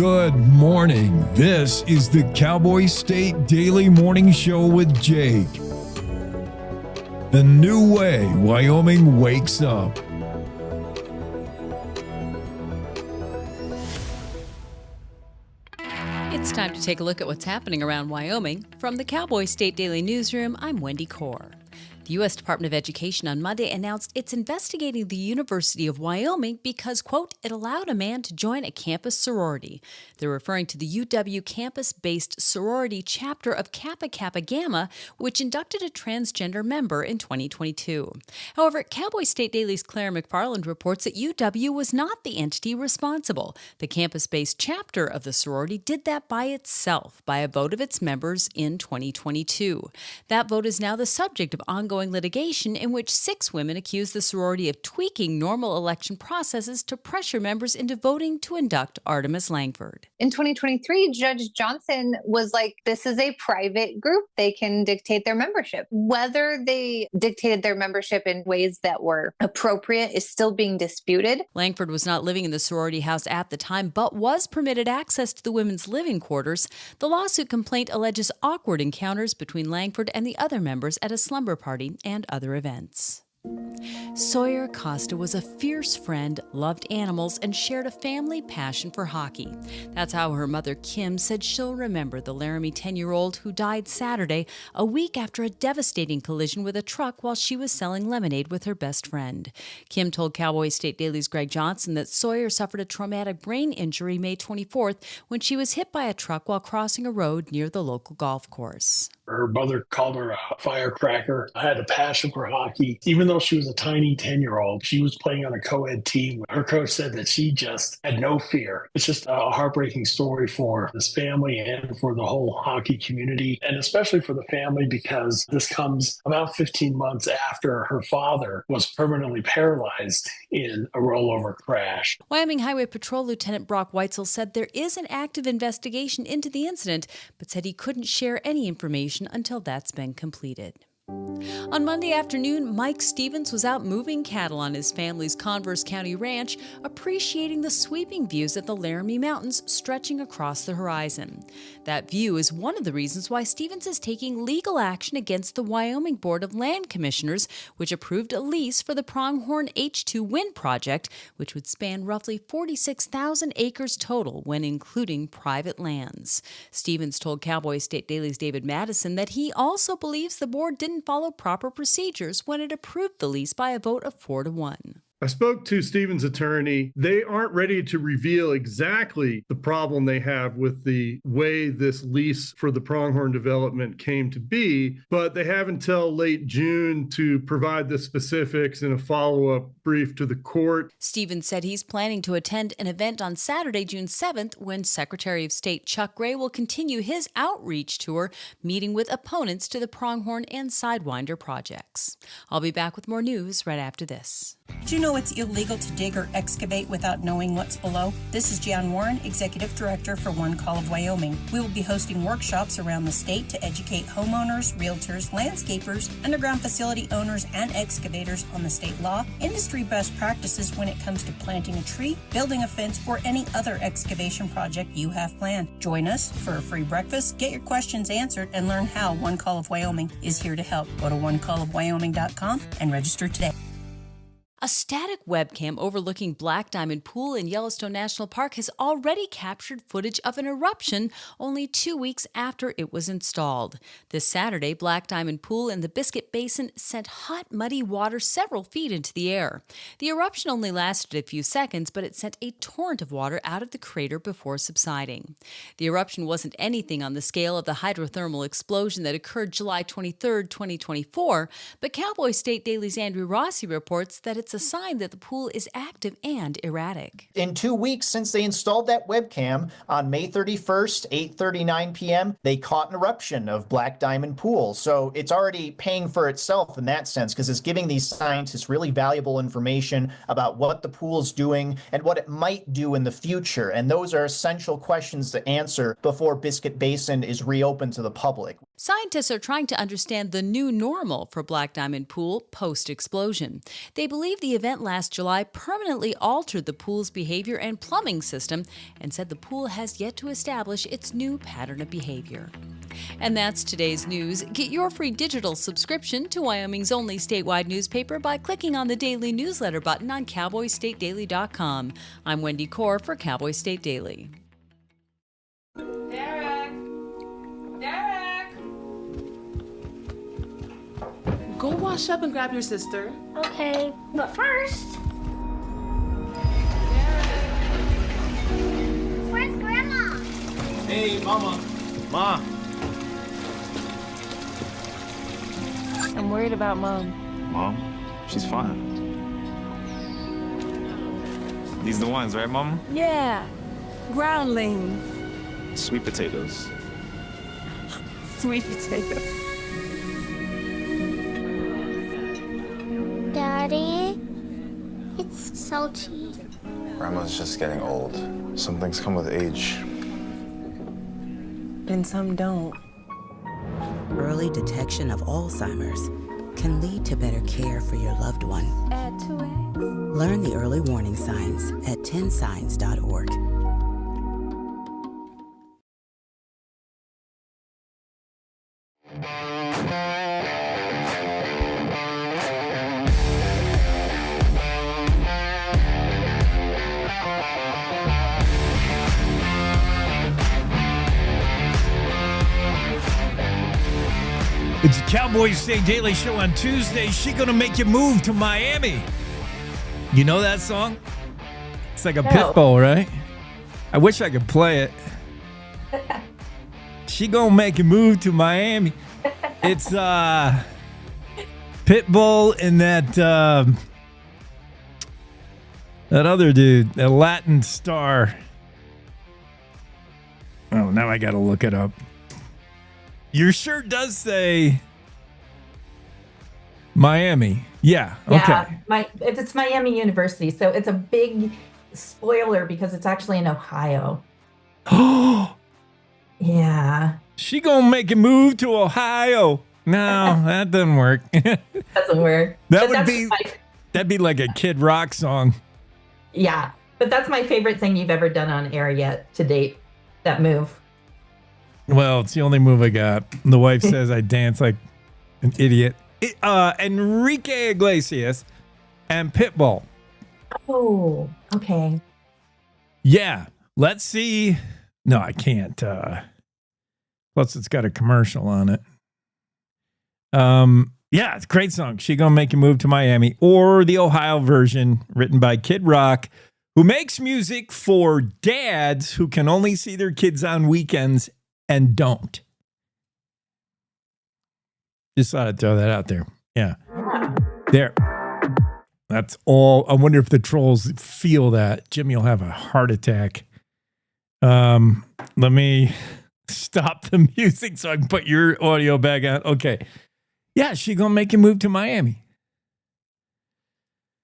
Good morning. This is the Cowboy State Daily Morning Show with Jake. The new way Wyoming wakes up. It's time to take a look at what's happening around Wyoming. From the Cowboy State Daily Newsroom, I'm Wendy Kaur. The U.S. Department of Education on Monday announced it's investigating the University of Wyoming because, quote, it allowed a man to join a campus sorority. They're referring to the UW campus-based sorority chapter of Kappa Kappa Gamma, which inducted a transgender member in 2022. However, Cowboy State Daily's Claire McFarland reports that UW was not the entity responsible. The campus-based chapter of the sorority did that by itself, by a vote of its members in 2022. That vote is now the subject of ongoing litigation in which 6 women accuse the sorority of tweaking normal election processes to pressure members into voting to induct Artemis Langford. In 2023, Judge Johnson was like, this is a private group. They can dictate their membership. Whether they dictated their membership in ways that were appropriate is still being disputed. Langford was not living in the sorority house at the time, but was permitted access to the women's living quarters. The lawsuit complaint alleges awkward encounters between Langford and the other members at a slumber party and other events. Sawyer Costa was a fierce friend, loved animals, and shared a family passion for hockey. That's how her mother, Kim, said she'll remember the Laramie 10-year-old who died Saturday, a week after a devastating collision with a truck while she was selling lemonade with her best friend. Kim told Cowboy State Daily's Greg Johnson that Sawyer suffered a traumatic brain injury May 24th when she was hit by a truck while crossing a road near the local golf course. Her mother called her a firecracker. I had a passion for hockey. Even though she was a tiny 10-year-old, she was playing on a co-ed team. Her coach said that she just had no fear. It's just a heartbreaking story for this family and for the whole hockey community, and especially for the family because this comes about 15 months after her father was permanently paralyzed in a rollover crash. Wyoming Highway Patrol Lieutenant Brock Weitzel said there is an active investigation into the incident, but said he couldn't share any information until that's been completed. On Monday afternoon, Mike Stevens was out moving cattle on his family's Converse County ranch, appreciating the sweeping views of the Laramie Mountains stretching across the horizon. That view is one of the reasons why Stevens is taking legal action against the Wyoming Board of Land Commissioners, which approved a lease for the Pronghorn H2 wind project, which would span roughly 46,000 acres total when including private lands. Stevens told Cowboy State Daily's David Madison that he also believes the board didn't follow proper procedures when it approved the lease by a vote of 4-1. I spoke to Stevens' attorney. They aren't ready to reveal exactly the problem they have with the way this lease for the Pronghorn development came to be, but they have until late June to provide the specifics in a follow-up brief to the court. Stevens said he's planning to attend an event on Saturday, June 7th, when Secretary of State Chuck Gray will continue his outreach tour, meeting with opponents to the Pronghorn and Sidewinder projects. I'll be back with more news right after this. Do you know it's illegal to dig or excavate without knowing what's below? This is Jan Warren, Executive Director for One Call of Wyoming. We will be hosting workshops around the state to educate homeowners, realtors, landscapers, underground facility owners, and excavators on the state law, industry best practices when it comes to planting a tree, building a fence, or any other excavation project you have planned. Join us for a free breakfast, get your questions answered, and learn how One Call of Wyoming is here to help. Go to onecallofwyoming.com and register today. A static webcam overlooking Black Diamond Pool in Yellowstone National Park has already captured footage of an eruption only 2 weeks after it was installed. This Saturday, Black Diamond Pool in the Biscuit Basin sent hot, muddy water several feet into the air. The eruption only lasted a few seconds, but it sent a torrent of water out of the crater before subsiding. The eruption wasn't anything on the scale of the hydrothermal explosion that occurred July 23, 2024, but Cowboy State Daily's Andrew Rossi reports that it's a sign that the pool is active and erratic. In 2 weeks since they installed that webcam, on May 31st, 8:39 p.m., they caught an eruption of Black Diamond Pool. So it's already paying for itself in that sense, because it's giving these scientists really valuable information about what the pool's doing and what it might do in the future. And those are essential questions to answer before Biscuit Basin is reopened to the public. Scientists are trying to understand the new normal for Black Diamond Pool post-explosion. They believe the event last July permanently altered the pool's behavior and plumbing system and said the pool has yet to establish its new pattern of behavior. And that's today's news. Get your free digital subscription to Wyoming's only statewide newspaper by clicking on the daily newsletter button on cowboystatedaily.com. I'm Wendy Corr for Cowboy State Daily. Derek! Go wash up and grab your sister. Okay, but first... Where's Grandma? Hey, Mama. Ma. I'm worried about Mom. Mom? She's fine. These the ones, right, Mama? Yeah, groundlings. Sweet potatoes. Sweet potato. Daddy, it's salty. Grandma's just getting old. Some things come with age. And some don't. Early detection of Alzheimer's can lead to better care for your loved one. Add 2 eggs. Learn the early warning signs at 10signs.org. It's a Cowboy State Daily Show on Tuesday. She gonna make you move to Miami. You know that song? It's like a Pitbull, right? I wish I could play it. She gonna make you move to Miami. It's Pitbull and that other dude, the Latin star. Oh, now I gotta look it up. Your shirt does say Miami. Yeah. Okay. Yeah, it's Miami University, so it's a big spoiler because it's actually in Ohio. Oh, Yeah, she gonna make it move to Ohio. No, that doesn't work. doesn't work. That'd be like a Kid Rock song. Yeah, but that's my favorite thing you've ever done on air yet to date. That move. Well, it's the only move I got. The wife says I dance like an idiot. Enrique Iglesias and Pitbull. Oh, okay. Yeah. Let's see. No, I can't. Plus, it's got a commercial on it. Yeah, it's a great song. She gonna make you move to Miami, or the Ohio version written by Kid Rock, who makes music for dads who can only see their kids on weekends and don't. Just thought I'd throw that out there. Yeah. There. That's all. I wonder if the trolls feel that. Jimmy will have a heart attack. Let me stop the music so I can put your audio back on. Okay. Yeah, she gonna make you move to Miami.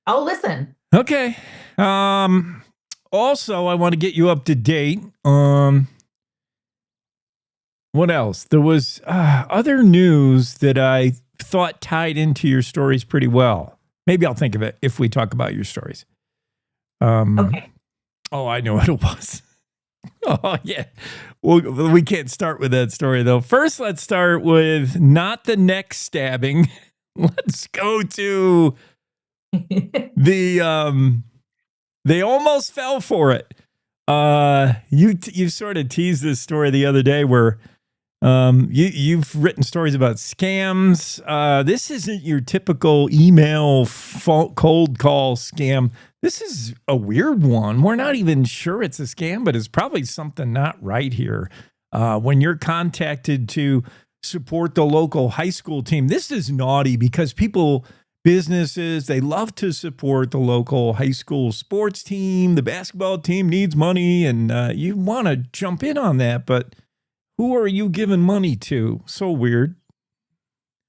I'll listen. Okay. Also, I want to get you up to date. What else? There was other news that I thought tied into your stories pretty well. Maybe I'll think of it if we talk about your stories. Okay. Oh, I know what it was. Oh, yeah. Well, we can't start with that story, though. First, let's start with not the neck stabbing. Let's go to the they almost fell for it. You sort of teased this story the other day where you've written stories about scams. This isn't your typical email cold call scam. This is a weird one. We're not even sure it's a scam, but it's probably something not right here. When you're contacted to support the local high school team, this is naughty because businesses, they love to support the local high school sports team. The basketball team needs money, and you want to jump in on that, but who are you giving money to? So weird.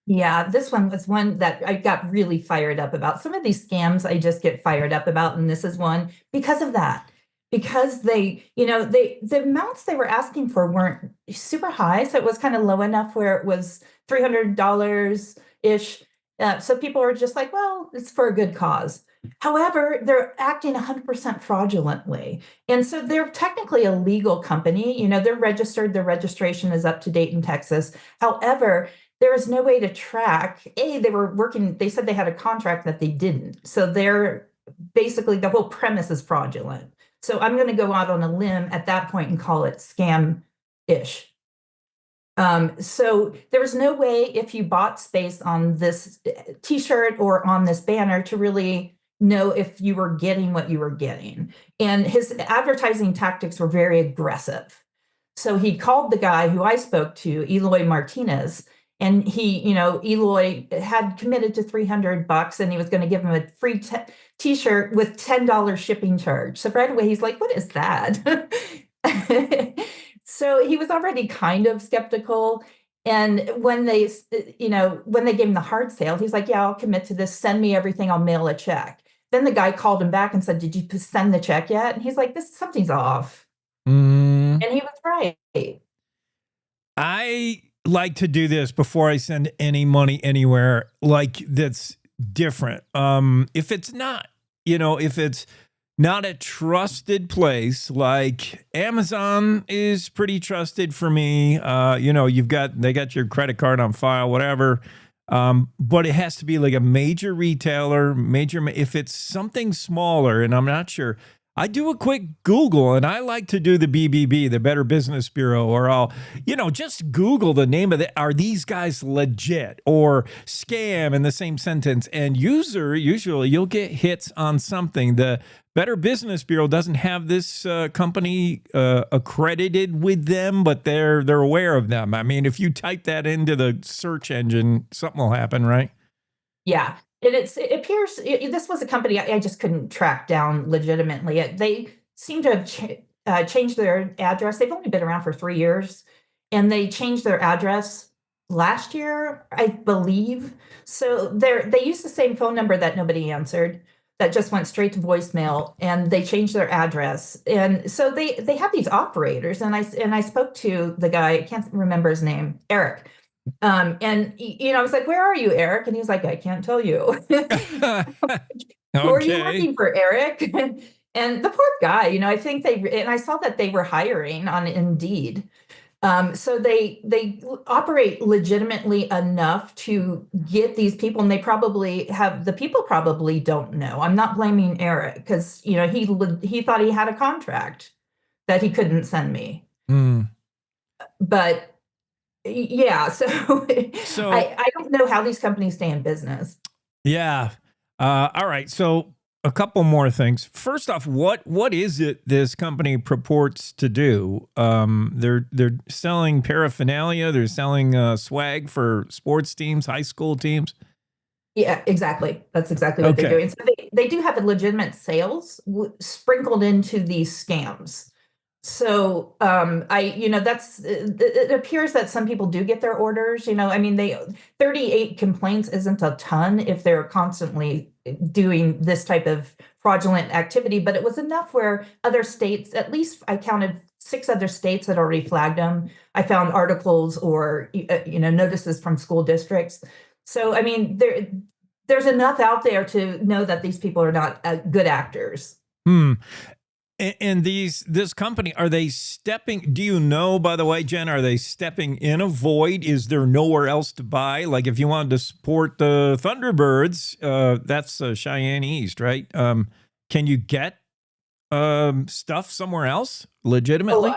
Yeah, this one was one that I got really fired up about. Some of these scams I just get fired up about, and this is one because of that. because the amounts they were asking for weren't super high, so it was kind of low enough where it was $300 ish. So people were just like, well, it's for a good cause. However, they're acting 100% fraudulently. And so they're technically a legal company. They're registered, their registration is up to date in Texas. However, there is no way to track. They said they had a contract that they didn't. So they're basically, the whole premise is fraudulent. So I'm going to go out on a limb at that point and call it scam-ish. So there was no way if you bought space on this T-shirt or on this banner to really know if you were getting what you were getting. And his advertising tactics were very aggressive. So he called the guy who I spoke to, Eloy Martinez, and Eloy had committed to $300 and he was going to give him a free T-shirt with $10 shipping charge. So right away he's like, what is that? So he was already kind of skeptical. And when they gave him the hard sale, he's like, yeah, I'll commit to this. Send me everything. I'll mail a check. Then the guy called him back and said, did you send the check yet? And he's like, something's off. And he was right. I like to do this before I send any money anywhere like that's different. If it's not, if it's not a trusted place, like Amazon is pretty trusted for me. They got your credit card on file, whatever. But it has to be like a major retailer, if it's something smaller, and I'm not sure, I do a quick Google, and I like to do the BBB, the Better Business Bureau, or I'll, just Google the name of are these guys legit or scam in the same sentence? And usually you'll get hits on something. The Better Business Bureau doesn't have this company accredited with them, but they're aware of them. I mean, if you type that into the search engine, something will happen, right? Yeah. And it appears this was a company I just couldn't track down legitimately. They seem to have changed their address. They've only been around for 3 years, and they changed their address last year, I believe. So they used the same phone number that nobody answered, that just went straight to voicemail, and they changed their address. And so they have these operators, and I spoke to the guy, I can't remember his name, Eric. And I was like, where are you, Eric? And he's like, I can't tell you. Who are you working for, Eric? And the poor guy, I think and I saw that they were hiring on Indeed. So they operate legitimately enough to get these people, and the people probably don't know. I'm not blaming Eric because, he thought he had a contract that he couldn't send me. But yeah, so I don't know how these companies stay in business. Yeah. All right. So a couple more things. First off, what is it this company purports to do? They're selling paraphernalia. They're selling swag for sports teams, high school teams. Yeah, exactly. That's exactly what they're doing. So they do have legitimate sales sprinkled into these scams. So it appears that some people do get their orders. 38 complaints isn't a ton if they're constantly doing this type of fraudulent activity, but it was enough where other states, at least I counted 6 other states had already flagged them. I found articles or notices from school districts. So there's enough out there to know that these people are not good actors. And this company, are they stepping, do you know, by the way, Jen, are they stepping in a void? Is there nowhere else to buy? Like if you wanted to support the Thunderbirds, that's Cheyenne East, right? Can you get stuff somewhere else legitimately?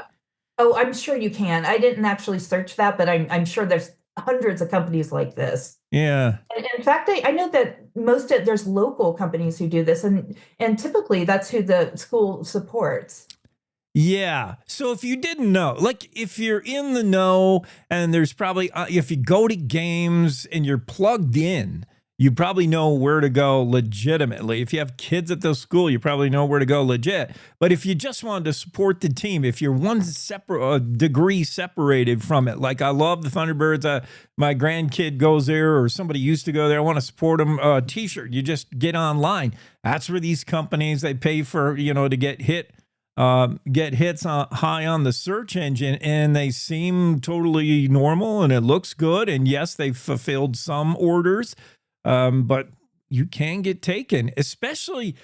Oh, I'm sure you can. I didn't actually search that, but I'm sure there's hundreds of companies like this. Yeah. And in fact, I know that there's local companies who do this, and typically that's who the school supports. Yeah. So if you didn't know, like if you're in the know, and there's probably, if you go to games and you're plugged in, you probably know where to go legitimately. If you have kids at the school, you probably know where to go legit. But if you just wanted to support the team, if you're one separate degree separated from it, like I love the Thunderbirds, my grandkid goes there or somebody used to go there, I want to support them, T-shirt, you just get online. That's where these companies, they pay for, to get hit get hits high on the search engine, and they seem totally normal, and it looks good. And yes, they've fulfilled some orders, but you can get taken, especially.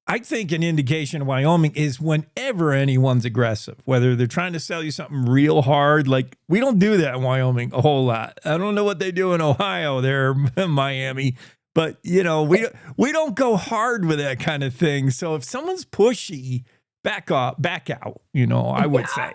I think an indication of Wyoming is whenever anyone's aggressive, whether they're trying to sell you something real hard. Like, we don't do that in Wyoming a whole lot. I don't know what they do in Ohio, there, Miami, but we don't go hard with that kind of thing. So if someone's pushy, back out, I would say.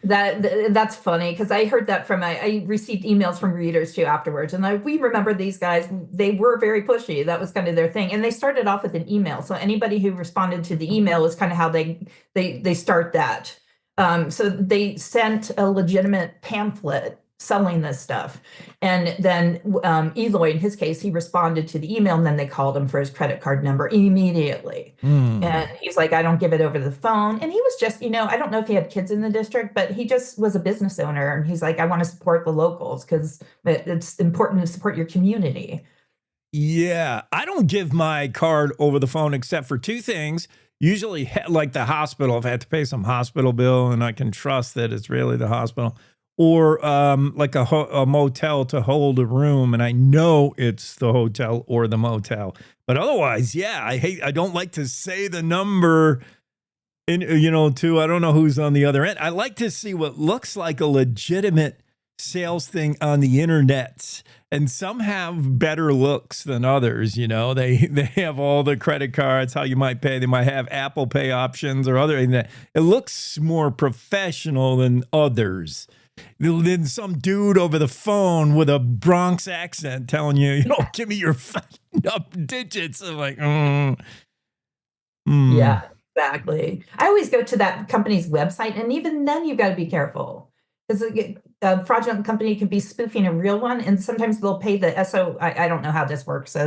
That's funny, because I heard that from I received emails from readers too afterwards, and we remember these guys. They were very pushy. That was kind of their thing, and they started off with an email. So anybody who responded to the email is kind of how they start that. So they sent a legitimate pamphlet selling this stuff, and then Eloy, in his case, he responded to the email, and then they called him for his credit card number immediately. And he's like, I don't give it over the phone. And he was just, I don't know if he had kids in the district, but he just was a business owner, and he's like, I want to support the locals because it's important to support your community. Yeah, I don't give my card over the phone except for two things. Usually, like the hospital, if I have to pay some hospital bill and I can trust that it's really the hospital, or like a motel to hold a room, and I know it's the hotel or the motel. But otherwise, yeah, I don't like to say the number I don't know who's on the other end. I like to see what looks like a legitimate sales thing on the internet. And some have better looks than others, They have all the credit cards, how you might pay. They might have Apple Pay options or other. It looks more professional than others. Then some dude over the phone with a Bronx accent telling you, give me your up digits. I'm like, Yeah, exactly. I always go to that company's website, and even then you've got to be careful, because a fraudulent company can be spoofing a real one, and sometimes they'll pay the SO. I don't know how this works,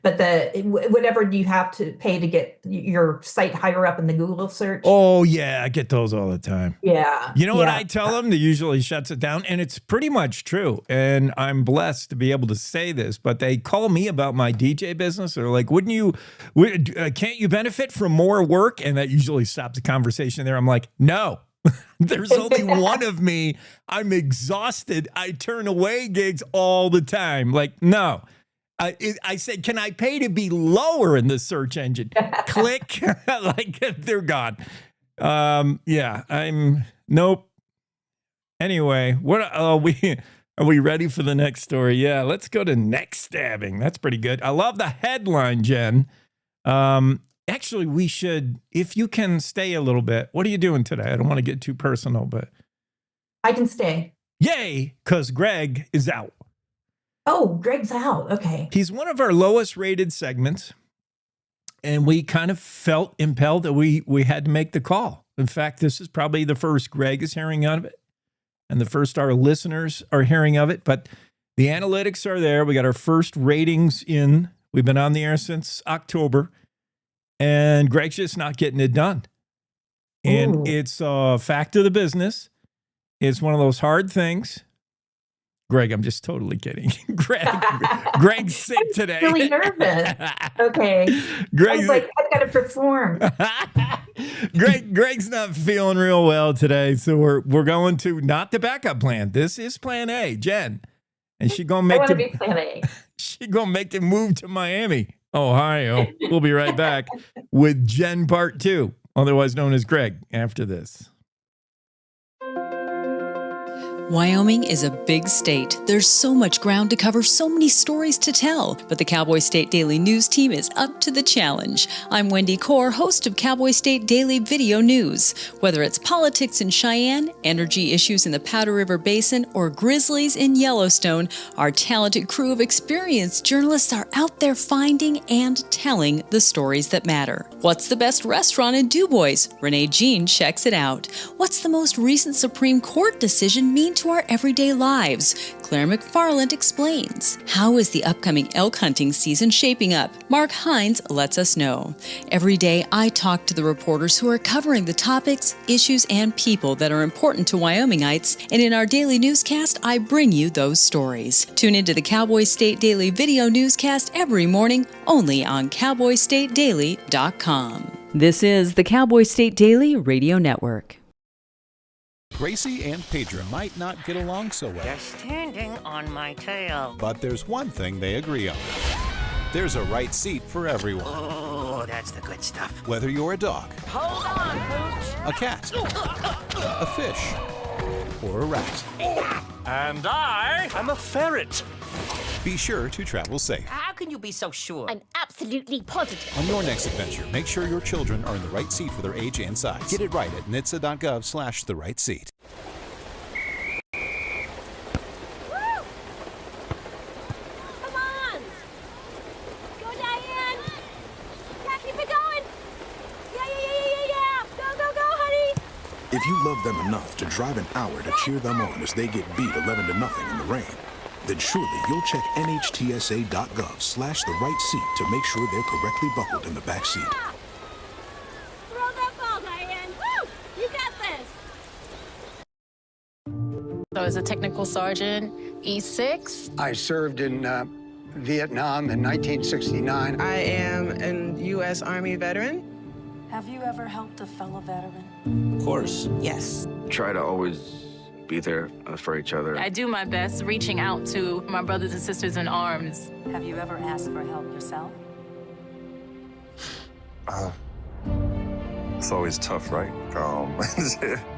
but whatever you have to pay to get your site higher up in the Google search. Oh, yeah, I get those all the time. Yeah. You know what I tell them? They usually shuts it down, and it's pretty much true. And I'm blessed to be able to say this, but they call me about my DJ business. They're like, can't you benefit from more work? And that usually stops the conversation there. I'm like, no. There's only one of me. I'm exhausted. I turn away gigs all the time. Like, no. I said, can I pay to be lower in the search engine? Click. Like, they're gone. Nope. Anyway, what are we ready for the next story? Yeah, let's go to neck stabbing. That's pretty good. I love the headline, Jen. Actually, we should, if you can stay a little bit. What are you doing today? I don't want to get too personal, but I can stay. Yay, because Greg is out. Oh, Greg's out. Okay. He's one of our lowest rated segments, and we kind of felt impelled that we had to make the call. In fact, this is probably the first Greg is hearing of it, and the first our listeners are hearing of it, but the analytics are there. We got our first ratings in. We've been on the air since October, and Greg's just not getting it done. And it's a fact of the business. It's one of those hard things. Greg, I'm just totally kidding. Greg's sick today. I'm really nervous. Okay. Greg's like, I've got to perform. Greg's not feeling real well today, so we're going to not the backup plan. This is plan A, Jen, and she's gonna make be plan A. She's gonna make the move to Miami, Ohio. We'll be right back with Jen Part 2, otherwise known as Greg, after this. Wyoming is a big state. There's so much ground to cover, so many stories to tell. But the Cowboy State Daily News team is up to the challenge. I'm Wendy Core, host of Cowboy State Daily Video News. Whether it's politics in Cheyenne, energy issues in the Powder River Basin, or grizzlies in Yellowstone, our talented crew of experienced journalists are out there finding and telling the stories that matter. What's the best restaurant in DuBois? Renee Jean checks it out. What's the most recent Supreme Court decision mean to our everyday lives? Claire McFarland explains. How is the upcoming elk hunting season shaping up? Mark Hines lets us know. Every day, I talk to the reporters who are covering the topics, issues, and people that are important to Wyomingites, and in our daily newscast, I bring you those stories. Tune into the Cowboy State Daily Video Newscast every morning, only on CowboyStateDaily.com. This is the Cowboy State Daily Radio Network. Gracie and Pedro might not get along so well. They're standing on my tail. But there's one thing they agree on. There's a right seat for everyone. Oh, that's the good stuff. Whether you're a dog, Hold on, Pooch. a cat, a fish, or a rat. And I'm a ferret. Be sure to travel safe. How can you be so sure? I'm absolutely positive. On your next adventure, make sure your children are in the right seat for their age and size. Get it right at nhtsa.gov/the right seat. Come on. Go, Diane. Yeah, keep it going. Yeah. Go, honey. If you love them enough to drive an hour to cheer them on as they get beat 11-0 in the rain, then surely you'll check nhtsa.gov/the right seat to make sure they're correctly buckled in the back seat. Throw that ball, Diane. Woo! You got this. So as a technical sergeant, E6. I served in Vietnam in 1969. I am an U.S. Army veteran. Have you ever helped a fellow veteran? Of course. Yes. Try to always be there for each other. I do my best reaching out to my brothers and sisters in arms. Have you ever asked for help yourself? It's always tough, right?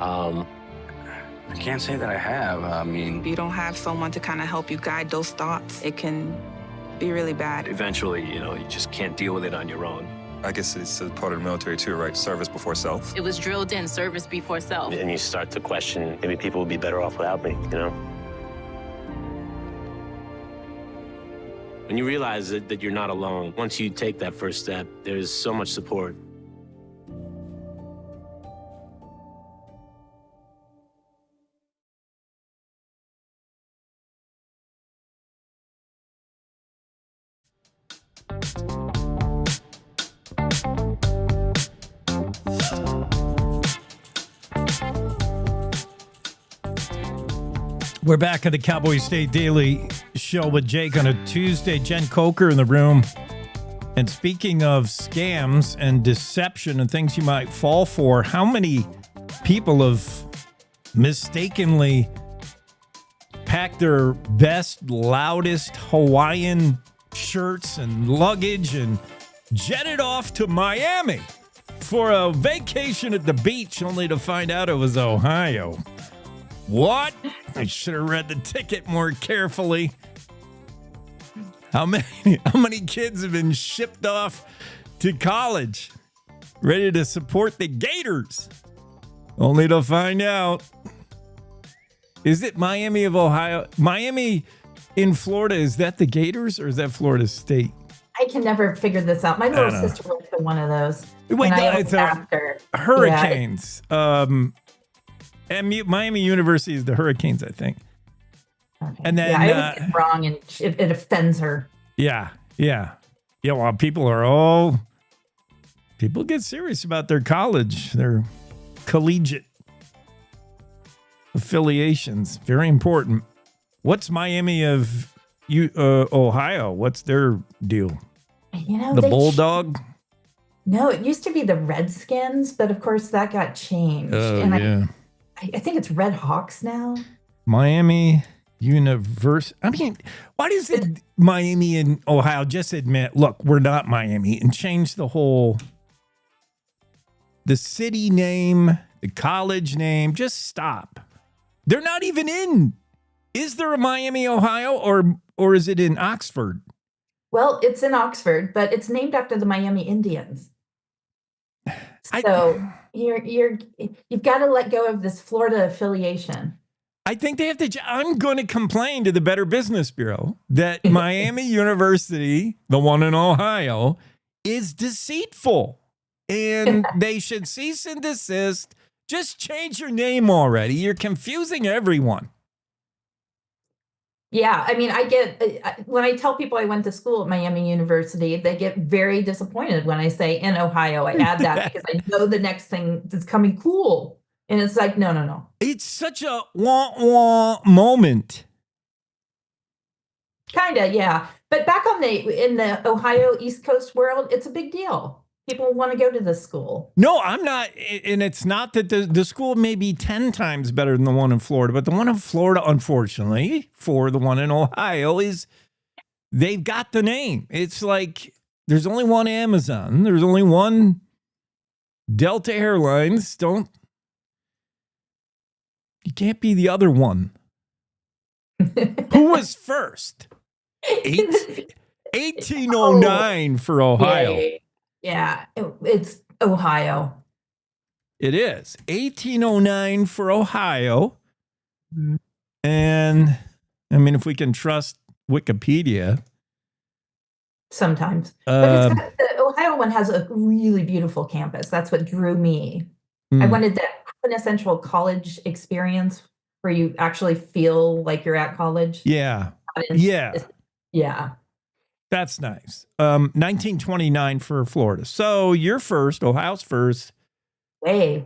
I can't say that I have. I mean, If you don't have someone to kind of help you guide those thoughts, it can be really bad. Eventually, you just can't deal with it on your own. I guess it's a part of the military too, right? Service before self. It was drilled in, service before self. And you start to question, maybe people would be better off without me, When you realize that you're not alone, once you take that first step, there's so much support. We're back at the Cowboy State Daily Show with Jake on a Tuesday. Jen Coker in the room. And speaking of scams and deception and things you might fall for, how many people have mistakenly packed their best, loudest Hawaiian shirts and luggage and jetted off to Miami for a vacation at the beach, only to find out it was Ohio? What? I should have read the ticket more carefully. How many kids have been shipped off to college, ready to support the Gators, only to find out? Is it Miami of Ohio? Miami in Florida, is that the Gators or is that Florida State? I can never figure this out. My little sister went to one of those. Wait, and no, I it's asked her. Hurricanes. And Miami University is the Hurricanes, I think. Okay. And then I always get it wrong, and it offends her. Yeah. Well, people get serious about their college, their collegiate affiliations. Very important. What's Miami of Ohio? What's their deal? The Bulldog? No, it used to be the Redskins, but of course that got changed. Oh, and yeah. I think it's Red Hawks now. Miami University. I mean, why does it Miami and Ohio just admit, look, we're not Miami, and change the city name, the college name? Just stop. They're not even in. Is there a Miami, Ohio, or is it in Oxford? Well, it's in Oxford, but it's named after the Miami Indians. So you've got to let go of this Florida affiliation. I think they have to. I'm going to complain to the Better Business Bureau that Miami University, the one in Ohio, is deceitful, and they should cease and desist. Just change your name already. You're confusing everyone. Yeah, I mean, I get when I tell people I went to school at Miami University, they get very disappointed when I say in Ohio. I add that because I know the next thing that's coming cool. And it's like, no. It's such a wah-wah moment. Kind of, yeah. But back in the Ohio East Coast world, it's a big deal. People want to go to this school. No, I'm not. And it's not that the school may be 10 times better than the one in Florida, but the one in Florida, unfortunately, for the one in Ohio they've got the name. It's like there's only one Amazon. There's only one Delta Airlines. You can't be the other one. Who was first? 1809 for Ohio. Yeah, it's Ohio. It is 1809 for Ohio. And I mean, if we can trust Wikipedia. Sometimes. But the Ohio one has a really beautiful campus. That's what drew me. I wanted that quintessential college experience where you actually feel like you're at college. Yeah. Yeah. That's nice. 1929 for Florida. So you're first, Ohio's first. Hey.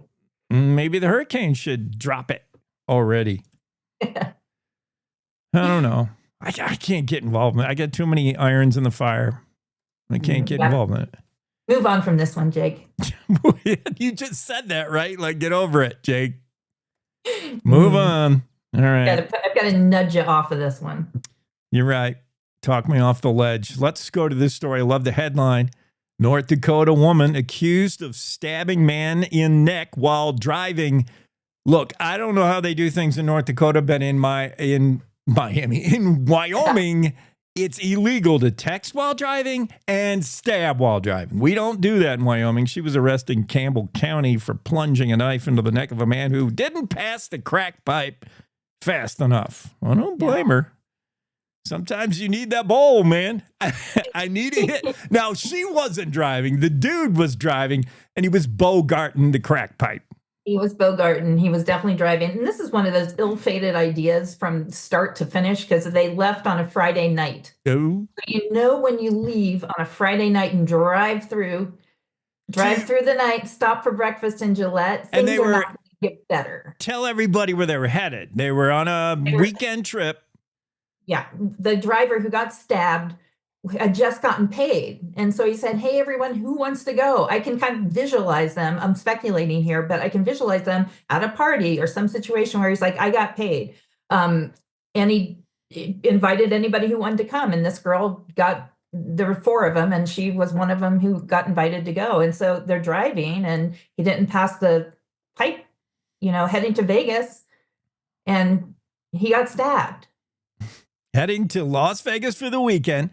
Maybe the Hurricanes should drop it already. I don't know. I can't get involved in it. I got too many irons in the fire. I can't get involved in it. Move on from this one, Jake. You just said that, right? Like, get over it, Jake. Move on. All right. I've got to nudge you off of this one. You're right. Talk me off the ledge. Let's go to this story. I love the headline. North Dakota woman accused of stabbing man in neck while driving. Look, I don't know how they do things in North Dakota, but in Wyoming, it's illegal to text while driving and stab while driving. We don't do that in Wyoming. She was arrested in Campbell County for plunging a knife into the neck of a man who didn't pass the crack pipe fast enough. I don't blame her. Sometimes you need that bowl, man. I need a hit. Now, she wasn't driving. The dude was driving, and he was bogarting the crack pipe. He was bogarting. He was definitely driving. And this is one of those ill-fated ideas from start to finish because they left on a Friday night. Oh. You know when you leave on a Friday night and drive through the night, stop for breakfast in Gillette, things are not going to get better. Tell everybody where they were headed. They were on a weekend trip. Yeah, the driver who got stabbed had just gotten paid. And so he said, hey, everyone, who wants to go? I can kind of visualize them. I'm speculating here, but I can visualize them at a party or some situation where he's like, I got paid. And he invited anybody who wanted to come. And this girl there were 4 of them, and she was one of them who got invited to go. And so they're driving, and he didn't pass the pipe, heading to Vegas, and he got stabbed. Heading to Las Vegas for the weekend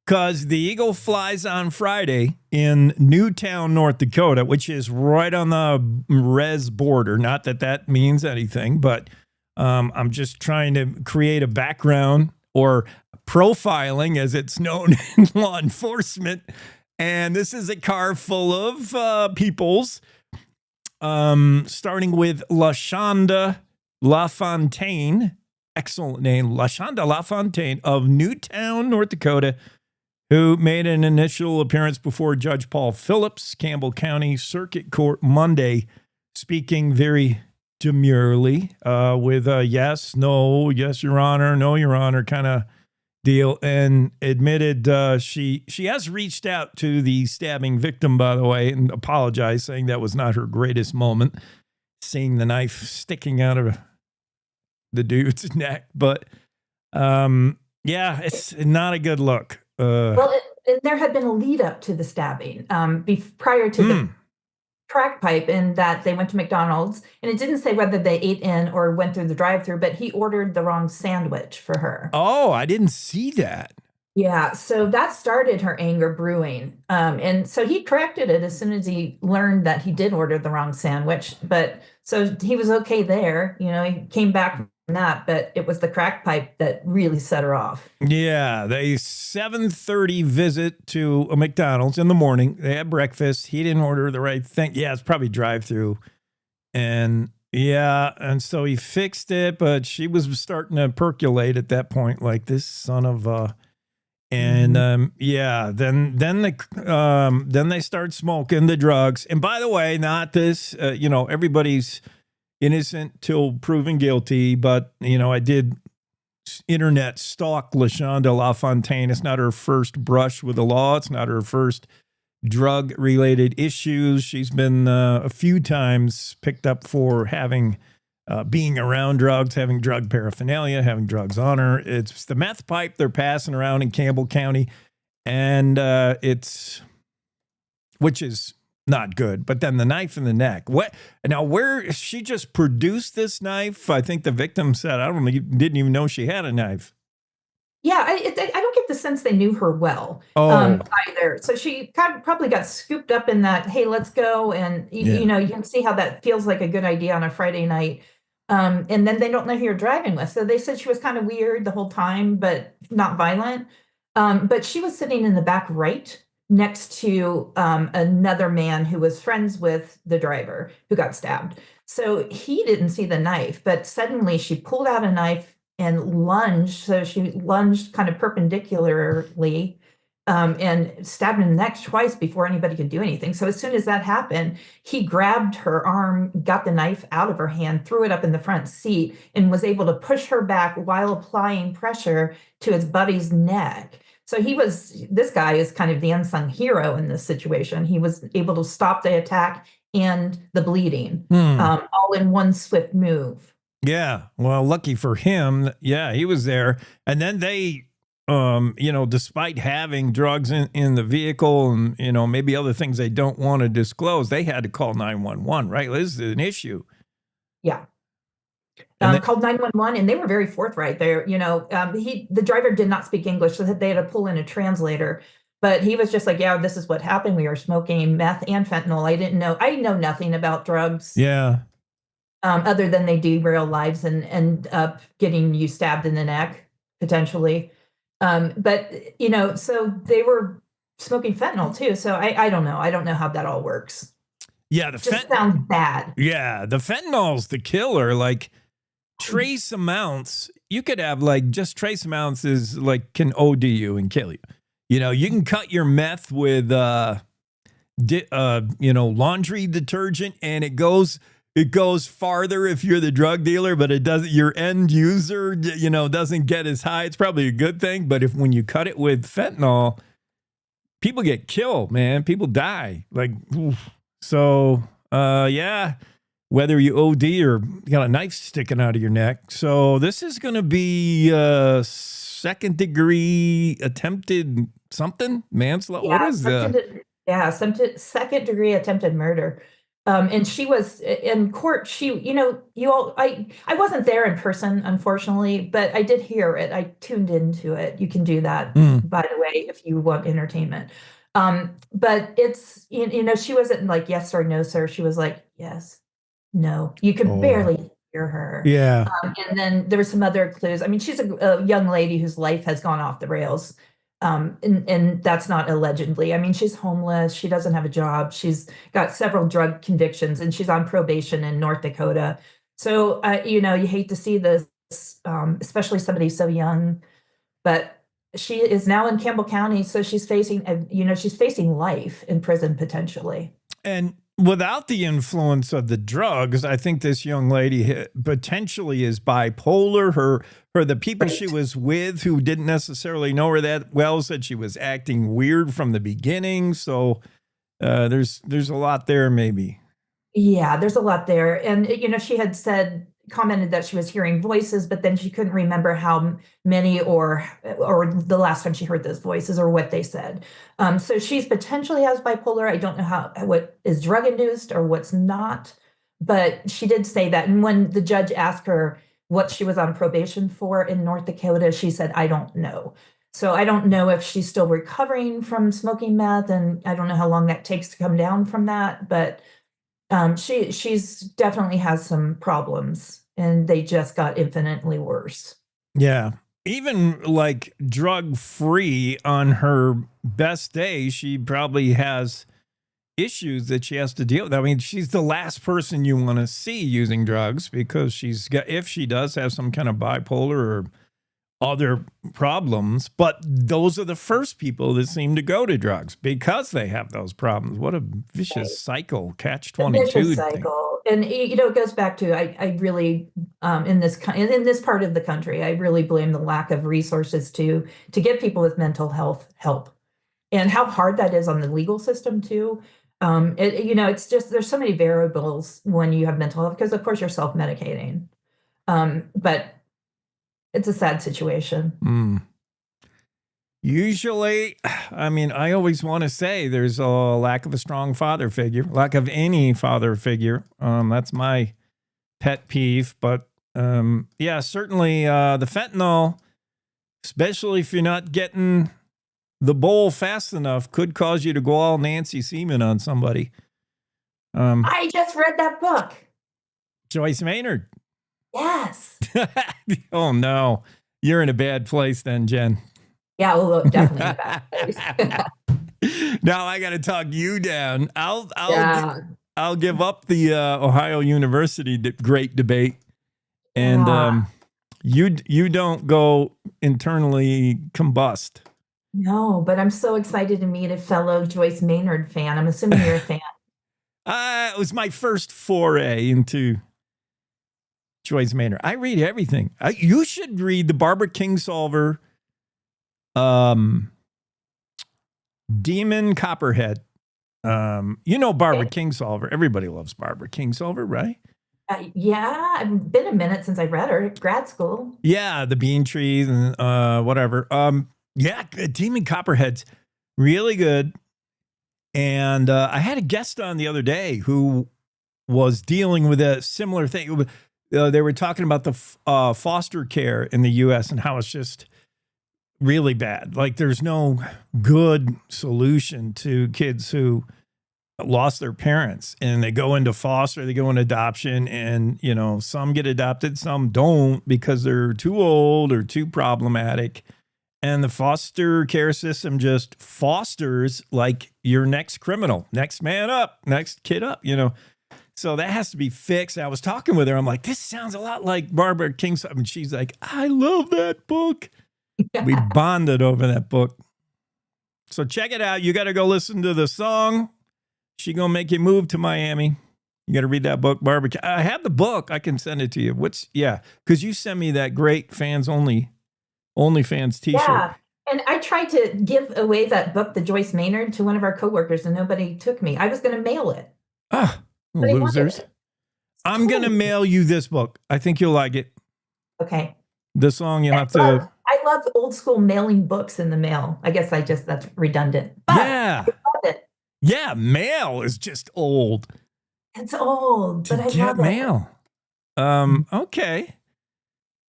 because the Eagle flies on Friday in Newtown, North Dakota, which is right on the res border. Not that that means anything, but I'm just trying to create a background or profiling, as it's known in law enforcement. And this is a car full of peoples, starting with LaShonda LaFontaine. Excellent name, LaShonda LaFontaine of Newtown, North Dakota, who made an initial appearance before Judge Paul Phillips, Campbell County Circuit Court Monday, speaking very demurely with a yes, no, yes, Your Honor, no, Your Honor kind of deal, and admitted she has reached out to the stabbing victim, by the way, and apologized, saying that was not her greatest moment, seeing the knife sticking out of the dude's neck. But it's not a good look. Well, there had been a lead up to the stabbing prior to the crack pipe, in that they went to McDonald's, and it didn't say whether they ate in or went through the drive-through, but he ordered the wrong sandwich for her. Oh, I didn't see that. Yeah, so that started her anger brewing. And so he corrected it as soon as he learned that he did order the wrong sandwich. But so he was okay there. He came back from that, but it was the crack pipe that really set her off. Yeah, the 7:30 visit to a McDonald's in the morning. They had breakfast. He didn't order the right thing. Yeah, it's probably drive-through. And so he fixed it, but she was starting to percolate at that point, like, this son of a... And then they start smoking the drugs. And by the way, not this, everybody's innocent till proven guilty. But, I did internet stalk LaShonda LaFontaine. It's not her first brush with the law. It's not her first drug-related issues. She's been a few times picked up for having being around drugs, having drug paraphernalia, having drugs on her. It's the meth pipe they're passing around in Campbell County, and which is not good. But then the knife in the neck. What now? Where she just produced this knife? I think the victim said, didn't even know she had a knife. Yeah, I don't get the sense they knew her well either. So she probably got scooped up in that, hey, let's go. And, you know, you can see how that feels like a good idea on a Friday night. And then they don't know who you're driving with. So they said she was kind of weird the whole time, but not violent. But she was sitting in the back right next to another man who was friends with the driver who got stabbed. So he didn't see the knife, but suddenly she pulled out a knife and lunged. So she lunged kind of perpendicularly and stabbed him in the neck twice before anybody could do anything. So as soon as that happened, he grabbed her arm, got the knife out of her hand, threw it up in the front seat, and was able to push her back while applying pressure to his buddy's neck. So this guy is kind of the unsung hero in this situation. He was able to stop the attack and the bleeding all in one swift move. Yeah. Well, lucky for him. Yeah, he was there. And then they, you know, despite having drugs in the vehicle and, you know, maybe other things they don't want to disclose, they had to call 911, right? This is an issue. Yeah. Called 911, and they were very forthright there. You know, the driver did not speak English, so they had to pull in a translator. But he was just like, yeah, this is what happened. We were smoking meth and fentanyl. I know nothing about drugs. Yeah. Other than they derail lives and end up getting you stabbed in the neck, potentially. But, you know, so they were smoking fentanyl too. So I don't know. I don't know how that all works. Yeah. Just sounds bad. Yeah. The fentanyl's the killer. Like trace amounts, you could have like just trace amounts is like can OD you and kill you. You know, you can cut your meth with, you know, laundry detergent and it goes farther if you're the drug dealer, but it doesn't, your end user, you know, doesn't get as high. It's probably a good thing. But when you cut it with fentanyl, people get killed, man. People die. Like, oof. So, yeah, whether you OD or you got a knife sticking out of your neck. So this is going to be second degree attempted something, manslaughter. Yeah, what is that? Second degree attempted murder. And she was in court. I wasn't there in person, unfortunately, but I did hear it. I tuned into it. You can do that, by the way, if you want entertainment. But it's, you know, she wasn't like, yes or no, sir. She was like, yes, no. You could barely hear her. Yeah. And then there were some other clues. I mean, she's a young lady whose life has gone off the rails. And that's not allegedly. I mean, she's homeless. She doesn't have a job. She's got several drug convictions and she's on probation in North Dakota. So, you know, you hate to see this, especially somebody so young, but she is now in Campbell County. So she's facing life in prison potentially. And without the influence of the drugs, I think this young lady potentially is bipolar. The people she was with who didn't necessarily know her that well said she was acting weird from the beginning. So there's a lot there, maybe. Yeah, there's a lot there. And, you know, she had commented that she was hearing voices, but then she couldn't remember how many or the last time she heard those voices or what they said. So she's potentially has bipolar. I don't know what is drug induced or what's not, but she did say that. And when the judge asked her what she was on probation for in North Dakota, she said, I don't know. So I don't know if she's still recovering from smoking meth, and I don't know how long that takes to come down from that, but she's definitely has some problems, and they just got infinitely worse. Yeah. Even like drug free on her best day, she probably has issues that she has to deal with. I mean, she's the last person you want to see using drugs because if she does have some kind of bipolar or other problems, but those are the first people that seem to go to drugs because they have those problems. What a vicious cycle, catch-22. Vicious cycle. And, you know, it goes back to, I really, in this part of the country, I really blame the lack of resources to get people with mental health help. and how hard that is on the legal system too. It's just there's so many variables when you have mental health because of course you're self-medicating, but it's a sad situation. Usually, I mean, I always want to say there's a lack of a strong father figure, lack of any father figure. That's my pet peeve. But yeah, certainly the fentanyl, especially if you're not getting the bowl fast enough, could cause you to go all Nancy Seaman on somebody. I just read that book. Joyce Maynard. Yes. Oh, no. You're in a bad place then, Jen. Yeah, well, definitely in a bad place. Now I got to talk you down. I'll give up the Ohio University great debate, and you don't go internally combust. No, but I'm so excited to meet a fellow Joyce Maynard fan. I'm assuming you're a fan. It was my first foray into Joyce Maynard. I read everything. You should read the Barbara Kingsolver Demon Copperhead. Barbara Kingsolver. Everybody loves Barbara Kingsolver, right? Yeah, it's been a minute since I read her at grad school. Yeah, the Bean Trees and whatever. Yeah, Demon Copperhead's really good. And I had a guest on the other day who was dealing with a similar thing. They were talking about the foster care in the U.S. and how it's just really bad. Like there's no good solution to kids who lost their parents and they go into foster, they go into adoption, and some get adopted, some don't because they're too old or too problematic. And the foster care system just fosters like your next criminal, next man up, next kid up, So that has to be fixed. I was talking with her. I'm like, this sounds a lot like Barbara Kingsolver. And she's like, I love that book. We bonded over that book. So check it out. You got to go listen to the song. She gonna make you move to Miami. You got to read that book, Barbara. I have the book. I can send it to you. Because you sent me that great OnlyFans t-shirt. Yeah, and I tried to give away that book, The Joyce Maynard, to one of our coworkers, and nobody took me. I was going to mail it. Losers. I'm going to mail you this book. I think you'll like it. Okay. The song you'll have to... I love old school mailing books in the mail. I guess that's redundant. But yeah. I love it. Yeah, mail is just old. It's old, but I love mail. Okay.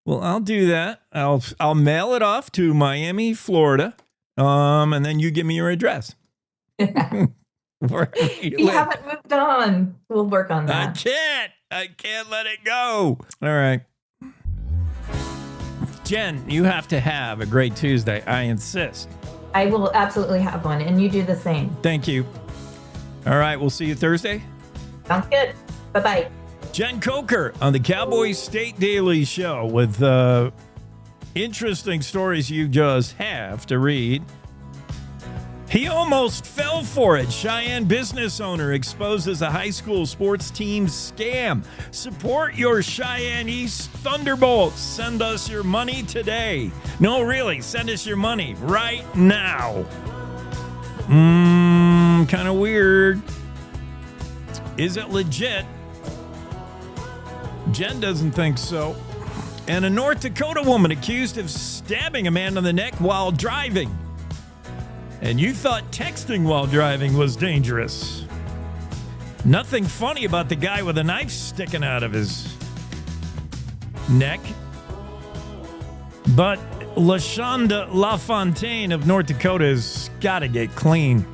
Well, I'll do that. I'll mail it off to Miami, Florida. And then you give me your address. You haven't moved on. We'll work on that. I can't let it go. All right. Jen, you have to have a great Tuesday. I insist. I will absolutely have one, and you do the same. Thank you. All right, we'll see you Thursday. Sounds good. Bye-bye. Jen Coker on the Cowboy State Daily Show with interesting stories you just have to read. He almost fell for it. Cheyenne business owner exposes a high school sports team scam. Support your Cheyenne East Thunderbolts. Send us your money today. No, really, send us your money right now. Kind of weird. Is it legit? Jen doesn't think so. And a North Dakota woman accused of stabbing a man on the neck while driving. And you thought texting while driving was dangerous. Nothing funny about the guy with a knife sticking out of his neck. But LaShonda LaFontaine of North Dakota has got to get clean.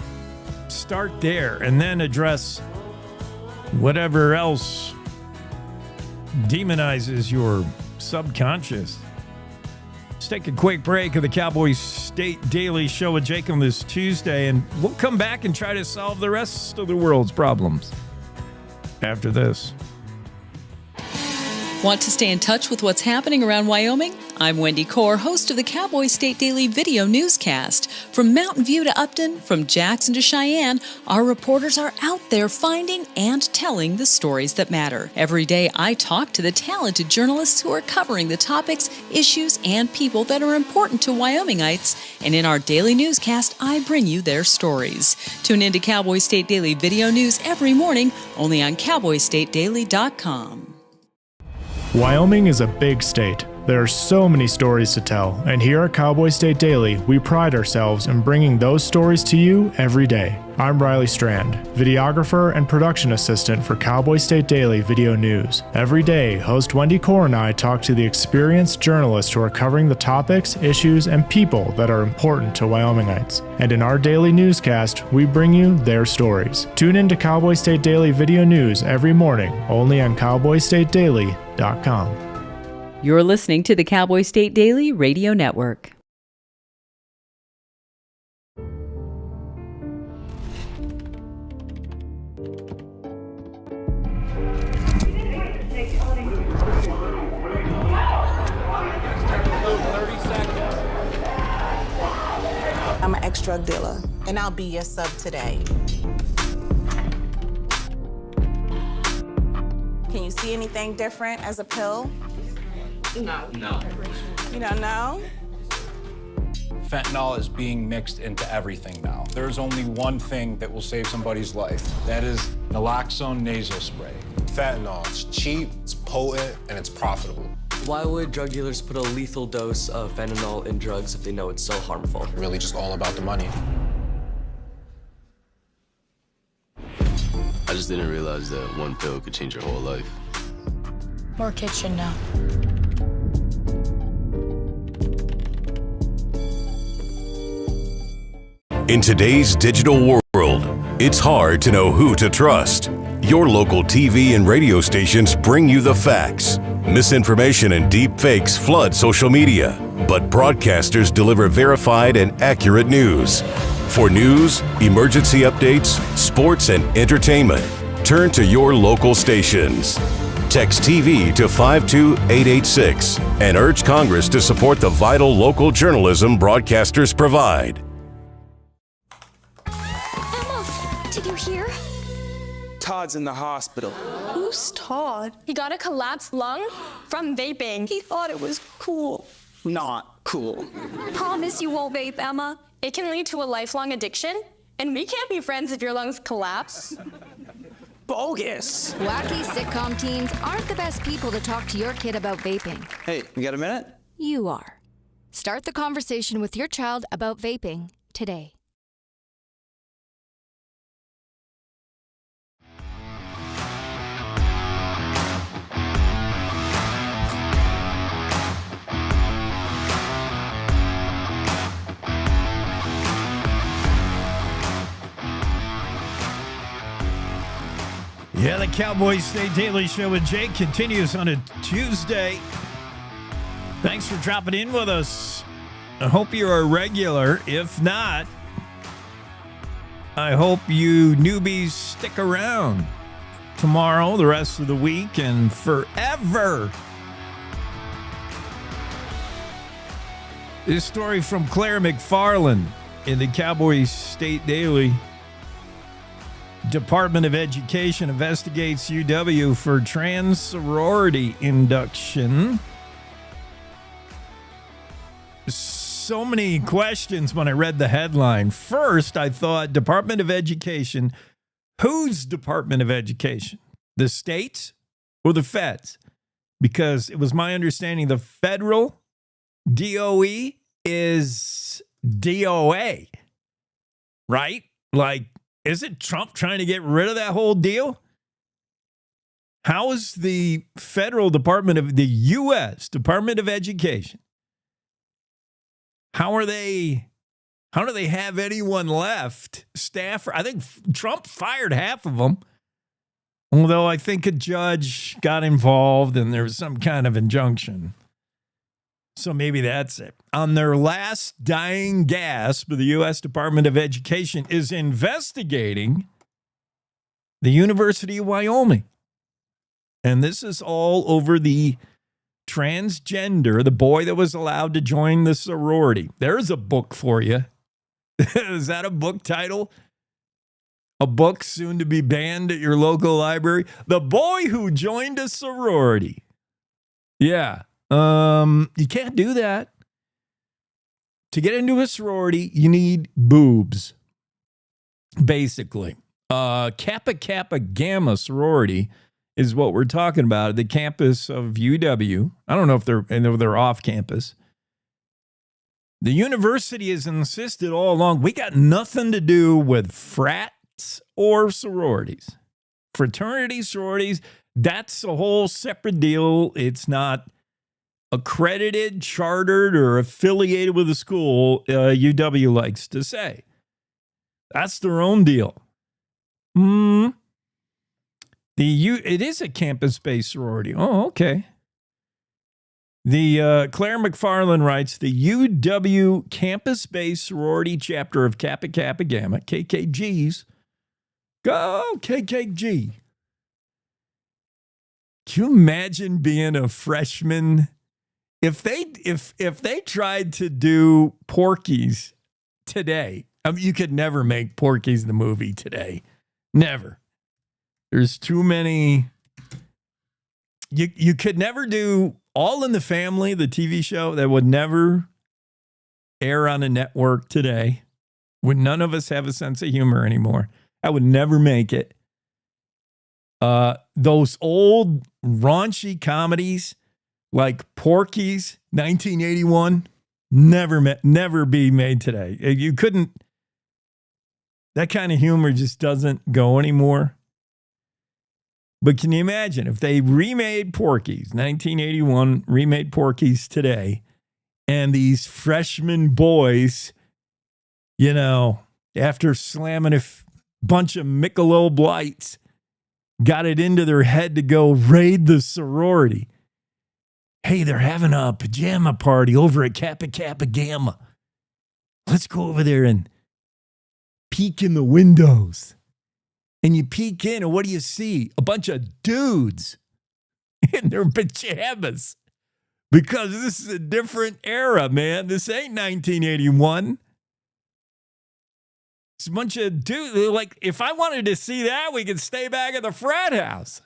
Start there and then address whatever else demonizes your subconscious. Let's take a quick break of the Cowboy State Daily Show with Jake on this Tuesday, and we'll come back and try to solve the rest of the world's problems after this. Want to stay in touch with what's happening around Wyoming? I'm Wendy Core, host of the Cowboy State Daily video newscast. From Mountain View to Upton, from Jackson to Cheyenne, our reporters are out there finding and telling the stories that matter. Every day, I talk to the talented journalists who are covering the topics, issues, and people that are important to Wyomingites. And in our daily newscast, I bring you their stories. Tune in to Cowboy State Daily video news every morning, only on cowboystatedaily.com. Wyoming is a big state. There are so many stories to tell, and here at Cowboy State Daily, we pride ourselves in bringing those stories to you every day. I'm Riley Strand, videographer and production assistant for Cowboy State Daily Video News. Every day, host Wendy Core and I talk to the experienced journalists who are covering the topics, issues, and people that are important to Wyomingites. And in our daily newscast, we bring you their stories. Tune in to Cowboy State Daily Video News every morning, only on cowboystatedaily.com. You're listening to the Cowboy State Daily Radio Network. I'm an ex-drug dealer, and I'll be your sub today. Can you see anything different as a pill? No. You don't know? Fentanyl is being mixed into everything now. There's only one thing that will save somebody's life. That is naloxone nasal spray. Fentanyl, it's cheap, it's potent, and it's profitable. Why would drug dealers put a lethal dose of fentanyl in drugs if they know it's so harmful? Really just all about the money. I just didn't realize that one pill could change your whole life. More kids should know. In today's digital world, it's hard to know who to trust. Your local TV and radio stations bring you the facts. Misinformation and deep fakes flood social media, but broadcasters deliver verified and accurate news. For news, emergency updates, sports, and entertainment, turn to your local stations. Text TV to 52886 and urge Congress to support the vital local journalism broadcasters provide. Did you hear? Todd's in the hospital. Who's Todd? He got a collapsed lung from vaping. He thought it was cool. Not cool. Promise you won't vape, Emma. It can lead to a lifelong addiction, and we can't be friends if your lungs collapse. Bogus. Wacky sitcom teens aren't the best people to talk to your kid about vaping. Hey, you got a minute? You are. Start the conversation with your child about vaping today. Yeah, the Cowboy State Daily Show with Jake continues on a Tuesday. Thanks for dropping in with us. I hope you're a regular. If not, I hope you newbies stick around tomorrow, the rest of the week, and forever. This story from Claire McFarland in the Cowboy State Daily. Department of Education investigates UW for trans sorority induction. So many questions when I read the headline. First, I thought Department of Education. Whose Department of Education? The states or the feds? Because it was my understanding the federal DOE is DOA, right? Like, isn't Trump trying to get rid of that whole deal? How is the federal department of the U.S. Department of Education? How do they have anyone left? Staff? I think Trump fired half of them. Although I think a judge got involved and there was some kind of injunction. So maybe that's it. On their last dying gasp, the U.S. Department of Education is investigating the University of Wyoming. And this is all over the transgender, the boy that was allowed to join the sorority. There's a book for you. Is that a book title? A book soon to be banned at your local library? The Boy Who Joined a Sorority. Yeah. You can't do that. To get into a sorority, you need boobs. Basically. Kappa Kappa Gamma sorority is what we're talking about at the campus of UW. I don't know if they're off campus. The university has insisted all along, we got nothing to do with frats or sororities. Fraternities, sororities, that's a whole separate deal. It's not accredited, chartered, or affiliated with a school, UW likes to say. That's their own deal. It is a campus-based sorority. Oh, okay. The Claire McFarland writes, the UW campus-based sorority chapter of Kappa Kappa Gamma, KKGs. Go KKG. Can you imagine being a freshman? If they tried to do Porky's today, I mean, you could never make Porky's the movie today. Never. There's too many. You could never do All in the Family, the TV show that would never air on a network today. Would none of us have a sense of humor anymore? I would never make it. Those old raunchy comedies like Porky's, 1981, never be made today. You couldn't. That kind of humor just doesn't go anymore. But can you imagine if they remade Porky's, 1981, remade Porky's today, and these freshman boys, you know, after slamming a bunch of Michelob Lights, got it into their head to go raid the sorority. Hey, they're having a pajama party over at Kappa Kappa Gamma. Let's go over there and peek in the windows. And you peek in, and what do you see? A bunch of dudes in their pajamas. Because this is a different era, man. This ain't 1981. It's a bunch of dudes. Like, if I wanted to see that, we could stay back at the frat house.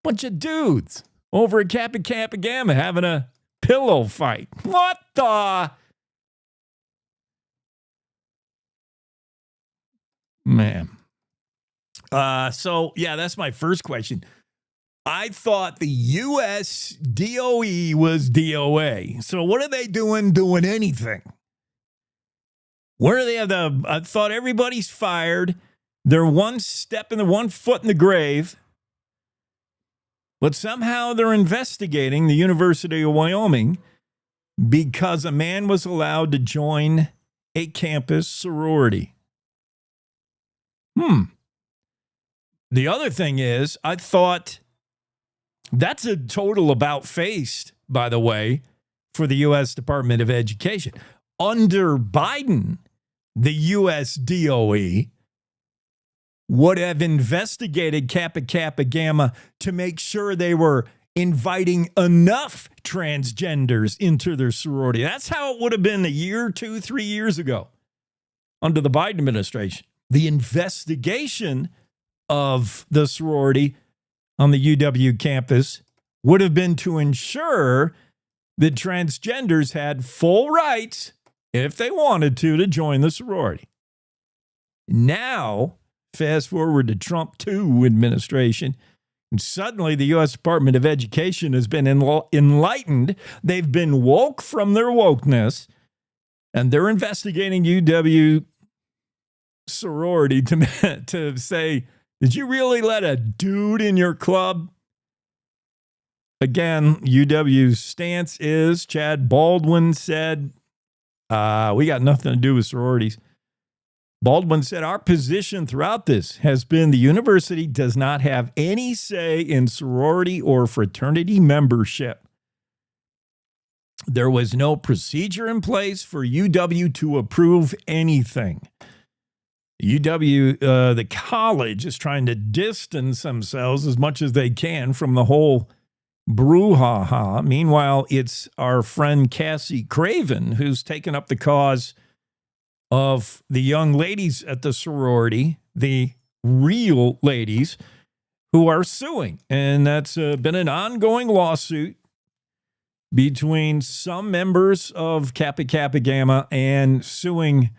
Bunch of dudes over at Kappa Kappa Gamma having a pillow fight. What the? Man. So, yeah, that's my first question. I thought the U.S. DOE was DOA. So what are they doing anything? Where do they have I thought everybody's fired. They're one foot in the grave. But somehow they're investigating the University of Wyoming because a man was allowed to join a campus sorority. The other thing is, I thought that's a total about-face, by the way, for the U.S. Department of Education. Under Biden, the U.S. DOE would have investigated Kappa Kappa Gamma to make sure they were inviting enough transgenders into their sorority. That's how it would have been a year, 2, 3 years ago under the Biden administration. The investigation of the sorority on the UW campus would have been to ensure that transgenders had full rights, if they wanted to join the sorority. Now, fast forward to Trump 2 administration, and suddenly the U.S. Department of Education has been enlightened. They've been woke from their wokeness, and they're investigating UW sorority to say, did you really let a dude in your club? Again, UW's stance is, Chad Baldwin said, we got nothing to do with sororities. Baldwin said, our position throughout this has been the university does not have any say in sorority or fraternity membership. There was no procedure in place for UW to approve anything. UW, the college, is trying to distance themselves as much as they can from the whole brouhaha. Meanwhile, it's our friend Cassie Craven who's taken up the cause of the young ladies at the sorority, the real ladies, who are suing. And that's been an ongoing lawsuit between some members of Kappa Kappa Gamma and suing.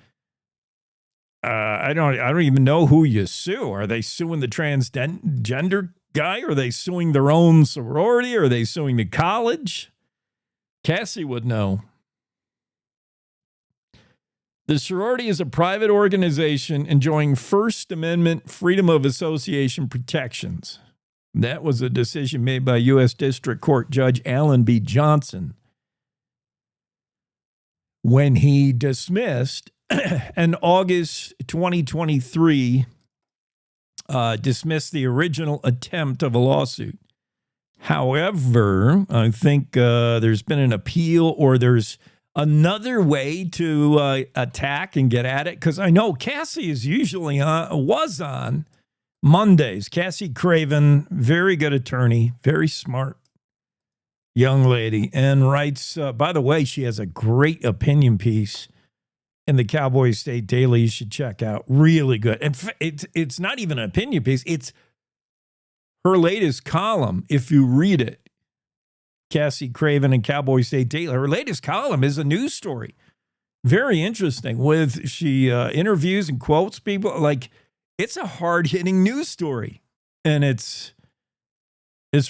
I don't even know who you sue. Are they suing the transgender guy? Are they suing their own sorority? Are they suing the college? Cassie would know. The sorority is a private organization enjoying First Amendment freedom of association protections. That was a decision made by U.S. District Court Judge Alan B. Johnson when he dismissed an August 2023 dismissed the original attempt of a lawsuit. However, I think there's been an appeal, or there's another way to attack and get at it, because I know Cassie is usually was on Mondays. Cassie Craven, very good attorney, very smart young lady, and writes, by the way, she has a great opinion piece in the Cowboy State Daily you should check out. Really good. And it's not even an opinion piece. It's her latest column, if you read it. Cassie Craven and Cowboy State Daily. Her latest column is a news story. Very interesting. She interviews and quotes people. Like, it's a hard-hitting news story. And it's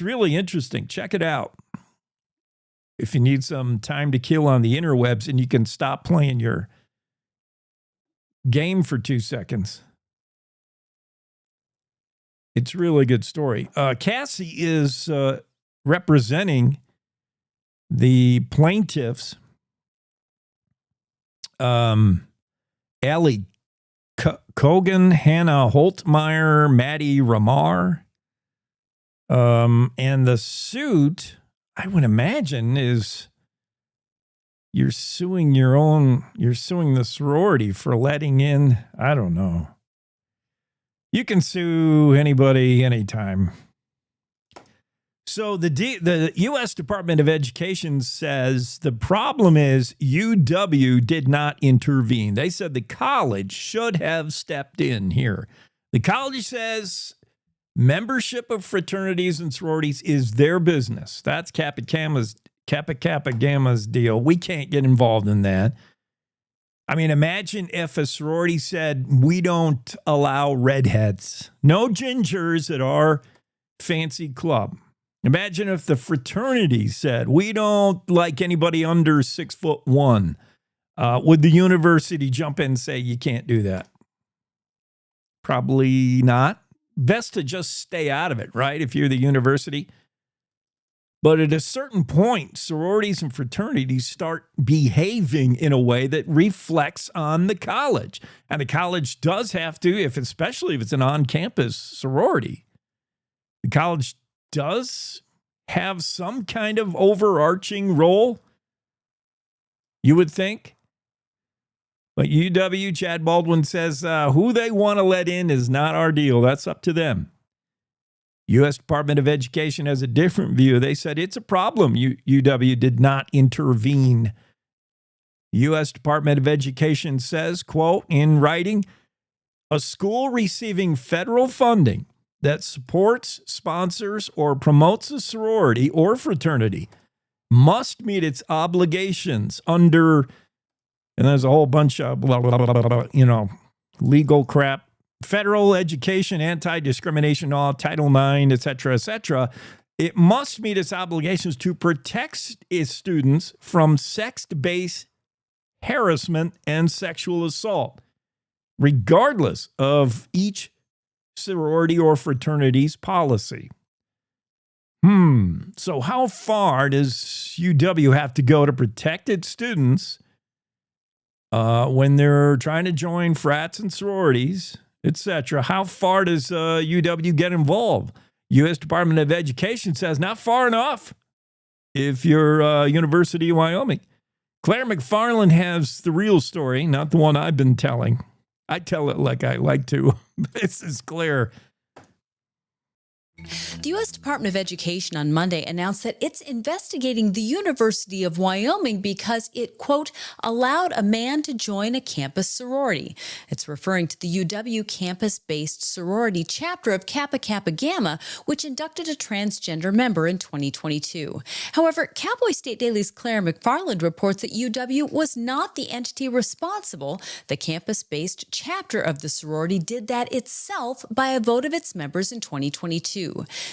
really interesting. Check it out. If you need some time to kill on the interwebs and you can stop playing your game for 2 seconds. It's a really good story. Cassie is representing the plaintiffs, Allie Kogan, Hannah Holtmeyer, Maddie Ramar. And the suit, I would imagine, is you're suing the sorority for letting in, I don't know. You can sue anybody anytime. So the U.S. Department of Education says the problem is UW did not intervene. They said the college should have stepped in here. The college says membership of fraternities and sororities is their business. That's Kappa Kappa Gamma's deal. We can't get involved in that. I mean, imagine if a sorority said, we don't allow redheads, no gingers at our fancy club. Imagine if the fraternity said, we don't like anybody under 6'1". Would the university jump in and say, you can't do that? Probably not. Best to just stay out of it, right? If you're the university. But at a certain point, sororities and fraternities start behaving in a way that reflects on the college. And the college does have to, especially if it's an on-campus sorority, the college does have some kind of overarching role, you would think. But UW, Chad Baldwin says, who they want to let in is not our deal. That's up to them. U.S. Department of Education has a different view. They said it's a problem. UW did not intervene. U.S. Department of Education says, quote, in writing, a school receiving federal funding that supports, sponsors, or promotes a sorority or fraternity must meet its obligations under, and there's a whole bunch of legal crap, Federal Education Anti-Discrimination Law, Title IX, et cetera, it must meet its obligations to protect its students from sex-based harassment and sexual assault, regardless of each sorority or fraternity's policy. So how far does UW have to go to protect its students when they're trying to join frats and sororities, etc.? How far does UW get involved? U.S. Department of Education says not far enough if you're University of Wyoming. Claire McFarland has the real story, not the one I've been telling. I tell it like I like to. This is Claire. The U.S. Department of Education on Monday announced that it's investigating the University of Wyoming because it, quote, allowed a man to join a campus sorority. It's referring to the UW campus-based sorority chapter of Kappa Kappa Gamma, which inducted a transgender member in 2022. However, Cowboy State Daily's Claire McFarland reports that UW was not the entity responsible. The campus-based chapter of the sorority did that itself by a vote of its members in 2022.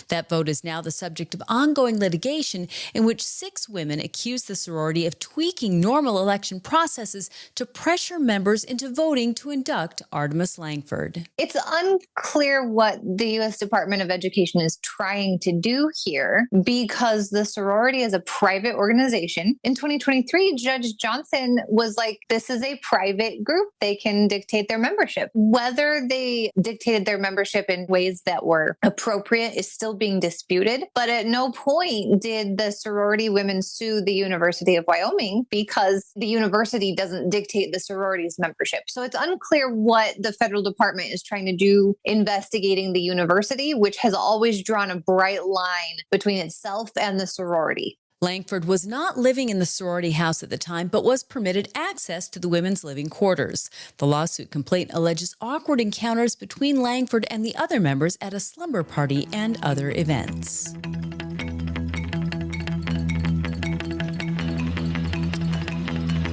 That vote is now the subject of ongoing litigation in which 6 women accuse the sorority of tweaking normal election processes to pressure members into voting to induct Artemis Langford. It's unclear what the U.S. Department of Education is trying to do here because the sorority is a private organization. In 2023, Judge Johnson was like, this is a private group. They can dictate their membership. Whether they dictated their membership in ways that were appropriate is still being disputed. But at no point did the sorority women sue the University of Wyoming because the university doesn't dictate the sorority's membership. So it's unclear what the federal department is trying to do investigating the university, which has always drawn a bright line between itself and the sorority. Langford was not living in the sorority house at the time, but was permitted access to the women's living quarters. The lawsuit complaint alleges awkward encounters between Langford and the other members at a slumber party and other events.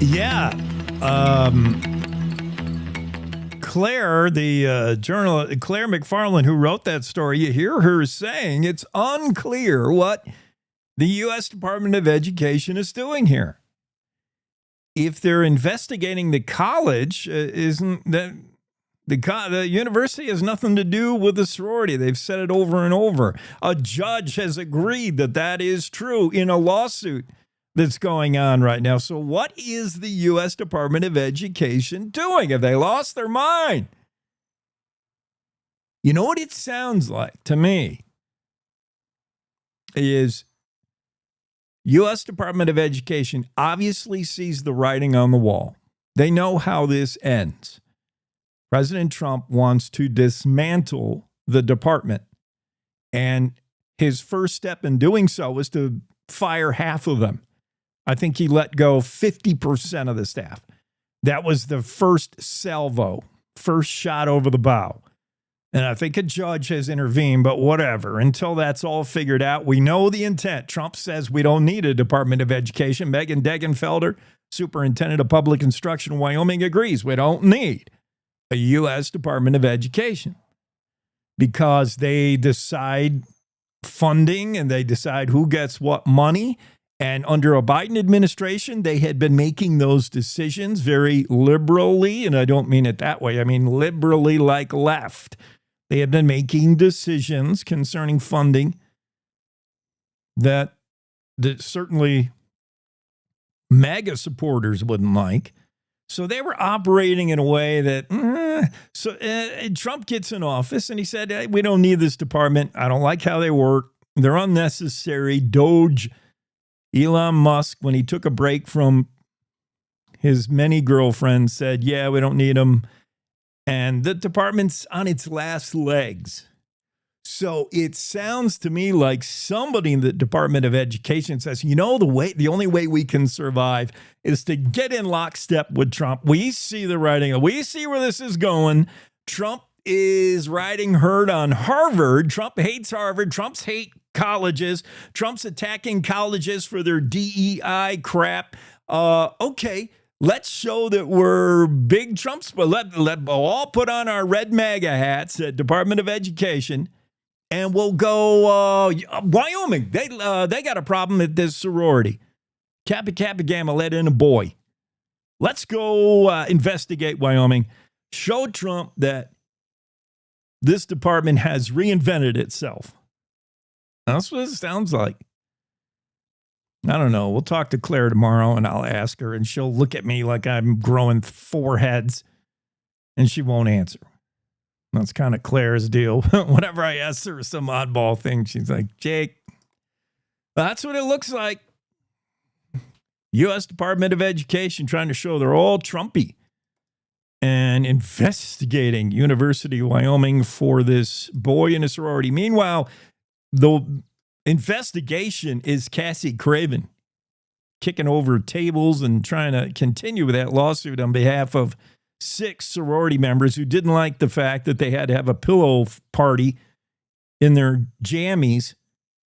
Yeah. Claire, the journalist, Claire McFarland, who wrote that story, you hear her saying it's unclear what the U.S. Department of Education is doing here. If they're investigating the college, isn't that the university has nothing to do with the sorority? They've said it over and over. A judge has agreed that that is true in a lawsuit that's going on right now. So what is the U.S. Department of Education doing? Have they lost their mind? You know what it sounds like to me is U.S. Department of Education obviously sees the writing on the wall. They know how this ends. President Trump wants to dismantle the department. And his first step in doing so was to fire half of them. I think he let go 50% of the staff. That was the first salvo, first shot over the bow. And I think a judge has intervened, but whatever. Until that's all figured out, we know the intent. Trump says we don't need a Department of Education. Megan Degenfelder, Superintendent of Public Instruction in Wyoming, agrees we don't need a U.S. Department of Education because they decide funding and they decide who gets what money. And under a Biden administration, they had been making those decisions very liberally. And I don't mean it that way. I mean liberally like left. They have been making decisions concerning funding that certainly MAGA supporters wouldn't like. So they were operating in a way that, Trump gets in office and he said, hey, we don't need this department. I don't like how they work. They're unnecessary. Doge, Elon Musk, when he took a break from his many girlfriends, said, yeah, we don't need them. And the department's on its last legs. So it sounds to me like somebody in the Department of Education says, you know, the only way we can survive is to get in lockstep with Trump. We see the writing. We see where this is going. Trump is riding herd on Harvard. Trump hates Harvard. Trump's hate colleges. Trump's attacking colleges for their DEI crap. Okay. Let's show that we're big Trumps, but let all put on our red MAGA hats at Department of Education, and we'll go Wyoming. They got a problem at this sorority. Kappa Kappa Gamma let in a boy. Let's go investigate Wyoming. Show Trump that this department has reinvented itself. That's what it sounds like. I don't know. We'll talk to Claire tomorrow and I'll ask her and she'll look at me like I'm growing 4 heads and she won't answer. That's kind of Claire's deal. Whenever I ask her some oddball thing, she's like, Jake, that's what it looks like. U.S. Department of Education trying to show they're all Trumpy. and investigating University of Wyoming for this boy in a sorority. Meanwhile, the investigation is Cassie Craven kicking over tables and trying to continue with that lawsuit on behalf of 6 sorority members who didn't like the fact that they had to have a pillow party in their jammies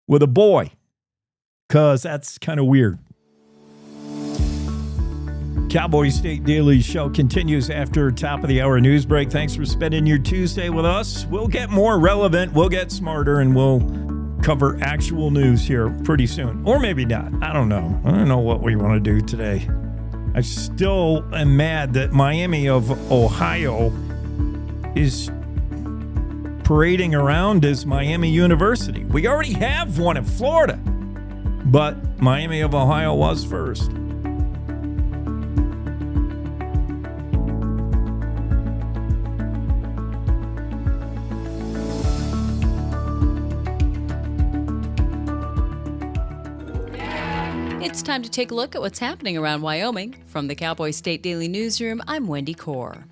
with a boy, because that's kind of weird. Cowboy State Daily show continues after top of the hour news break. Thanks for spending your Tuesday with us. We'll get more relevant, we'll get smarter, and we'll cover actual news here pretty soon. Or maybe not. I don't know. I don't know what we want to do today. I still am mad that Miami of Ohio is parading around as Miami University. We already have one in Florida, but Miami of Ohio was first. It's time to take a look at what's happening around Wyoming. From the Cowboy State Daily Newsroom, I'm Wendy Corr.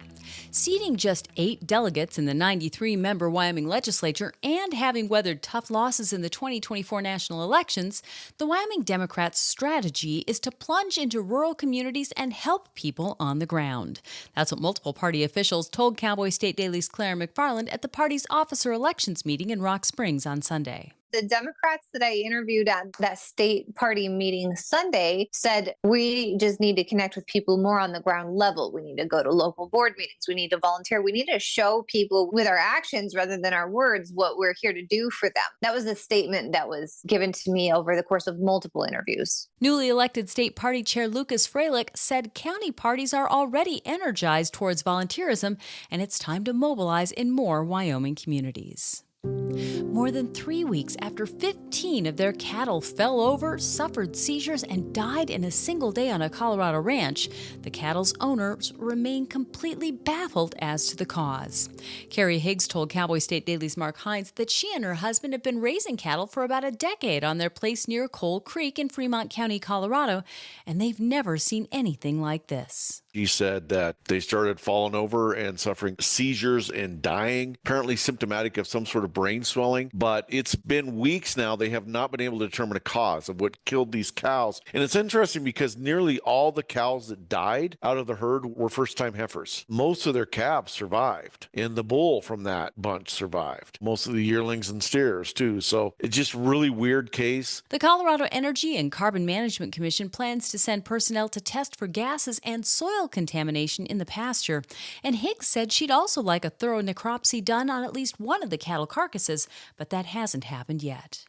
Seating just 8 delegates in the 93-member Wyoming legislature and having weathered tough losses in the 2024 national elections, the Wyoming Democrats' strategy is to plunge into rural communities and help people on the ground. That's what multiple party officials told Cowboy State Daily's Claire McFarland at the party's officer elections meeting in Rock Springs on Sunday. The Democrats that I interviewed at that state party meeting Sunday said, we just need to connect with people more on the ground level. We need to go to local board meetings. We need to volunteer. We need to show people with our actions rather than our words what we're here to do for them. That was a statement that was given to me over the course of multiple interviews. Newly elected state party chair Lucas Freilich said county parties are already energized towards volunteerism, and it's time to mobilize in more Wyoming communities. More than 3 weeks after 15 of their cattle fell over, suffered seizures, and died in a single day on a Colorado ranch, the cattle's owners remain completely baffled as to the cause. Carrie Higgs told Cowboy State Daily's Mark Hines that she and her husband have been raising cattle for about a decade on their place near Coal Creek in Fremont County, Colorado, and they've never seen anything like this. He said that they started falling over and suffering seizures and dying, apparently symptomatic of some sort of brain swelling. But it's been weeks now. They have not been able to determine a cause of what killed these cows. And it's interesting because nearly all the cows that died out of the herd were first-time heifers. Most of their calves survived, and the bull from that bunch survived. Most of the yearlings and steers, too. So it's just a really weird case. The Colorado Energy and Carbon Management Commission plans to send personnel to test for gases and soil contamination in the pasture, and Higgs said she'd also like a thorough necropsy done on at least one of the cattle carcasses, but that hasn't happened yet.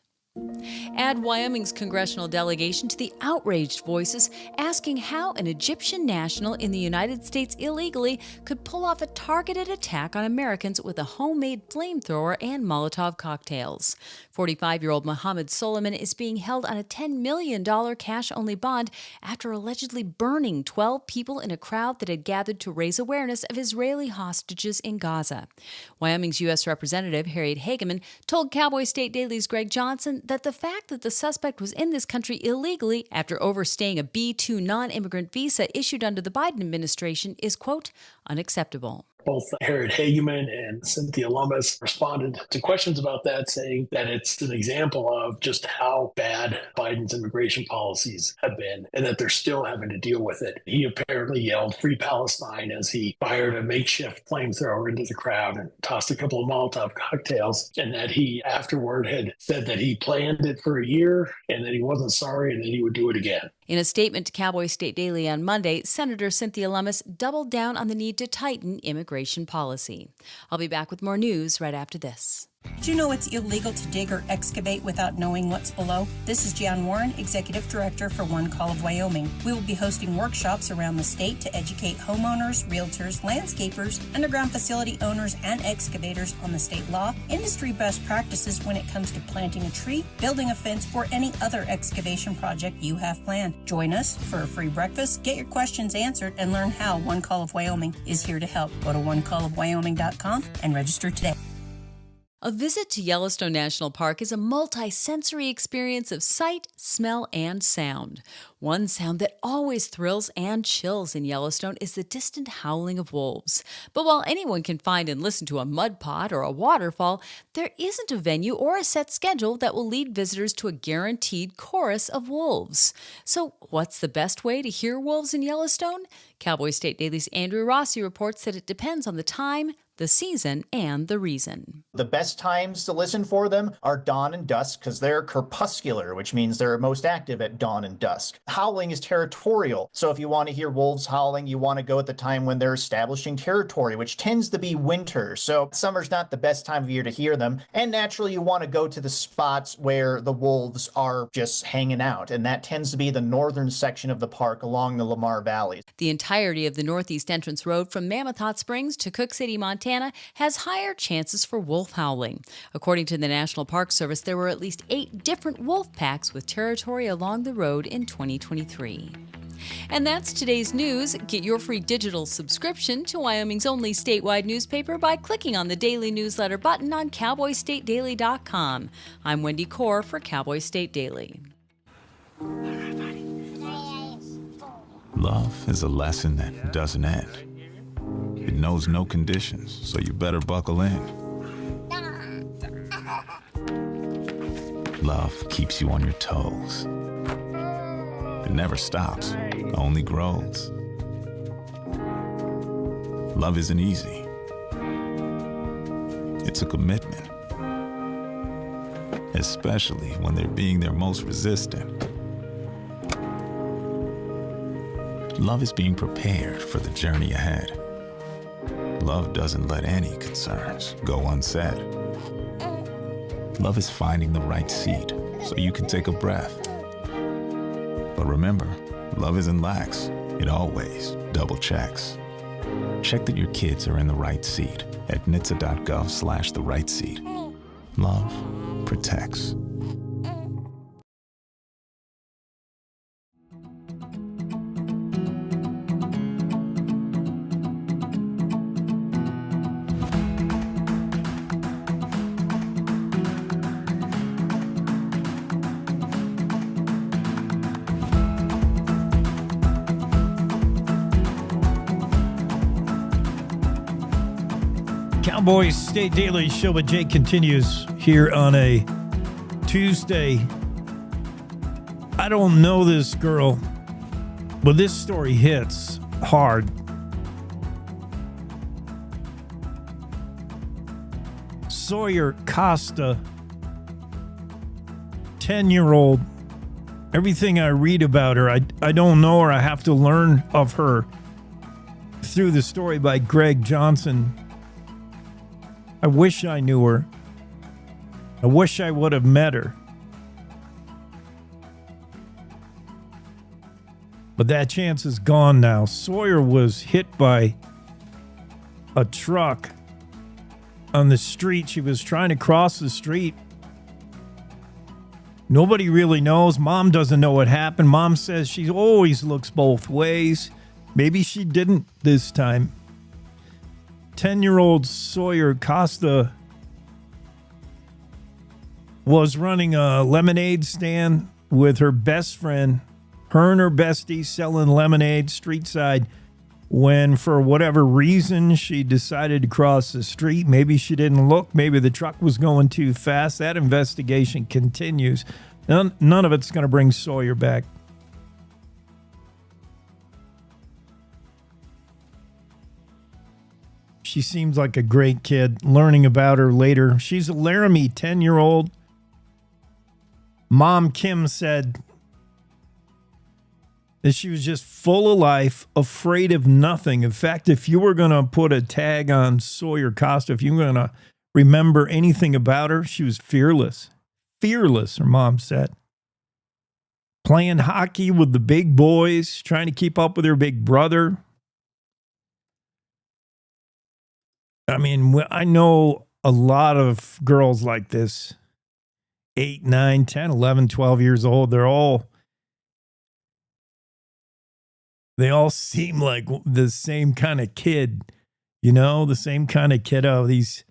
Add Wyoming's congressional delegation to the outraged voices asking how an Egyptian national in the United States illegally could pull off a targeted attack on Americans with a homemade flamethrower and Molotov cocktails. 45-year-old Mohammed Soliman is being held on a $10 million cash-only bond after allegedly burning 12 people in a crowd that had gathered to raise awareness of Israeli hostages in Gaza. Wyoming's U.S. Representative Harriet Hageman told Cowboy State Daily's Greg Johnson that the fact that the suspect was in this country illegally after overstaying a B-2 non-immigrant visa issued under the Biden administration is, quote, unacceptable. Both Harriet Hageman and Cynthia Lummis responded to questions about that, saying that it's an example of just how bad Biden's immigration policies have been and that they're still having to deal with it. He apparently yelled "Free Palestine" as he fired a makeshift flamethrower into the crowd and tossed a couple of Molotov cocktails, and that he afterward had said that he planned it for a year and that he wasn't sorry and that he would do it again. In a statement to Cowboy State Daily on Monday, Senator Cynthia Lummis doubled down on the need to tighten immigration policy. I'll be back with more news right after this. Do you know it's illegal to dig or excavate without knowing what's below? This is Jan Warren, Executive Director for One Call of Wyoming. We will be hosting workshops around the state to educate homeowners, realtors, landscapers, underground facility owners, and excavators on the state law, industry best practices when it comes to planting a tree, building a fence, or any other excavation project you have planned. Join us for a free breakfast, get your questions answered, and learn how One Call of Wyoming is here to help. Go to onecallofwyoming.com and register today. A visit to Yellowstone National Park is a multi-sensory experience of sight, smell, and sound. One sound that always thrills and chills in Yellowstone is the distant howling of wolves. But while anyone can find and listen to a mud pot or a waterfall, there isn't a venue or a set schedule that will lead visitors to a guaranteed chorus of wolves. So what's the best way to hear wolves in Yellowstone? Cowboy State Daily's Andrew Rossi reports that it depends on the time, the season, and the reason. The best times to listen for them are dawn and dusk because they're crepuscular, which means they're most active at dawn and dusk. Howling is territorial. So if you want to hear wolves howling, you want to go at the time when they're establishing territory, which tends to be winter. So summer's not the best time of year to hear them. And naturally, you want to go to the spots where the wolves are just hanging out. And that tends to be the northern section of the park along the Lamar Valley. The entirety of the Northeast Entrance Road from Mammoth Hot Springs to Cook City, Montana, has higher chances for wolf howling. According to the National Park Service, there were at least 8 different wolf packs with territory along the road in 2023. And that's today's news. Get your free digital subscription to Wyoming's only statewide newspaper by clicking on the daily newsletter button on cowboystatedaily.com. I'm Wendy Core for Cowboy State Daily. Love is a lesson that doesn't end. It knows no conditions, so you better buckle in. Love keeps you on your toes. It never stops, only grows. Love isn't easy. It's a commitment, especially when they're being their most resistant. Love is being prepared for the journey ahead. Love doesn't let any concerns go unsaid. Love is finding the right seat so you can take a breath. But remember, love isn't lax. It always double checks. Check that your kids are in the right seat at nhtsa.gov/the right seat. Love protects. Cowboy State Daily Show with Jake continues here on a Tuesday. I don't know this girl, but this story hits hard. Sawyer Costa, 10-year-old. Everything I read about her, I don't know her. I have to learn of her through the story by Greg Johnson. I wish I knew her. I wish I would have met her. But that chance is gone now. Sawyer was hit by a truck on the street. She was trying to cross the street. Nobody really knows. Mom doesn't know what happened. Mom says she always looks both ways. Maybe she didn't this time. 10-year-old Sawyer Costa was running a lemonade stand with her best friend, her and her bestie selling lemonade street side, when for whatever reason she decided to cross the street. Maybe she didn't look. Maybe the truck was going too fast. That investigation continues. None of it's going to bring Sawyer back. She seems like a great kid. Learning about her later. She's a Laramie 10-year-old. Mom Kim said that she was just full of life, afraid of nothing. In fact, if you were going to put a tag on Sawyer Costa, if you were going to remember anything about her, she was fearless. Fearless, her mom said. Playing hockey with the big boys, trying to keep up with her big brother. I mean, I know a lot of girls like this, 8, 9, 10, 11, 12 years old. They all seem like the same kind of kid, you know, the same kind of kiddo. These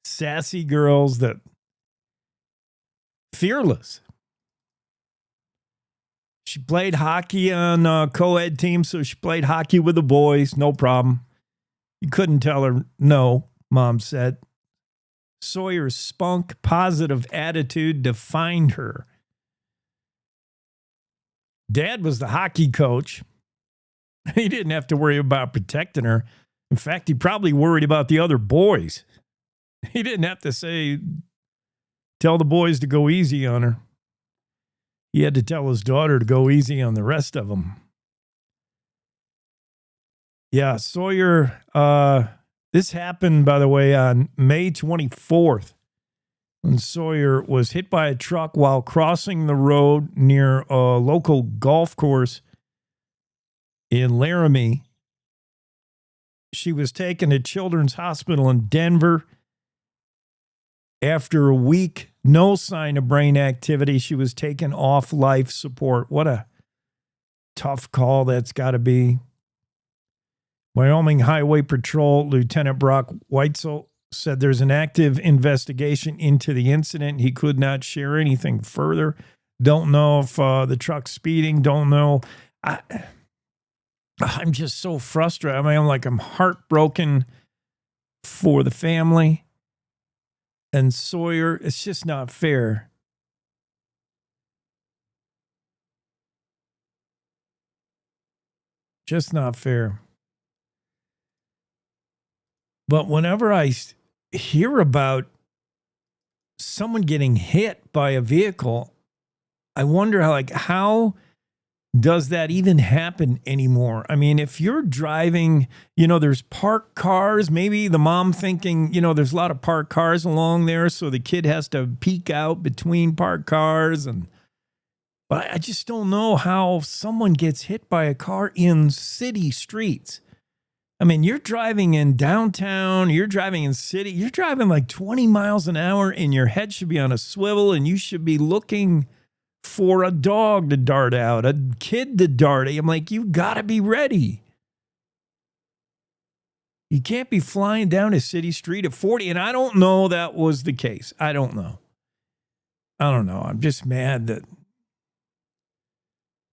sassy girls that fearless. She played hockey on co-ed team, so she played hockey with the boys. No problem. You couldn't tell her no, Mom said. Sawyer's spunk, positive attitude defined her. Dad was the hockey coach. He didn't have to worry about protecting her. In fact, he probably worried about the other boys. He didn't have to tell the boys to go easy on her. He had to tell his daughter to go easy on the rest of them. Yeah, Sawyer, this happened, by the way, on May 24th, when Sawyer was hit by a truck while crossing the road near a local golf course in Laramie. She was taken to Children's Hospital in Denver. After a week, no sign of brain activity, she was taken off life support. What a tough call that's got to be. Wyoming Highway Patrol Lieutenant Brock Weitzel said there's an active investigation into the incident. He could not share anything further. Don't know if the truck's speeding. Don't know. I'm just so frustrated. I'm heartbroken for the family. And Sawyer, it's just not fair. Just not fair. But whenever I hear about someone getting hit by a vehicle, I wonder how does that even happen anymore? I mean, if you're driving, there's parked cars, maybe the mom thinking, there's a lot of parked cars along there, so the kid has to peek out between parked cars. But I just don't know how someone gets hit by a car in city streets. I mean, you're driving in downtown, you're driving in city, you're driving like 20 miles an hour and your head should be on a swivel and you should be looking for a dog to dart out, a kid to dart. I'm like, you got to be ready. You can't be flying down a city street at 40. And I don't know that was the case. I don't know. I'm just mad that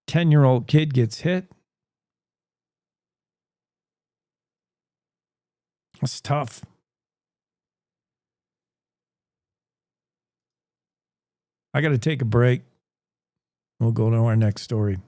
10-year-old kid gets hit. That's tough. I got to take a break. We'll go to our next story.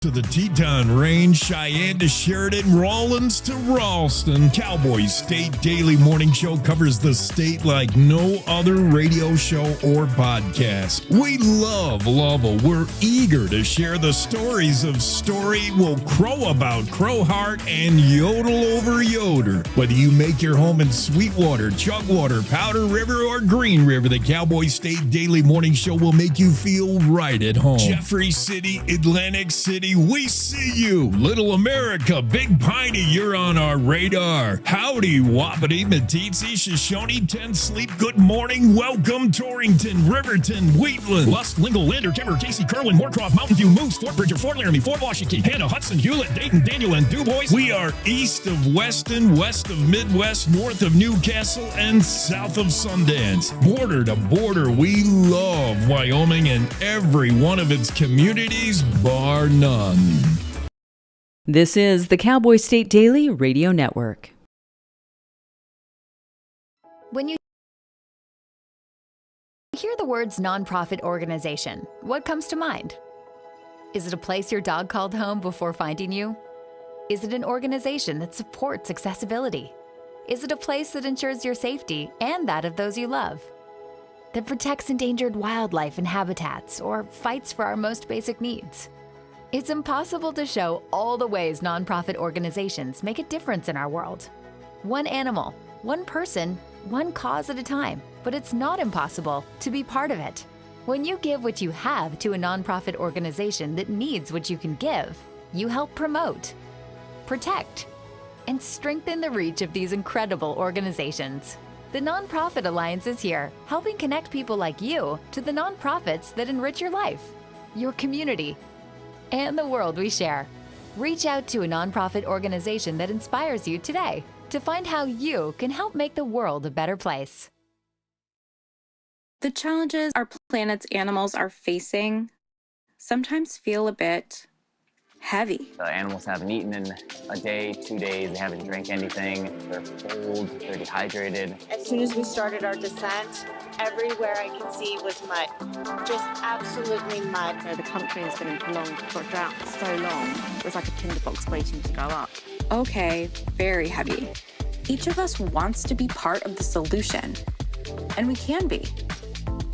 To the Teton Range, Cheyenne to Sheridan, Rawlins to Ralston. Cowboy State Daily Morning Show covers the state like no other radio show or podcast. We love Lovell. We're eager to share the stories of Story will crow about Crowheart and yodel over Yoder. Whether you make your home in Sweetwater, Chugwater, Powder River, or Green River, the Cowboy State Daily Morning Show will make you feel right at home. Jeffrey City, Atlantic City, we see you. Little America, Big Piney, you're on our radar. Howdy, Wapiti, Meeteetse, Shoshone, Ten Sleep, good morning, welcome, Torrington, Riverton, Wheatland, Lusk, Lingle, Lander, Timber, Casey, Kerwin, Moorcroft, Mountain View, Moose, Fort Bridger, Fort Laramie, Fort Washington, Hannah, Hudson, Hewlett, Dayton, Daniel, and DuBois. We are east of Weston, west of Midwest, north of Newcastle, and south of Sundance. Border to border, we love Wyoming and every one of its communities, bar none. This is the Cowboy State Daily Radio Network. When you hear the words nonprofit organization, what comes to mind? Is it a place your dog called home before finding you? Is it an organization that supports accessibility? Is it a place that ensures your safety and that of those you love? That protects endangered wildlife and habitats or fights for our most basic needs? It's impossible to show all the ways nonprofit organizations make a difference in our world. One animal, one person, one cause at a time, but it's not impossible to be part of it. When you give what you have to a nonprofit organization that needs what you can give, you help promote, protect, and strengthen the reach of these incredible organizations. The Nonprofit Alliance is here, helping connect people like you to the nonprofits that enrich your life, your community, and the world we share. Reach out to a nonprofit organization that inspires you today to find how you can help make the world a better place. The challenges our planet's animals are facing sometimes feel a bit heavy. The animals haven't eaten in a day, 2 days. They haven't drank anything. They're cold. They're dehydrated. As soon as we started our descent, everywhere I could see was mud. Just absolutely mud. The country has been in prolonged drought for so long. It was like a tinderbox waiting to go up. Okay, very heavy. Each of us wants to be part of the solution, and we can be.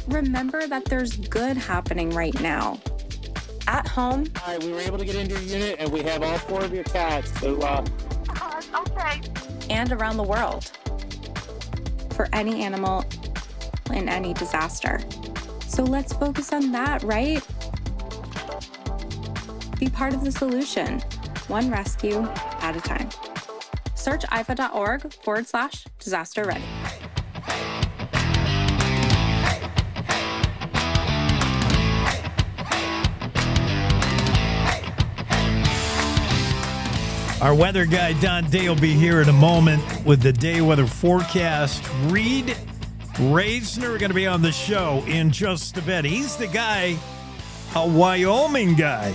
Remember that there's good happening right now. At home. All right, we were able to get into your unit, and we have all 4 of your cats. So, okay. And around the world. For any animal in any disaster. So let's focus on that, right? Be part of the solution, one rescue at a time. Search ifa.org/disaster ready. Our weather guy, Don Day, will be here in a moment with the day weather forecast. Reed Reisner are going to be on the show in just a bit. He's the guy, a Wyoming guy,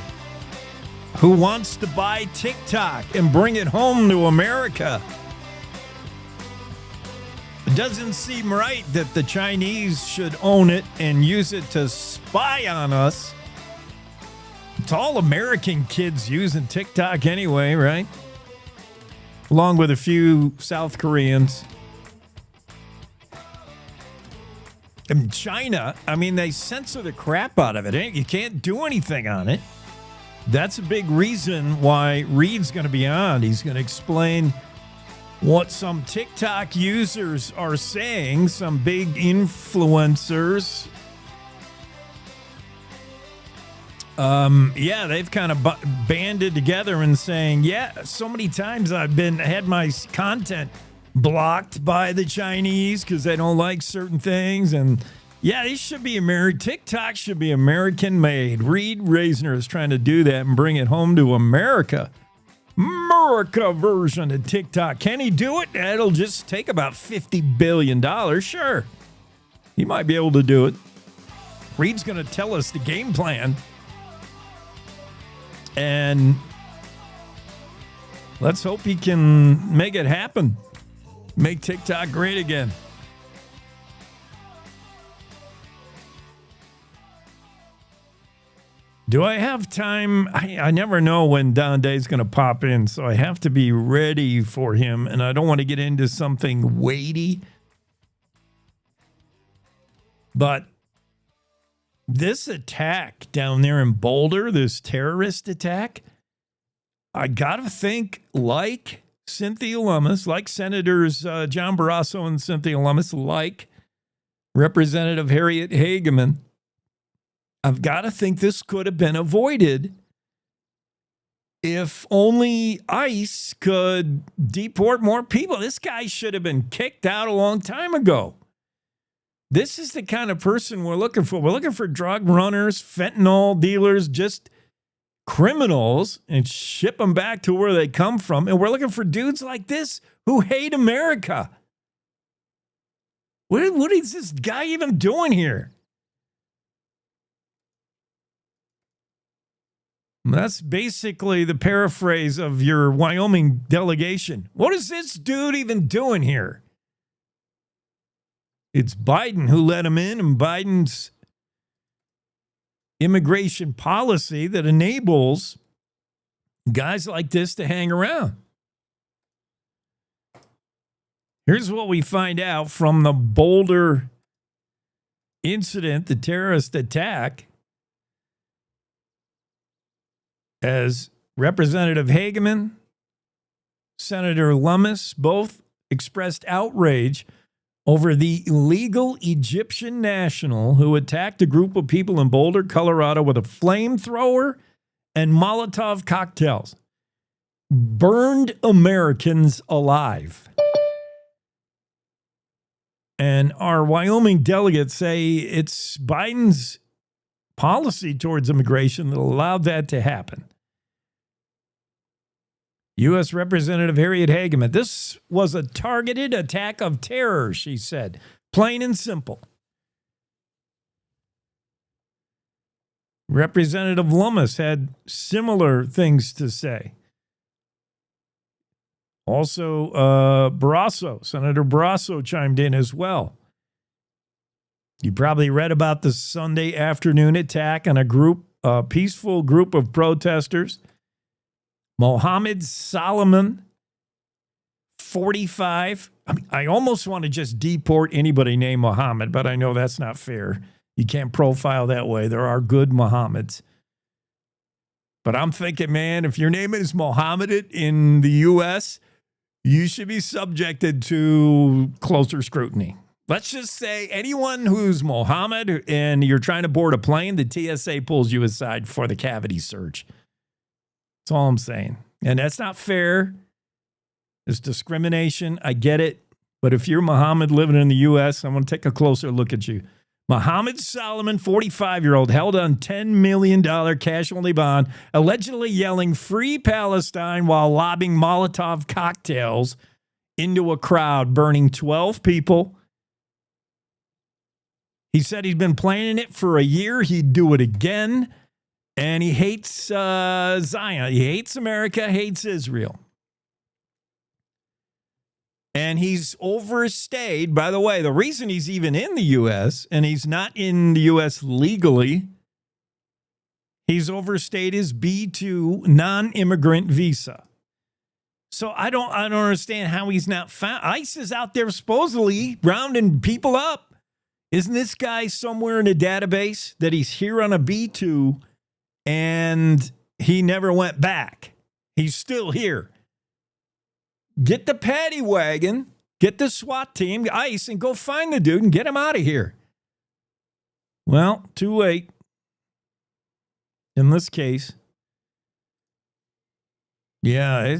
who wants to buy TikTok and bring it home to America. It doesn't seem right that the Chinese should own it and use it to spy on us. It's all American kids using TikTok anyway, right? Along with a few South Koreans. And China, I mean, they censor the crap out of it. You can't do anything on it. That's a big reason why Reed's going to be on. He's going to explain what some TikTok users are saying, some big influencers. They've kind of banded together and saying, so many times I've had my content blocked by the Chinese because they don't like certain things. And these should be TikTok should be American made. Reed Reisner is trying to do that and bring it home to America. America version of TikTok. Can he do it? It'll just take about $50 billion. Sure. He might be able to do it. Reed's going to tell us the game plan. And let's hope he can make it happen. Make TikTok great again. Do I have time? I never know when Don Day's going to pop in, so I have to be ready for him, and I don't want to get into something weighty. But this attack down there in Boulder, this terrorist attack, I got to think like Cynthia Lummis, like Senators John Barrasso and Cynthia Lummis, like Representative Harriet Hageman, I've got to think this could have been avoided if only ICE could deport more people. This guy should have been kicked out a long time ago. This is the kind of person we're looking for. We're looking for drug runners, fentanyl dealers, just criminals, and ship them back to where they come from. And we're looking for dudes like this who hate America. What is this guy even doing here? That's basically the paraphrase of your Wyoming delegation. What is this dude even doing here? It's Biden who let him in, and Biden's immigration policy that enables guys like this to hang around. Here's what we find out from the Boulder incident, the terrorist attack. As Representative Hageman, Senator Lummis both expressed outrage over the illegal Egyptian national who attacked a group of people in Boulder, Colorado with a flamethrower and Molotov cocktails. Burned Americans alive. And our Wyoming delegates say it's Biden's policy towards immigration that allowed that to happen. U.S. Representative Harriet Hageman, this was a targeted attack of terror, she said. Plain and simple. Representative Lummis had similar things to say. Also, Senator Barrasso chimed in as well. You probably read about the Sunday afternoon attack on a peaceful group of protesters. Mohammed Solomon, 45. I almost want to just deport anybody named Mohammed, but I know that's not fair. You can't profile that way. There are good Mohammeds. But I'm thinking, man, if your name is Mohammed in the U.S., you should be subjected to closer scrutiny. Let's just say anyone who's Mohammed and you're trying to board a plane, the TSA pulls you aside for the cavity search. That's all I'm saying. And that's not fair. It's discrimination. I get it. But if you're Mohammed living in the U.S., I'm going to take a closer look at you. Mohammed Solomon, 45-year-old, held on $10 million cash-only bond, allegedly yelling "Free Palestine" while lobbing Molotov cocktails into a crowd, burning 12 people. He said he'd been planning it for a year. He'd do it again. And he hates Zion. He hates America, hates Israel. And he's overstayed. By the way, the reason he's even in the U.S., and he's not in the U.S. legally, he's overstayed his B-2 non-immigrant visa. So I don't understand how he's not found. ICE is out there supposedly rounding people up. Isn't this guy somewhere in a database that he's here on a B-2 and he never went back? He's still here. Get the paddy wagon, get the SWAT team, ICE, and go find the dude and get him out of here. Well, too late. In this case. Yeah,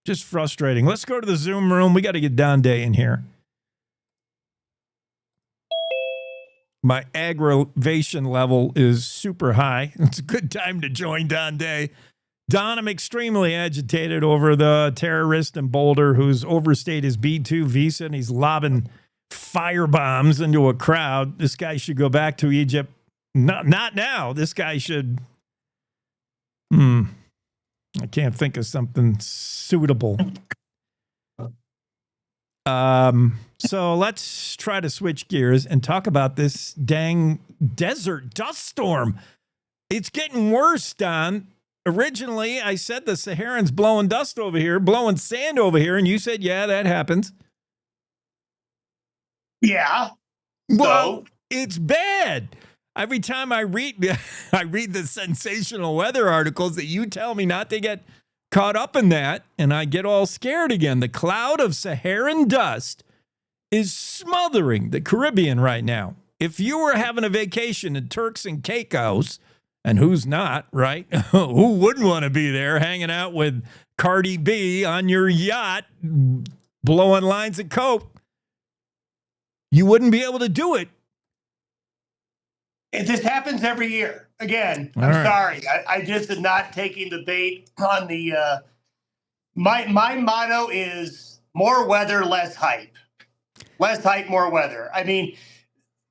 just frustrating. Let's go to the Zoom room. We got to get Don Day in here. My aggravation level is super high. It's a good time to join Don Day. Don, I'm extremely agitated over the terrorist in Boulder who's overstayed his B-2 visa and he's lobbing firebombs into a crowd. This guy should go back to Egypt. Not now. This guy should... I can't think of something suitable. So let's try to switch gears and talk about this dang desert dust storm. It's getting worse, Don. Originally, I said the Saharan's blowing dust over here, blowing sand over here, and you said, yeah, that happens. Yeah. Well, it's bad. Every time I read the sensational weather articles that you tell me not to get caught up in that, and I get all scared again. The cloud of Saharan dust is smothering the Caribbean right now. If you were having a vacation in Turks and Caicos, and who's not, right? Who wouldn't want to be there hanging out with Cardi B on your yacht, blowing lines of coke? You wouldn't be able to do it. This happens every year. Again, I'm sorry. I just am not taking the bait on the... My motto is more weather, less hype. Less hype, more weather. I mean,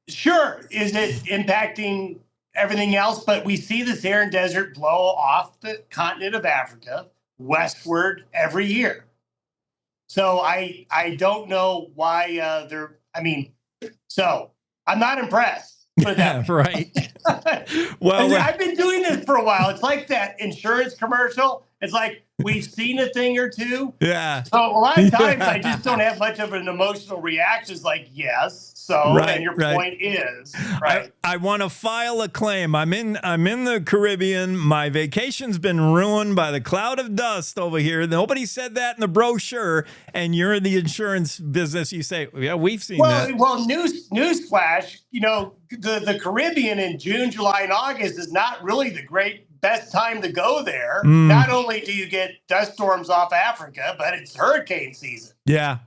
sure, is it impacting everything else? But we see the Saharan Desert blow off the continent of Africa westward every year. So I don't know why they're... I mean, so I'm not impressed. Yeah, right. Well, I've been doing this for a while. It's like that insurance commercial. It's like we've seen a thing or two. Yeah. So a lot of times I just don't have much of an emotional reaction. It's like, yes. So, and your point is, right. I want to file a claim. I'm in the Caribbean. My vacation's been ruined by the cloud of dust over here. Nobody said that in the brochure. And you're in the insurance business. You say, yeah, we've seen that. Well, newsflash, the Caribbean in June, July, and August is not really the best time to go there. Not only do you get dust storms off Africa, but it's hurricane season. Yeah.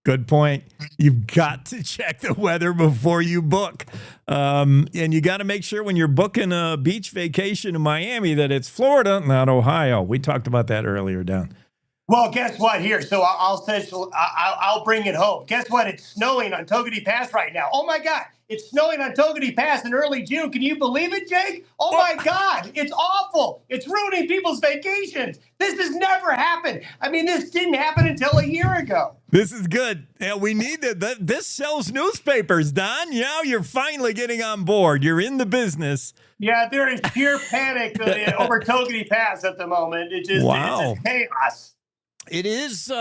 Good point. You've got to check the weather before you book. And you got to make sure when you're booking a beach vacation in Miami that it's Florida, not Ohio. We talked about that earlier, Don. Well, guess what here? So I'll bring it home. Guess what? It's snowing on Togadi Pass right now. Oh, my God. It's snowing on Togety Pass in early June. Can you believe it, Jake? Oh my God, it's awful. It's ruining people's vacations. This has never happened. I mean, this didn't happen until a year ago. This is good. Yeah, we need it. This sells newspapers, Don. Now you're finally getting on board. You're in the business. Yeah, there is pure panic over Togety Pass at the moment. It's chaos. It is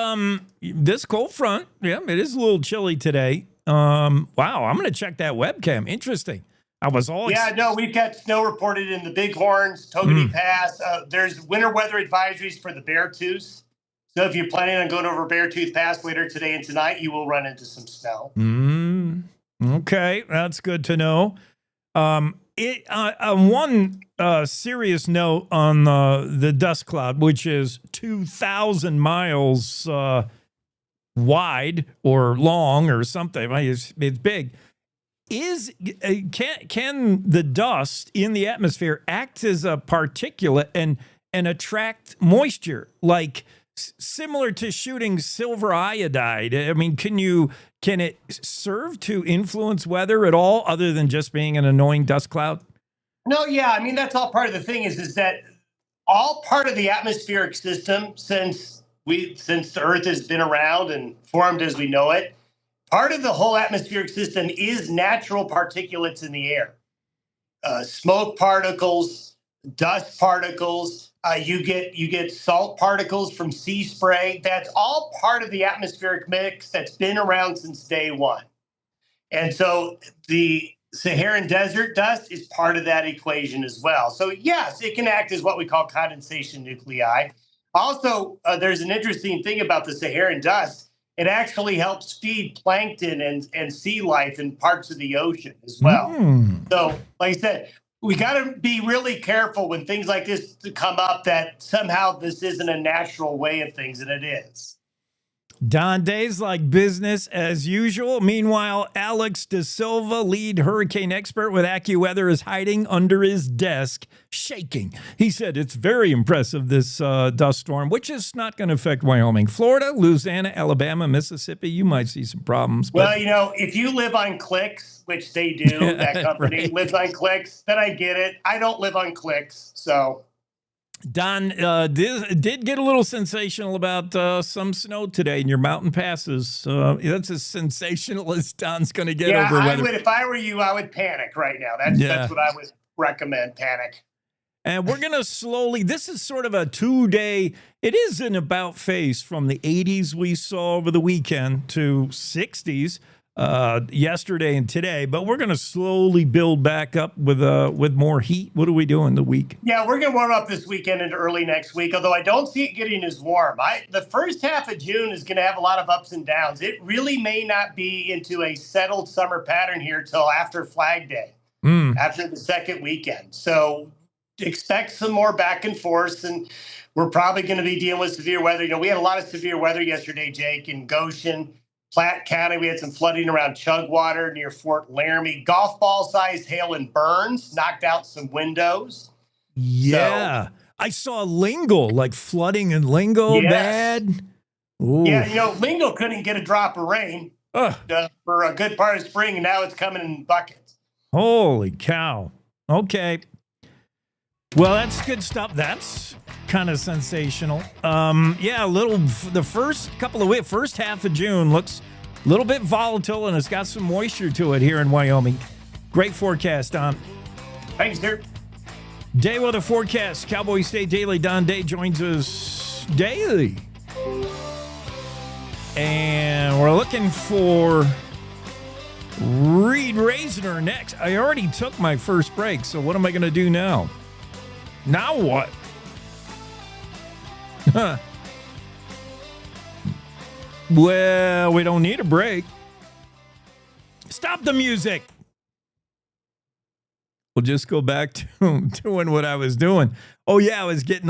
this cold front. Yeah, it is a little chilly today. Wow, I'm going to check that webcam. Interesting. I was all we've got snow reported in the Bighorns, Togety Pass. There's winter weather advisories for the Beartooth. So if you're planning on going over Beartooth Pass later today and tonight, you will run into some snow. Okay, that's good to know. One serious note on the dust cloud, which is 2,000 miles wide or long or something. It's big. Can the dust in the atmosphere act as a particulate and attract moisture, like similar to shooting silver iodide? I mean, can it serve to influence weather at all, other than just being an annoying dust cloud? No, yeah. I mean, that's all part of the thing is that all part of the atmospheric system since the Earth has been around and formed as we know it. Part of the whole atmospheric system is natural particulates in the air. Smoke particles, dust particles. You get salt particles from sea spray. That's all part of the atmospheric mix that's been around since day one. And so the Saharan desert dust is part of that equation as well. So yes, it can act as what we call condensation nuclei. Also, there's an interesting thing about the Saharan dust. It actually helps feed plankton and sea life in parts of the ocean as well. So, like I said, we got to be really careful when things like this come up that somehow this isn't a natural way of things, and it is. Don, days like business as usual. Meanwhile, Alex De Silva, lead hurricane expert with AccuWeather, is hiding under his desk, shaking. He said it's very impressive, this dust storm, which is not going to affect Wyoming. Florida, Louisiana, Alabama, Mississippi, you might see some problems. Well, if you live on clicks, which they do, that company lives on clicks, then I get it. I don't live on clicks, so... Don, did get a little sensational about some snow today in your mountain passes. That's as sensational as Don's going to get over weather. If I were you, I would panic right now. That's what I would recommend, panic. And we're going to slowly, this is sort of a 2-day, it is an about face from the 80s we saw over the weekend to 60s. Yesterday and today, but we're going to slowly build back up with more heat. What are we doing the week? Yeah, we're going to warm up this weekend into early next week, although I don't see it getting as warm. The first half of June is going to have a lot of ups and downs. It really may not be into a settled summer pattern here till after Flag Day, after the second weekend. So expect some more back and forth, and we're probably going to be dealing with severe weather. We had a lot of severe weather yesterday, Jake, in Goshen, Platte County. We had some flooding around Chugwater near Fort Laramie. Golf ball sized hail and burns knocked out some windows. Yeah. I saw Lingle, like flooding in Lingle bad. Ooh. Yeah, Lingle couldn't get a drop of rain for a good part of spring, and now it's coming in buckets. Holy cow. Okay. Well, that's good stuff. That's kind of sensational. The first half of June looks a little bit volatile, and it's got some moisture to it here in Wyoming. Great forecast, Don. Thanks, sir. Day weather forecast. Cowboy State Daily. Don Day joins us daily. And we're looking for Reed Reisner next. I already took my first break, so what am I going to do now? Now what? Well, we don't need a break. Stop the music. We'll just go back to doing what I was doing. Oh, yeah, I was getting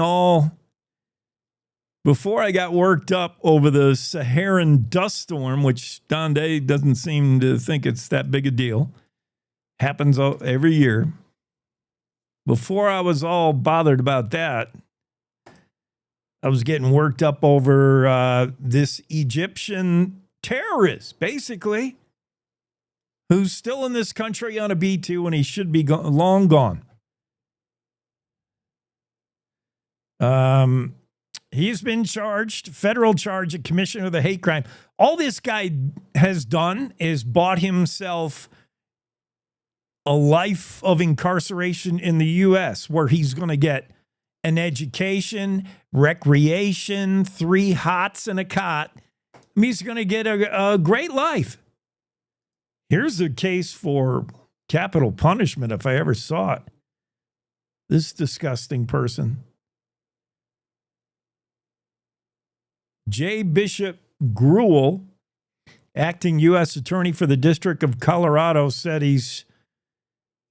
before I got worked up over the Saharan dust storm, which Don Day doesn't seem to think it's that big a deal. Happens every year. Before I was all bothered about that, I was getting worked up over this Egyptian terrorist, basically, who's still in this country on a B-2 when he should be long gone. He's been charged, federal charge of commission of the hate crime. All this guy has done is bought himself a life of incarceration in the U.S. where he's going to get an education, recreation, 3 hots and a cot. He's going to get a great life. Here's a case for capital punishment if I ever saw it. This disgusting person. J. Bishop Gruel, acting U.S. attorney for the District of Colorado, said he's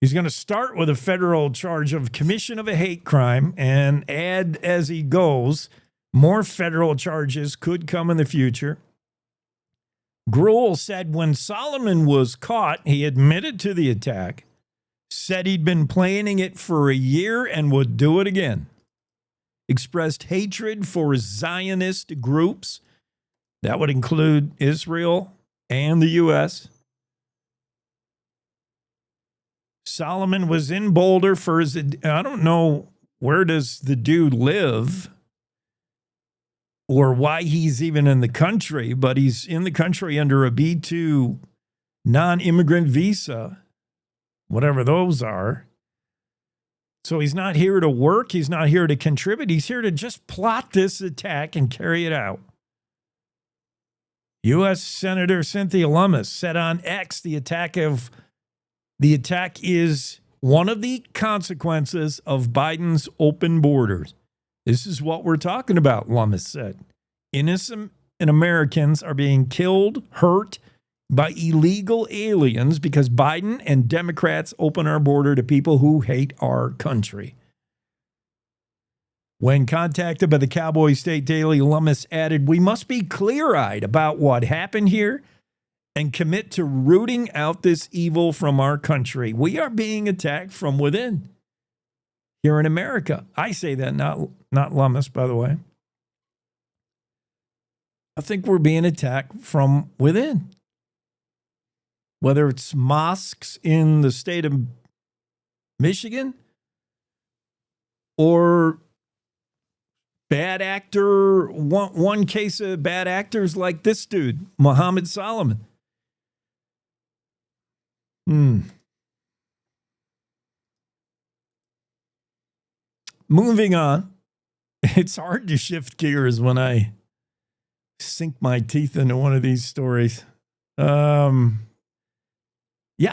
going to start with a federal charge of commission of a hate crime and add as he goes. More federal charges could come in the future. Gruel said when Solomon was caught, he admitted to the attack, said he'd been planning it for a year and would do it again. Expressed hatred for Zionist groups. That would include Israel and the U.S. Solomon was in Boulder for his, I don't know where does the dude live or why he's even in the country, but he's in the country under a B-2 non-immigrant visa, whatever those are. So he's not here to work. He's not here to contribute. He's here to just plot this attack and carry it out. U.S. Senator Cynthia Lummis said on X the attack is one of the consequences of Biden's open borders. This is what we're talking about, Lummis said. Innocent Americans are being killed, hurt by illegal aliens because Biden and Democrats open our border to people who hate our country. When contacted by the Cowboy State Daily, Lummis added, "We must be clear-eyed about what happened here and commit to rooting out this evil from our country. We are being attacked from within here in America." I say that, not Lummis, by the way. I think we're being attacked from within. Whether it's mosques in the state of Michigan or bad actor, one case of bad actors like this dude, Muhammad Solomon. Moving on. It's hard to shift gears when I sink my teeth into one of these stories. Yeah,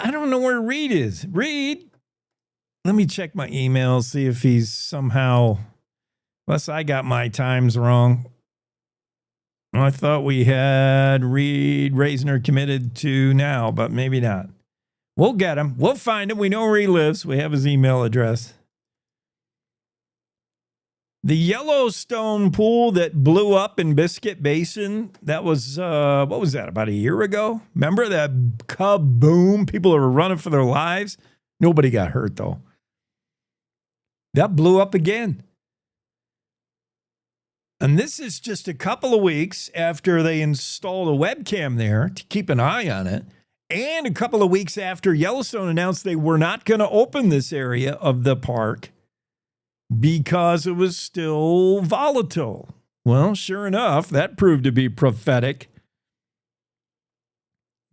I don't know where Reed is. Reed, let me check my email, see if he's somehow, unless I got my times wrong. I thought we had Reed Reisner committed to now, but maybe not. We'll get him. We'll find him. We know where he lives. We have his email address. The Yellowstone pool that blew up in Biscuit Basin, that was, what was that, about a year ago? Remember that kaboom? People were running for their lives. Nobody got hurt, though. That blew up again. And this is just a couple of weeks after they installed a webcam there to keep an eye on it. And a couple of weeks after Yellowstone announced they were not going to open this area of the park because it was still volatile. Well, sure enough, that proved to be prophetic.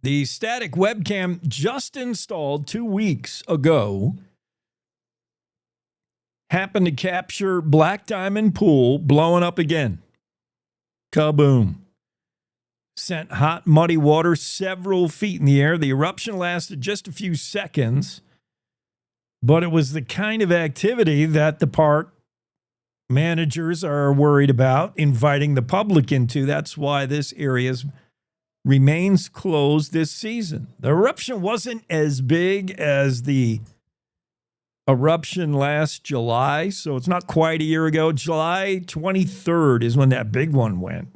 The static webcam just installed 2 weeks ago happened to capture Black Diamond Pool blowing up again. Kaboom. Sent hot, muddy water several feet in the air. The eruption lasted just a few seconds, but it was the kind of activity that the park managers are worried about inviting the public into. That's why this area remains closed this season. The eruption wasn't as big as the eruption last July, so it's not quite a year ago. July 23rd is when that big one went.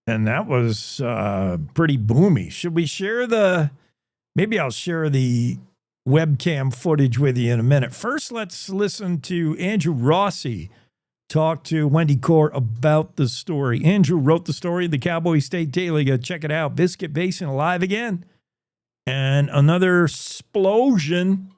And that was pretty boomy. Should we share maybe I'll share the webcam footage with you in a minute. First, let's listen to Andrew Rossi talk to Wendy Core about the story. Andrew wrote the story, the Cowboy State Daily. Go check it out. Biscuit Basin alive again. And another explosion.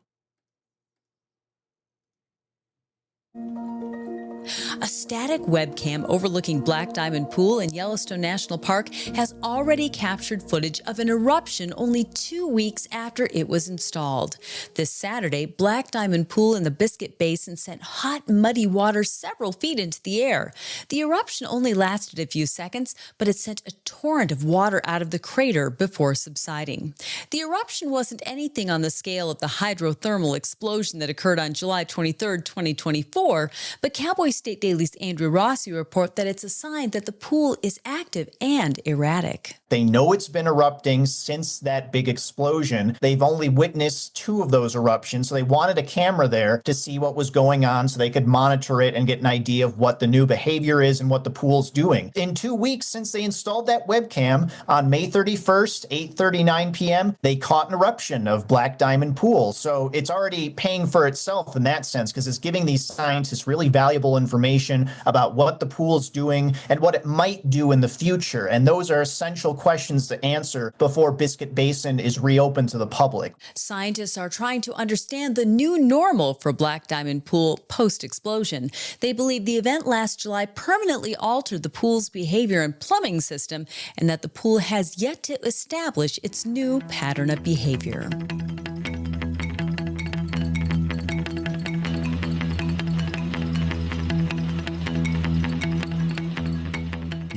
A static webcam overlooking Black Diamond Pool in Yellowstone National Park has already captured footage of an eruption only 2 weeks after it was installed. This Saturday, Black Diamond Pool in the Biscuit Basin sent hot, muddy water several feet into the air. The eruption only lasted a few seconds, but it sent a torrent of water out of the crater before subsiding. The eruption wasn't anything on the scale of the hydrothermal explosion that occurred on July 23, 2024, but Cowboy State Daily's Andrew Rossi report that it's a sign that the pool is active and erratic. They know it's been erupting since that big explosion. They've only witnessed 2 of those eruptions, so they wanted a camera there to see what was going on so they could monitor it and get an idea of what the new behavior is and what the pool's doing. In 2 weeks since they installed that webcam, on May 31st, 8:39 p.m., they caught an eruption of Black Diamond Pool. So it's already paying for itself in that sense because it's giving these scientists really valuable information about what the pool's doing and what it might do in the future. And those are essential questions to answer before Biscuit Basin is reopened to the public. Scientists are trying to understand the new normal for Black Diamond Pool post-explosion. They believe the event last July permanently altered the pool's behavior and plumbing system, and that the pool has yet to establish its new pattern of behavior.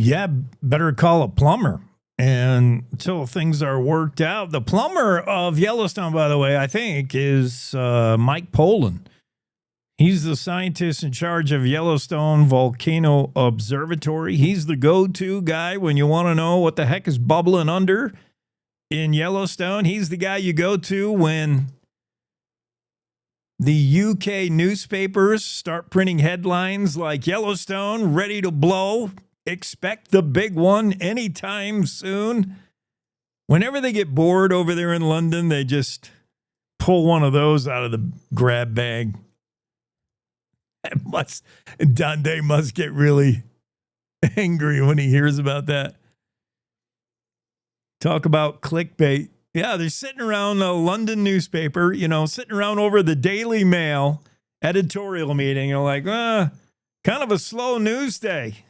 Yeah, better call a plumber. And until things are worked out, the plumber of Yellowstone, by the way, I think is Mike Poland. He's the scientist in charge of Yellowstone Volcano Observatory. He's the go-to guy when you want to know what the heck is bubbling under in Yellowstone. He's the guy you go to when the UK newspapers start printing headlines like Yellowstone ready to blow. Expect the big one anytime soon. Whenever they get bored over there in London, they just pull one of those out of the grab bag. Dande must get really angry when he hears about that. Talk about clickbait. Yeah, they're sitting around a London newspaper, sitting around over the Daily Mail editorial meeting. You're like, kind of a slow news day.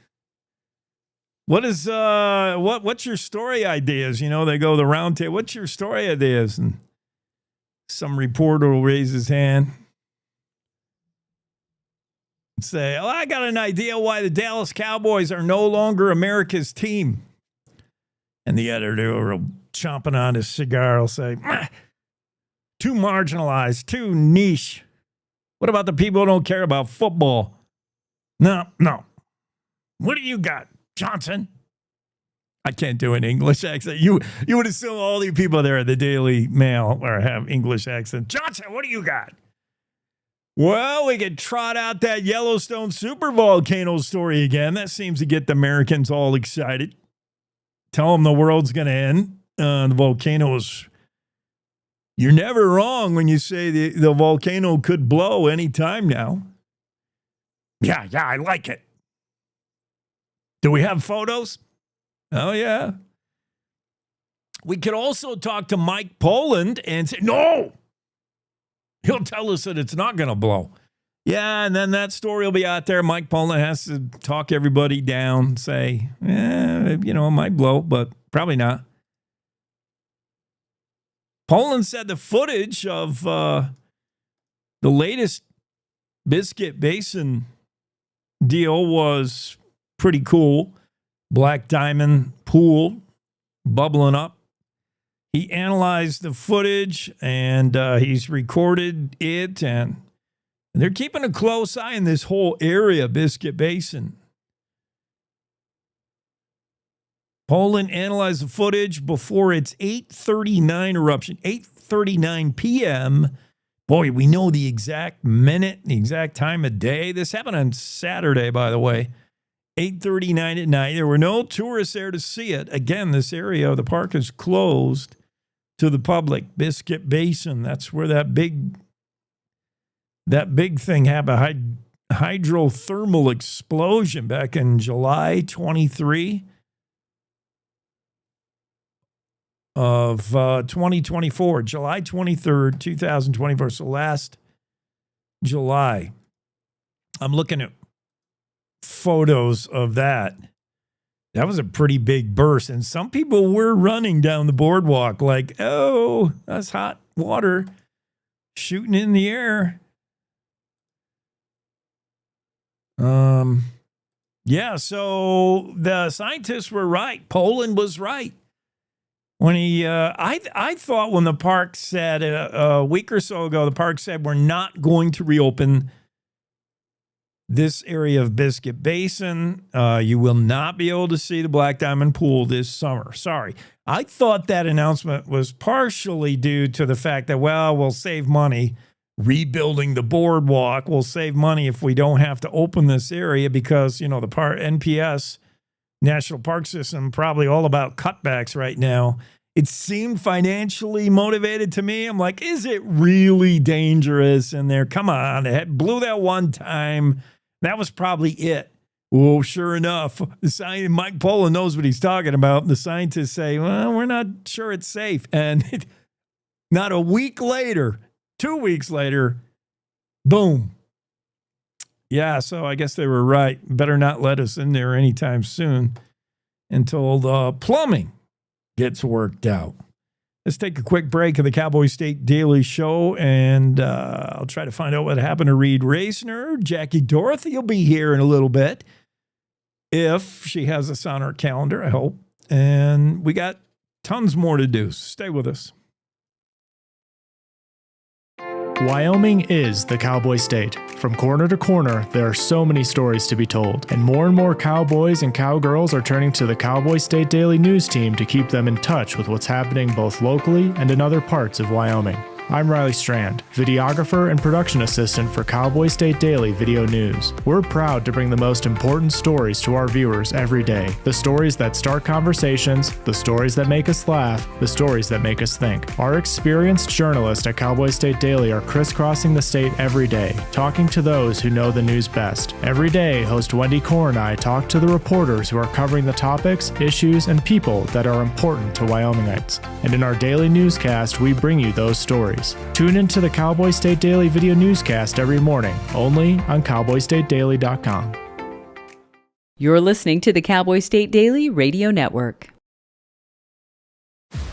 What's your story ideas? They go the round table. What's your story ideas? And some reporter will raise his hand and say, I got an idea why the Dallas Cowboys are no longer America's team. And the editor will chomping on his cigar will say, too marginalized, too niche. What about the people who don't care about football? No. What do you got, Johnson? I can't do an English accent. You would assume all the people there at the Daily Mail have English accent. Johnson, what do you got? Well, we could trot out that Yellowstone supervolcano story again. That seems to get the Americans all excited. Tell them the world's going to end. The volcanoes. You're never wrong when you say the volcano could blow any time now. Yeah, I like it. Do we have photos? Oh, yeah. We could also talk to Mike Poland and say, no. He'll tell us that it's not going to blow. Yeah, and then that story will be out there. Mike Poland has to talk everybody down, say, it might blow, but probably not. Poland said the footage of the latest Biscuit Basin deal was pretty cool. Black Diamond Pool bubbling up. He analyzed the footage and he's recorded it, and they're keeping a close eye on this whole area, Biscuit Basin. Poland analyzed the footage before its 8:39 eruption, 8:39 p.m. Boy, we know the exact minute, the exact time of day. This happened on Saturday, by the way, 8:39 at night. There were no tourists there to see it. Again, this area of the park is closed to the public. Biscuit Basin, that's where that big thing happened. hydrothermal explosion back in July 23 of 2024, July 23rd, 2024. So last July. I'm looking at photos of that. That was a pretty big burst. And some people were running down the boardwalk like, oh, that's hot water shooting in the air. Yeah, so the scientists were right. Poland was right. When I thought when the park said a week or so ago, the park said we're not going to reopen this area of Biscuit Basin. You will not be able to see the Black Diamond Pool this summer. Sorry. I thought that announcement was partially due to the fact that, well, we'll save money rebuilding the boardwalk. We'll save money if we don't have to open this area because, the NPS, National Park System, probably all about cutbacks right now. It seemed financially motivated to me. I'm like, is it really dangerous in there? Come on. It blew that one time. That was probably it. Well, sure enough, Mike Poland knows what he's talking about. The scientists say, well, we're not sure it's safe. And not a week later, 2 weeks later, boom. Yeah, so I guess they were right. Better not let us in there anytime soon until the plumbing gets worked out. Let's take a quick break of the Cowboy State Daily Show, and I'll try to find out what happened to Reed Reisner. Jackie Dorothy will be here in a little bit, if she has us on her calendar, I hope. And we got tons more to do. Stay with us. Wyoming is the cowboy state. From corner to corner, there are so many stories to be told, and more cowboys and cowgirls are turning to the Cowboy State Daily News team to keep them in touch with what's happening both locally and in other parts of Wyoming. I'm Riley Strand, videographer and production assistant for Cowboy State Daily Video News. We're proud to bring the most important stories to our viewers every day. The stories that start conversations, the stories that make us laugh, the stories that make us think. Our experienced journalists at Cowboy State Daily are crisscrossing the state every day, talking to those who know the news best. Every day, host Wendy Core and I talk to the reporters who are covering the topics, issues, and people that are important to Wyomingites. And in our daily newscast, we bring you those stories. Tune into the Cowboy State Daily Video Newscast every morning, only on CowboyStateDaily.com. You're listening to the Cowboy State Daily Radio Network.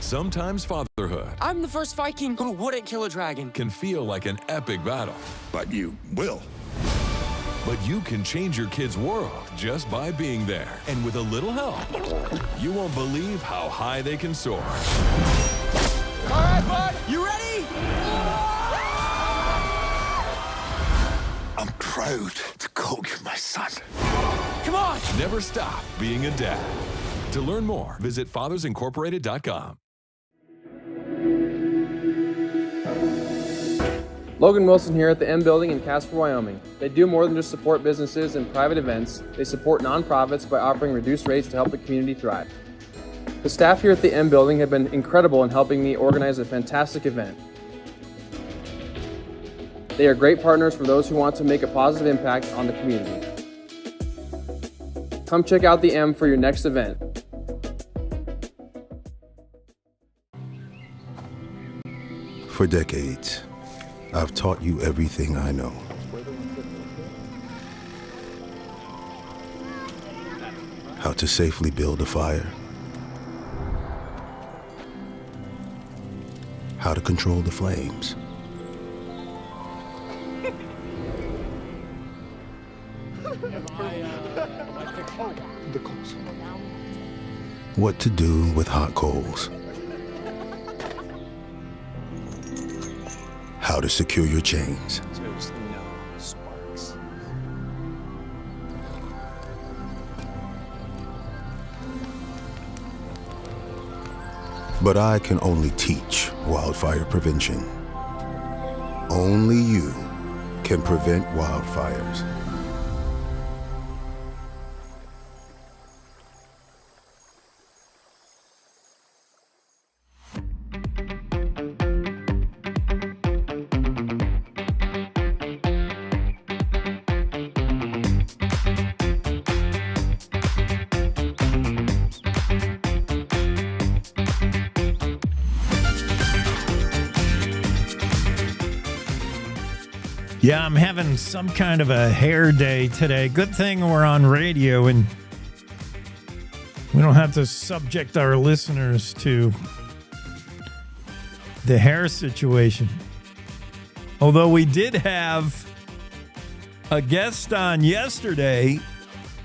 Sometimes fatherhood I'm the first Viking who wouldn't kill a dragon. can feel like an epic battle. But you will. But you can change your kid's world just by being there. And with a little help, you won't believe how high they can soar. All right, bud, you ready? I'm proud to call you my son. Come on! Never stop being a dad. To learn more, visit fathersincorporated.com. Logan Wilson here at the M Building in Casper, Wyoming. They do more than just support businesses and private events. They support nonprofits by offering reduced rates to help the community thrive. The staff here at the M Building have been incredible in helping me organize a fantastic event. They are great partners for those who want to make a positive impact on the community. Come check out the M for your next event. For decades, I've taught you everything I know. How to safely build a fire. How to control the flames. What to do with hot coals. How to secure your chains. But I can only teach wildfire prevention. Only you can prevent wildfires. Yeah, I'm having some kind of a hair day today. Good thing we're on radio and we don't have to subject our listeners to the hair situation. Although we did have a guest on yesterday.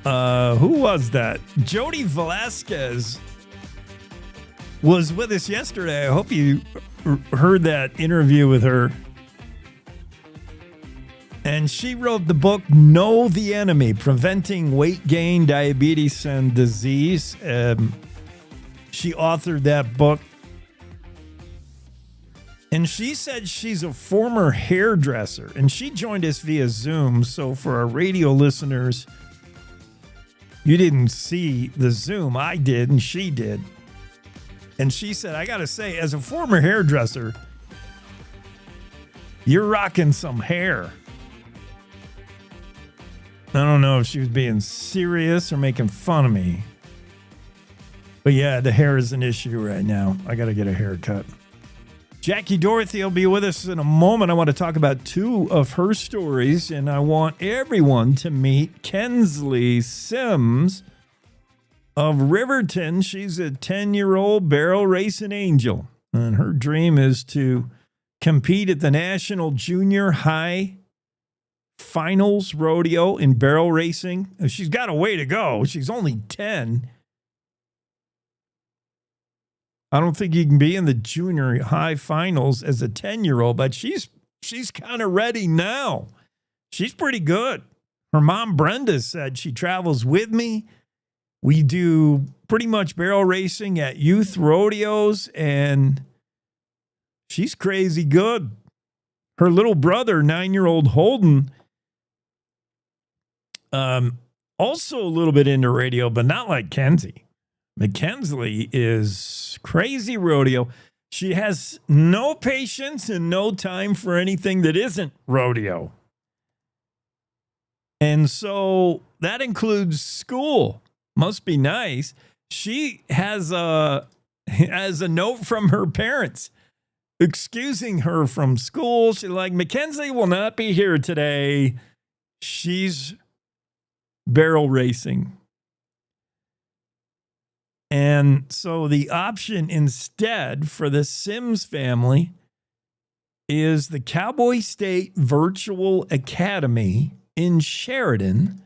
Who was that? Jody Velasquez was with us yesterday. I hope you heard that interview with her. And she wrote the book, Know the Enemy, Preventing Weight Gain, Diabetes, and Disease. She authored that book. And she said she's a former hairdresser. And she joined us via Zoom. So for our radio listeners, you didn't see the Zoom. I did, and she did. And she said, I got to say, as a former hairdresser, you're rocking some hair. I don't know if she was being serious or making fun of me. But yeah, the hair is an issue right now. I got to get a haircut. Jackie Dorothy will be with us in a moment. I want to talk about two of her stories, and I want everyone to meet Kensley Sims of Riverton. She's a 10-year-old barrel racing angel, and her dream is to compete at the National Junior High Finals Rodeo in barrel racing. She's got a way to go. She's only 10. I don't think you can be in the junior high finals as a 10-year-old, but she's kind of ready now. She's pretty good. Her mom, Brenda, said she travels with me. We do pretty much barrel racing at youth rodeos, and she's crazy good. Her little brother, 9-year-old Holden, also a little bit into radio, but not like Kenzie. Mackenzie is crazy rodeo. She has no patience and no time for anything that isn't rodeo. And so that includes school. Must be nice. She has a note from her parents excusing her from school. She's like, Mackenzie will not be here today. She's barrel racing. And so the option instead for the Sims family is the Cowboy State Virtual Academy in Sheridan.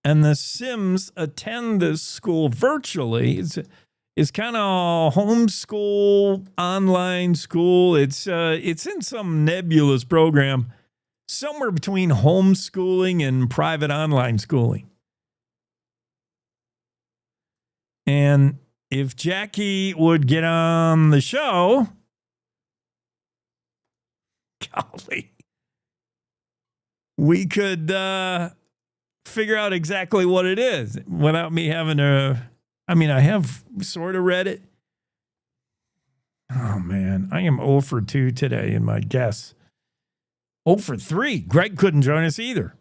And the Sims attend this school virtually. It's kind of homeschool, online school. It's in some nebulous program, somewhere between homeschooling and private online schooling. And if Jackie would get on the show, golly, we could figure out exactly what it is without me having to. I mean, I have sort of read it. Oh, man, I am 0 for 2 today in my guess. 0 for 3. Greg couldn't join us either.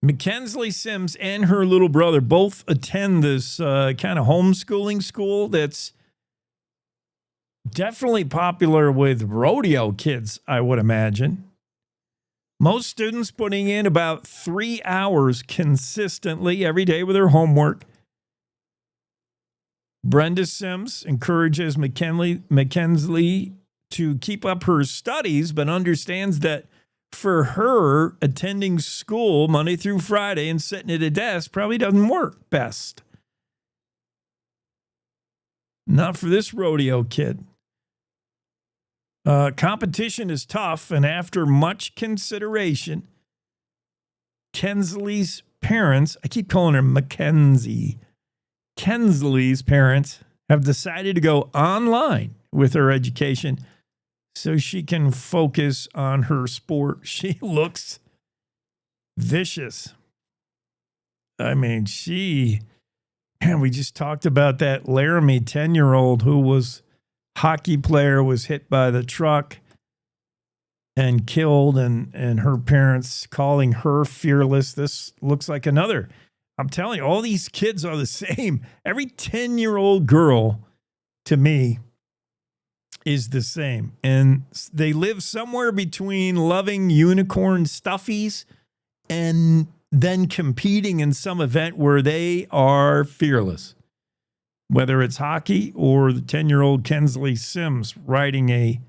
Mackenzie Sims and her little brother both attend this kind of homeschooling school that's definitely popular with rodeo kids, I would imagine. Most students putting in about 3 hours consistently every day with their homework. Brenda Sims encourages Mackenzie to keep up her studies, but understands that for her, attending school Monday through Friday and sitting at a desk probably doesn't work best. Not for this rodeo kid. Competition is tough, and after much consideration, Kensley's parents, I keep calling her Mackenzie, Kensley's parents have decided to go online with her education so she can focus on her sport. She looks vicious. I mean, we just talked about that Laramie 10-year-old who was hockey player, was hit by the truck and killed, and her parents calling her fearless. This looks like another. I'm telling you, all these kids are the same. Every 10-year-old girl, to me, is the same. And they live somewhere between loving unicorn stuffies and then competing in some event where they are fearless. Whether it's hockey or the 10-year-old Kensley Sims riding a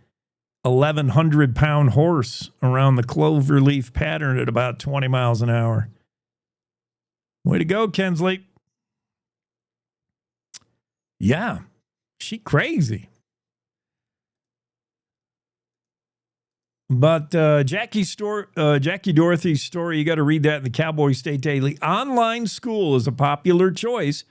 1,100-pound horse around the cloverleaf pattern at about 20 miles an hour. Way to go, Kensley. Yeah, she crazy. But Jackie Dorothy's story, you got to read that in the Cowboy State Daily. Online school is a popular choice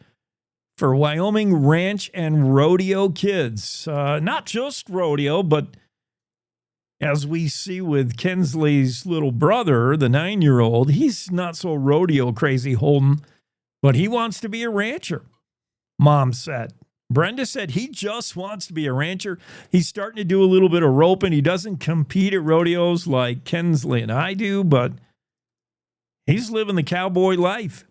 for Wyoming ranch and rodeo kids. Not just rodeo, but as we see with Kensley's little brother, the 9-year-old, he's not so rodeo crazy, Holden, but he wants to be a rancher, Mom said. Brenda said he just wants to be a rancher. He's starting to do a little bit of roping. He doesn't compete at rodeos like Kensley and I do, but he's living the cowboy life.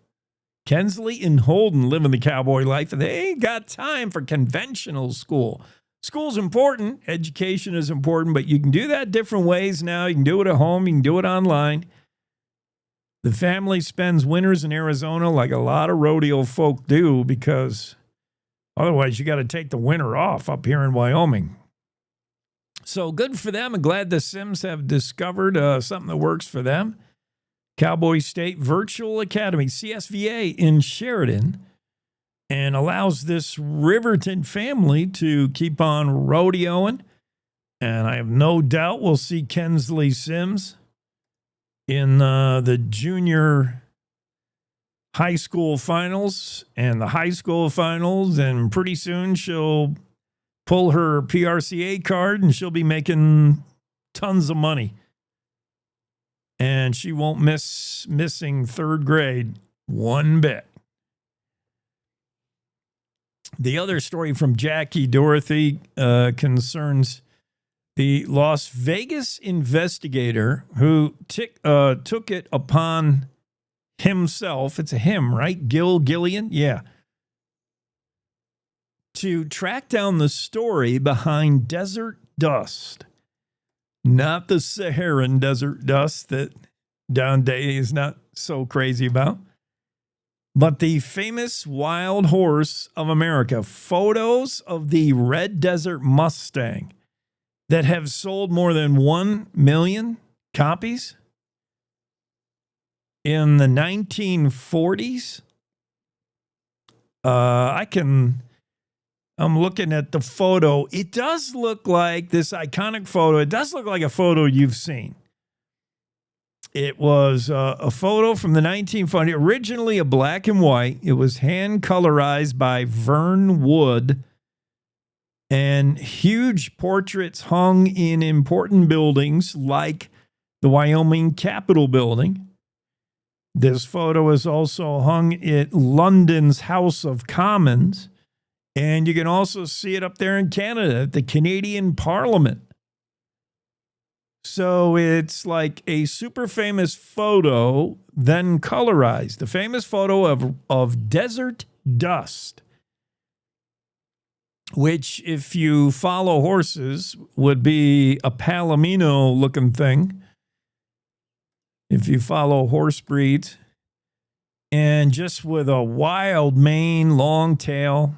Kensley and Holden living the cowboy life, and they ain't got time for conventional school. School's important. Education is important, but you can do that different ways now. You can do it at home. You can do it online. The family spends winters in Arizona like a lot of rodeo folk do because otherwise you got to take the winter off up here in Wyoming. So good for them. I'm glad the Sims have discovered something that works for them. Cowboy State Virtual Academy, CSVA in Sheridan, and allows this Riverton family to keep on rodeoing. And I have no doubt we'll see Kensley Sims in the junior high school finals and the high school finals. And pretty soon she'll pull her PRCA card and she'll be making tons of money. And she won't missing third grade one bit. The other story from Jackie Dorothy concerns the Las Vegas investigator who took it upon himself. It's a him, right? Gillian? Yeah. To track down the story behind desert dust. Not the Saharan desert dust that Don Day is not so crazy about, but the famous wild horse of America. Photos of the Red Desert Mustang that have sold more than 1 million copies in the 1940s. I'm looking at the photo. It does look like this iconic photo. It does look like a photo you've seen. It was a photo from the 1940s, originally a black and white. It was hand colorized by Vern Wood, and huge portraits hung in important buildings like the Wyoming Capitol Building. This photo is also hung at London's House of Commons. And you can also see it up there in Canada at the Canadian Parliament. So it's like a super famous photo, then colorized. The famous photo of desert dust, which, if you follow horses, would be a Palomino-looking thing. If you follow horse breeds. And just with a wild mane, long tail.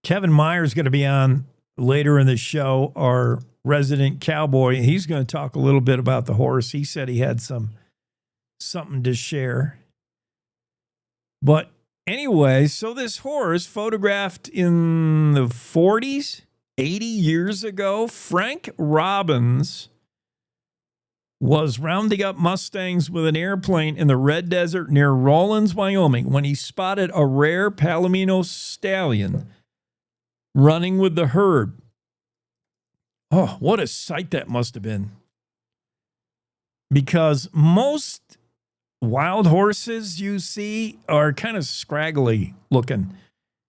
Kevin Meyer's going to be on later in the show, our resident cowboy. He's going to talk a little bit about the horse. He said he had something to share. But anyway, so this horse photographed in the 40s, 80 years ago, Frank Robbins was rounding up Mustangs with an airplane in the Red Desert near Rawlins, Wyoming, when he spotted a rare Palomino stallion running with the herd. Oh, what a sight that must have been. Because most wild horses you see are kind of scraggly looking.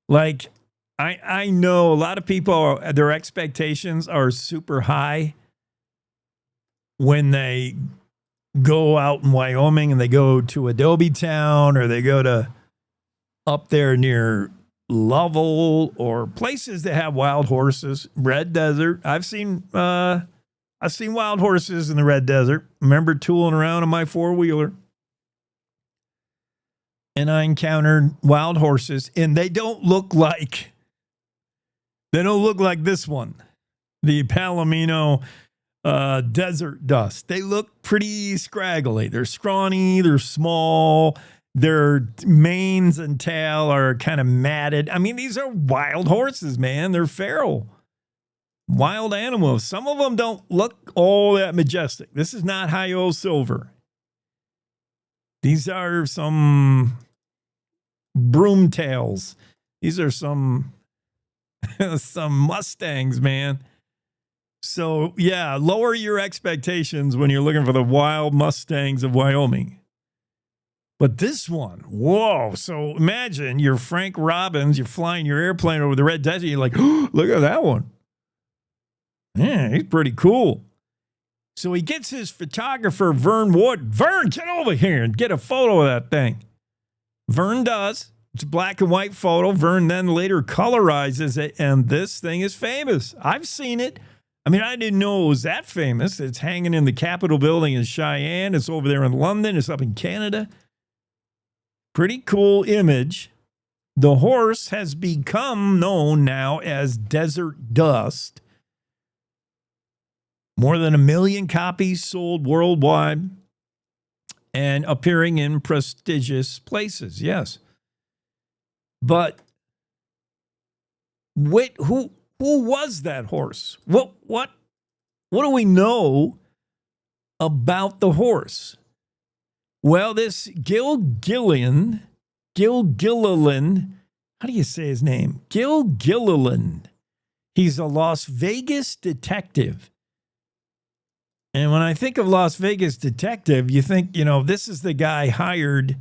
Like, I know a lot of people, their expectations are super high when they go out in Wyoming and they go to Adobe Town or they go to up there near Lovell or places that have wild horses. Red Desert. I've seen wild horses in the Red Desert. Remember tooling around on my 4-wheeler. And I encountered wild horses, and they don't look like this one, the Palomino desert dust. They look pretty scraggly. They're scrawny, they're small, their manes and tail are kind of matted. I mean, these are wild horses, man. They're feral. Wild animals. Some of them don't look all that majestic. This is not Hi-O Silver. These are some broomtails. These are some Mustangs, man. So, yeah, lower your expectations when you're looking for the wild Mustangs of Wyoming. But this one, whoa. So imagine you're Frank Robbins, you're flying your airplane over the Red Desert, you're like, oh, look at that one. Yeah, he's pretty cool. So he gets his photographer, Vern Wood. Vern, get over here and get a photo of that thing. Vern does. It's a black and white photo. Vern then later colorizes it, and this thing is famous. I've seen it. I mean, I didn't know it was that famous. It's hanging in the Capitol building in Cheyenne. It's over there in London. It's up in Canada. Pretty cool image. The horse has become known now as Desert Dust. More than 1 million copies sold worldwide and appearing in prestigious places. Yes. But wait, who was that horse? What do we know about the horse? Well, this Gilliland, how do you say his name? Gilliland. He's a Las Vegas detective. And when I think of Las Vegas detective, you think, this is the guy hired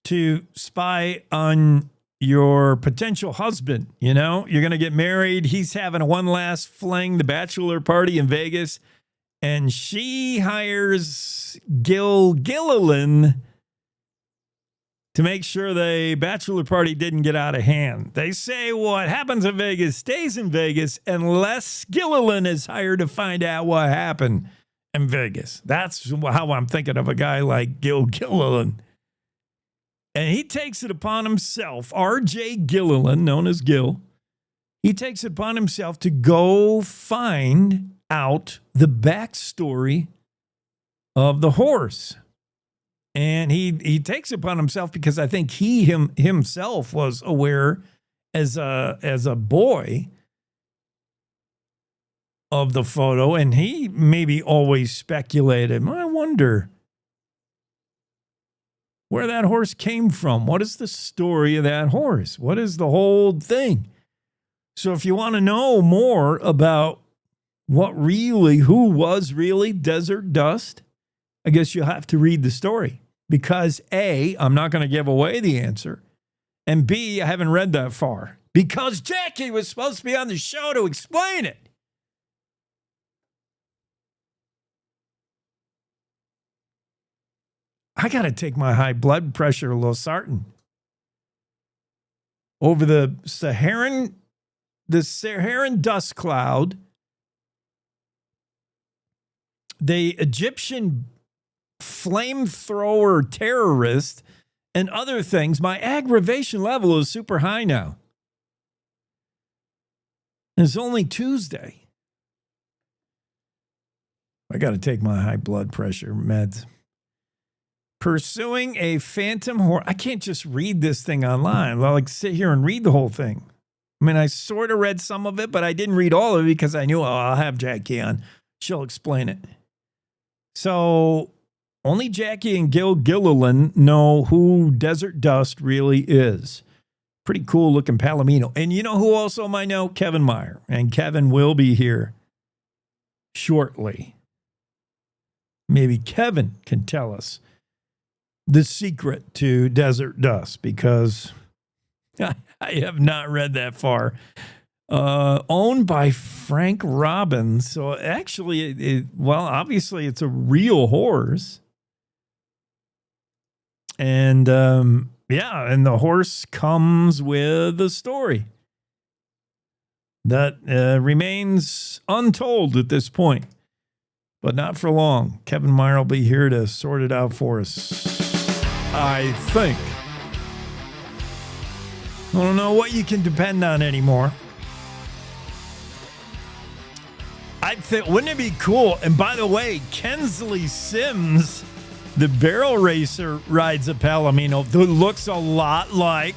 to spy on your potential husband. You're going to get married. He's having one last fling, the bachelor party in Vegas. And she hires Gilliland to make sure the bachelor party didn't get out of hand. They say what happens in Vegas stays in Vegas unless Gilliland is hired to find out what happened in Vegas. That's how I'm thinking of a guy like Gilliland. And he takes it upon himself, R.J. Gilliland, known as Gil, he takes it upon himself to go find out the backstory of the horse. And he takes it upon himself because I think he himself was aware as a boy of the photo, and he maybe always speculated, I wonder where that horse came from. What is the story of that horse? What is the whole thing? So if you want to know more about who was really Desert Dust, I guess you'll have to read the story. Because A, I'm not going to give away the answer. And B, I haven't read that far. Because Jackie was supposed to be on the show to explain it. I got to take my high blood pressure losartan. Over the Saharan dust cloud, the Egyptian flamethrower terrorist, and other things, my aggravation level is super high now. It's only Tuesday. I got to take my high blood pressure meds. Pursuing a phantom horse. I can't just read this thing online. I'll sit here and read the whole thing. I mean, I sort of read some of it, but I didn't read all of it because I knew, I'll have Jackie on. She'll explain it. So only Jackie and Gilliland know who Desert Dust really is. Pretty cool looking Palomino. And you know who also might know? Kevin Meyer. And Kevin will be here shortly. Maybe Kevin can tell us the secret to Desert Dust, because I have not read that far. Owned by Frank Robbins. So actually, obviously it's a real horse. And Yeah, and the horse comes with a story that remains untold at this point, but not for long. Kevin Meyer will be here to sort it out for us, I think. I don't know what you can depend on anymore. I think, wouldn't it be cool? And by the way, Kensley Sims, the barrel racer, rides a Palomino that looks a lot like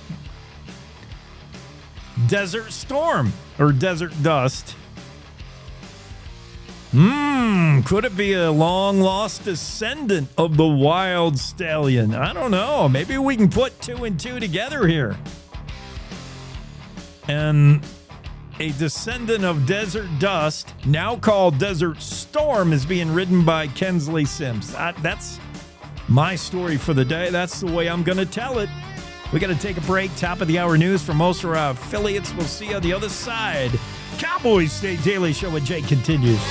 Desert Storm or Desert Dust. Could it be a long-lost descendant of the Wild Stallion? I don't know. Maybe we can put 2 and 2 together here. And a descendant of Desert Dust, now called Desert Storm, is being ridden by Kensley Sims. That's my story for the day. That's the way I'm going to tell it. We got to take a break. Top of the hour news from most of our affiliates. We'll see you on the other side. Cowboy State Daily Show with Jake continues.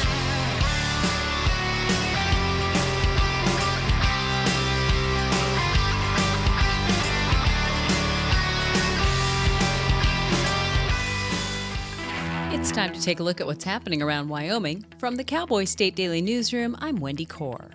It's time to take a look at what's happening around Wyoming. From the Cowboy State Daily Newsroom, I'm Wendy Corr.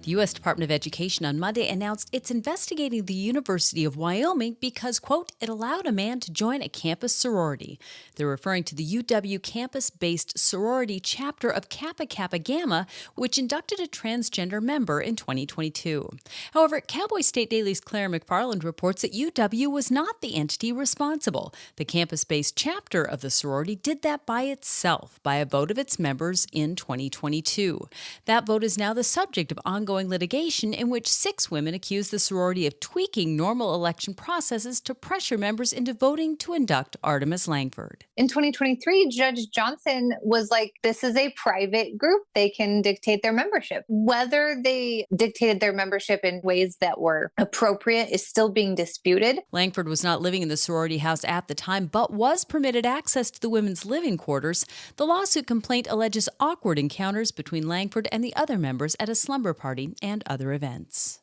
The U.S. Department of Education on Monday announced it's investigating the University of Wyoming because, quote, it allowed a man to join a campus sorority. They're referring to the UW campus-based sorority chapter of Kappa Kappa Gamma, which inducted a transgender member in 2022. However, Cowboy State Daily's Claire McFarland reports that UW was not the entity responsible. The campus-based chapter of the sorority did that by itself, by a vote of its members in 2022. That vote is now the subject of ongoing litigation in which 6 women accuse the sorority of tweaking normal election processes to pressure members into voting to induct Artemis Langford. In 2023, Judge Johnson was like, this is a private group. They can dictate their membership. Whether they dictated their membership in ways that were appropriate is still being disputed. Langford was not living in the sorority house at the time, but was permitted access to the women's living quarters. The lawsuit complaint alleges awkward encounters between Langford and the other members at a slumber party and other events.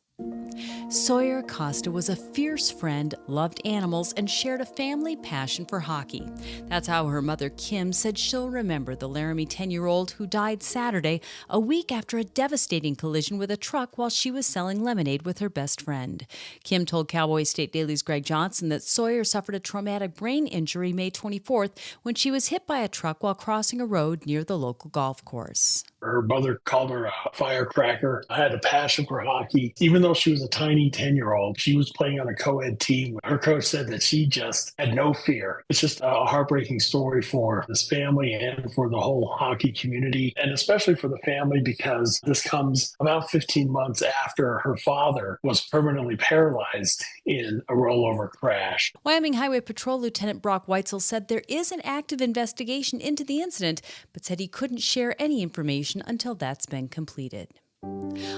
Sawyer Costa was a fierce friend, loved animals, and shared a family passion for hockey. That's how her mother, Kim, said she'll remember the Laramie 10-year-old who died Saturday, a week after a devastating collision with a truck while she was selling lemonade with her best friend. Kim told Cowboy State Daily's Greg Johnson that Sawyer suffered a traumatic brain injury May 24th when she was hit by a truck while crossing a road near the local golf course. Her mother called her a firecracker. I had a passion for hockey. Even though she was a tiny 10-year-old, she was playing on a co-ed team. Her coach said that she just had no fear. It's just a heartbreaking story for this family and for the whole hockey community, and especially for the family because this comes about 15 months after her father was permanently paralyzed in a rollover crash. Wyoming Highway Patrol Lieutenant Brock Weitzel said there is an active investigation into the incident, but said he couldn't share any information until that's been completed.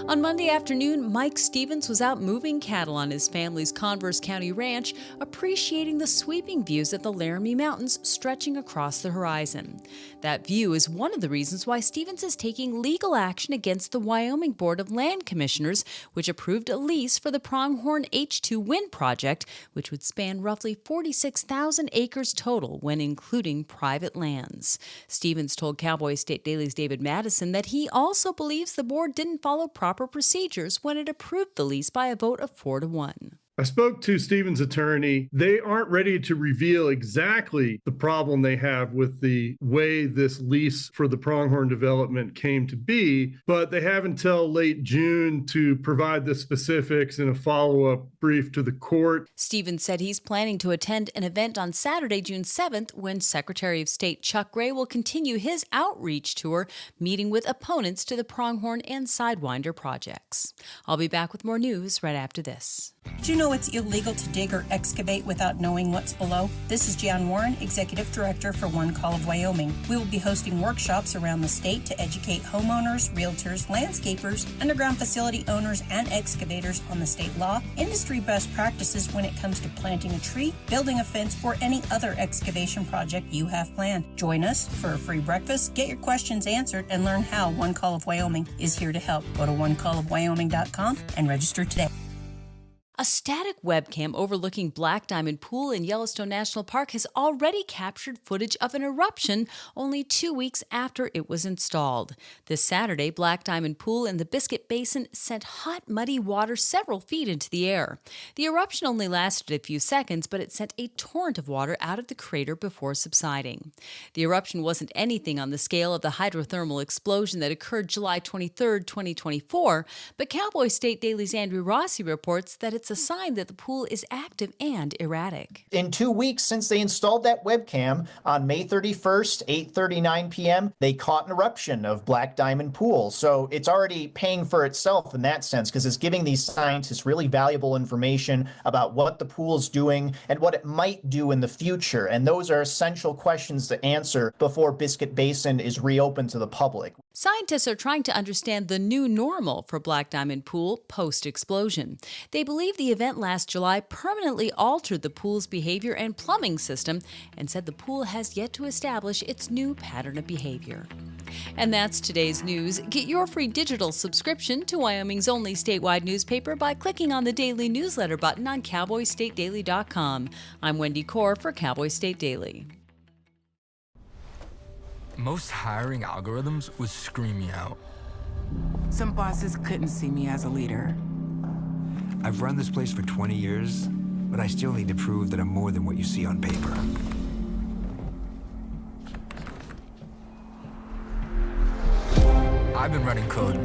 On Monday afternoon, Mike Stevens was out moving cattle on his family's Converse County ranch, appreciating the sweeping views of the Laramie Mountains stretching across the horizon. That view is one of the reasons why Stevens is taking legal action against the Wyoming Board of Land Commissioners, which approved a lease for the Pronghorn H2 wind project, which would span roughly 46,000 acres total when including private lands. Stevens told Cowboy State Daily's David Madison that he also believes the board didn't follow proper procedures when it approved the lease by a vote of 4-1. I spoke to Stevens' attorney. They aren't ready to reveal exactly the problem they have with the way this lease for the Pronghorn development came to be, but they have until late June to provide the specifics in a follow-up brief to the court. Stevens said he's planning to attend an event on Saturday, June 7th, when Secretary of State Chuck Gray will continue his outreach tour, meeting with opponents to the Pronghorn and Sidewinder projects. I'll be back with more news right after this. Do you know it's illegal to dig or excavate without knowing what's below? This is Jan Warren, Executive Director for One Call of Wyoming. We will be hosting workshops around the state to educate homeowners, realtors, landscapers, underground facility owners, and excavators on the state law, industry best practices when it comes to planting a tree, building a fence, or any other excavation project you have planned. Join us for a free breakfast, get your questions answered, and learn how One Call of Wyoming is here to help. Go to onecallofwyoming.com and register today. A static webcam overlooking Black Diamond Pool in Yellowstone National Park has already captured footage of an eruption only 2 weeks after it was installed. This Saturday, Black Diamond Pool in the Biscuit Basin sent hot, muddy water several feet into the air. The eruption only lasted a few seconds, but it sent a torrent of water out of the crater before subsiding. The eruption wasn't anything on the scale of the hydrothermal explosion that occurred July 23, 2024, but Cowboy State Daily's Andrew Rossi reports that it's a sign that the pool is active and erratic. In 2 weeks since they installed that webcam, on May 31st, 8:39 p.m., they caught an eruption of Black Diamond Pool. So it's already paying for itself in that sense, because it's giving these scientists really valuable information about what the pool's doing and what it might do in the future. And those are essential questions to answer before Biscuit Basin is reopened to the public. Scientists are trying to understand the new normal for Black Diamond Pool post-explosion. They believe the event last July permanently altered the pool's behavior and plumbing system and said the pool has yet to establish its new pattern of behavior. And that's today's news. Get your free digital subscription to Wyoming's only statewide newspaper by clicking on the daily newsletter button on cowboystatedaily.com. I'm Wendy Corr for Cowboy State Daily. Most hiring algorithms would scream me out. Some bosses couldn't see me as a leader. I've run this place for 20 years, but I still need to prove that I'm more than what you see on paper. I've been running code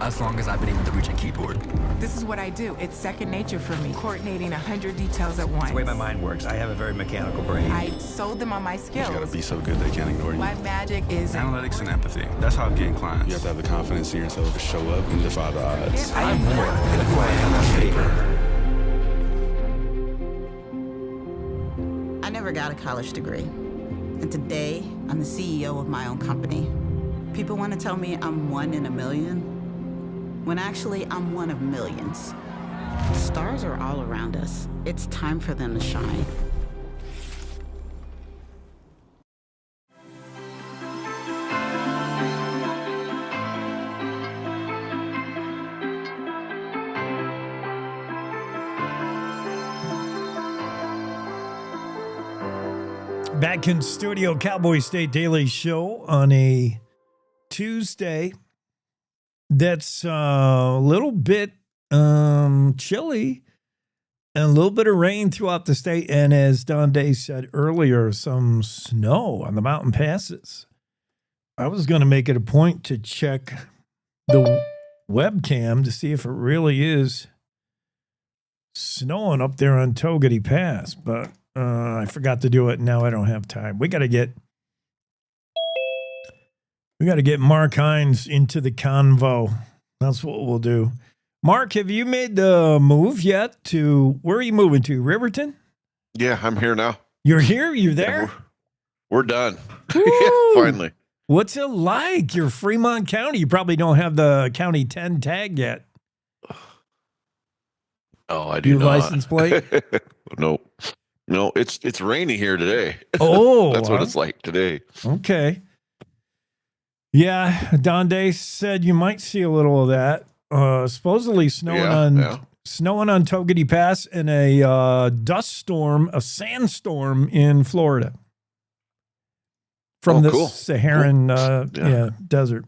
as long as I've been able to reach a keyboard. This is what I do. It's second nature for me, coordinating 100 details at once. It's the way my mind works. I have a very mechanical brain. I sold them on my skills. You gotta be so good they can't ignore you. My magic is analytics and empathy. That's how I'm getting clients. You have to have the confidence in yourself to show up and defy the odds. I am more than who I am on paper. I never got a college degree. And today, I'm the CEO of my own company. People want to tell me I'm one in a million, when actually I'm one of millions. Stars are all around us. It's time for them to shine. Back in studio, Cowboy State Daily Show on a Tuesday. That's a little bit chilly and a little bit of rain throughout the state. And as Don Day said earlier, some snow on the mountain passes. I was going to make it a point to check the webcam to see if it really is snowing up there on Togety Pass, but I forgot to do it. Now I don't have time. We got to get Mark Hines into the convo. That's what we'll do. Mark, have you made the move yet to, where are you moving to? Riverton? Yeah, I'm here now. You're here? You're there? Yeah, we're done. Yeah, finally. What's it like? You're Fremont County. You probably don't have the County 10 tag yet. Oh, I do your not. License plate? No, it's rainy here today. Oh, that's what it's like today. Okay. Yeah, Don Day said you might see a little of that. Supposedly snowing on Togety Pass and a dust storm, a sandstorm in Florida from the Saharan desert.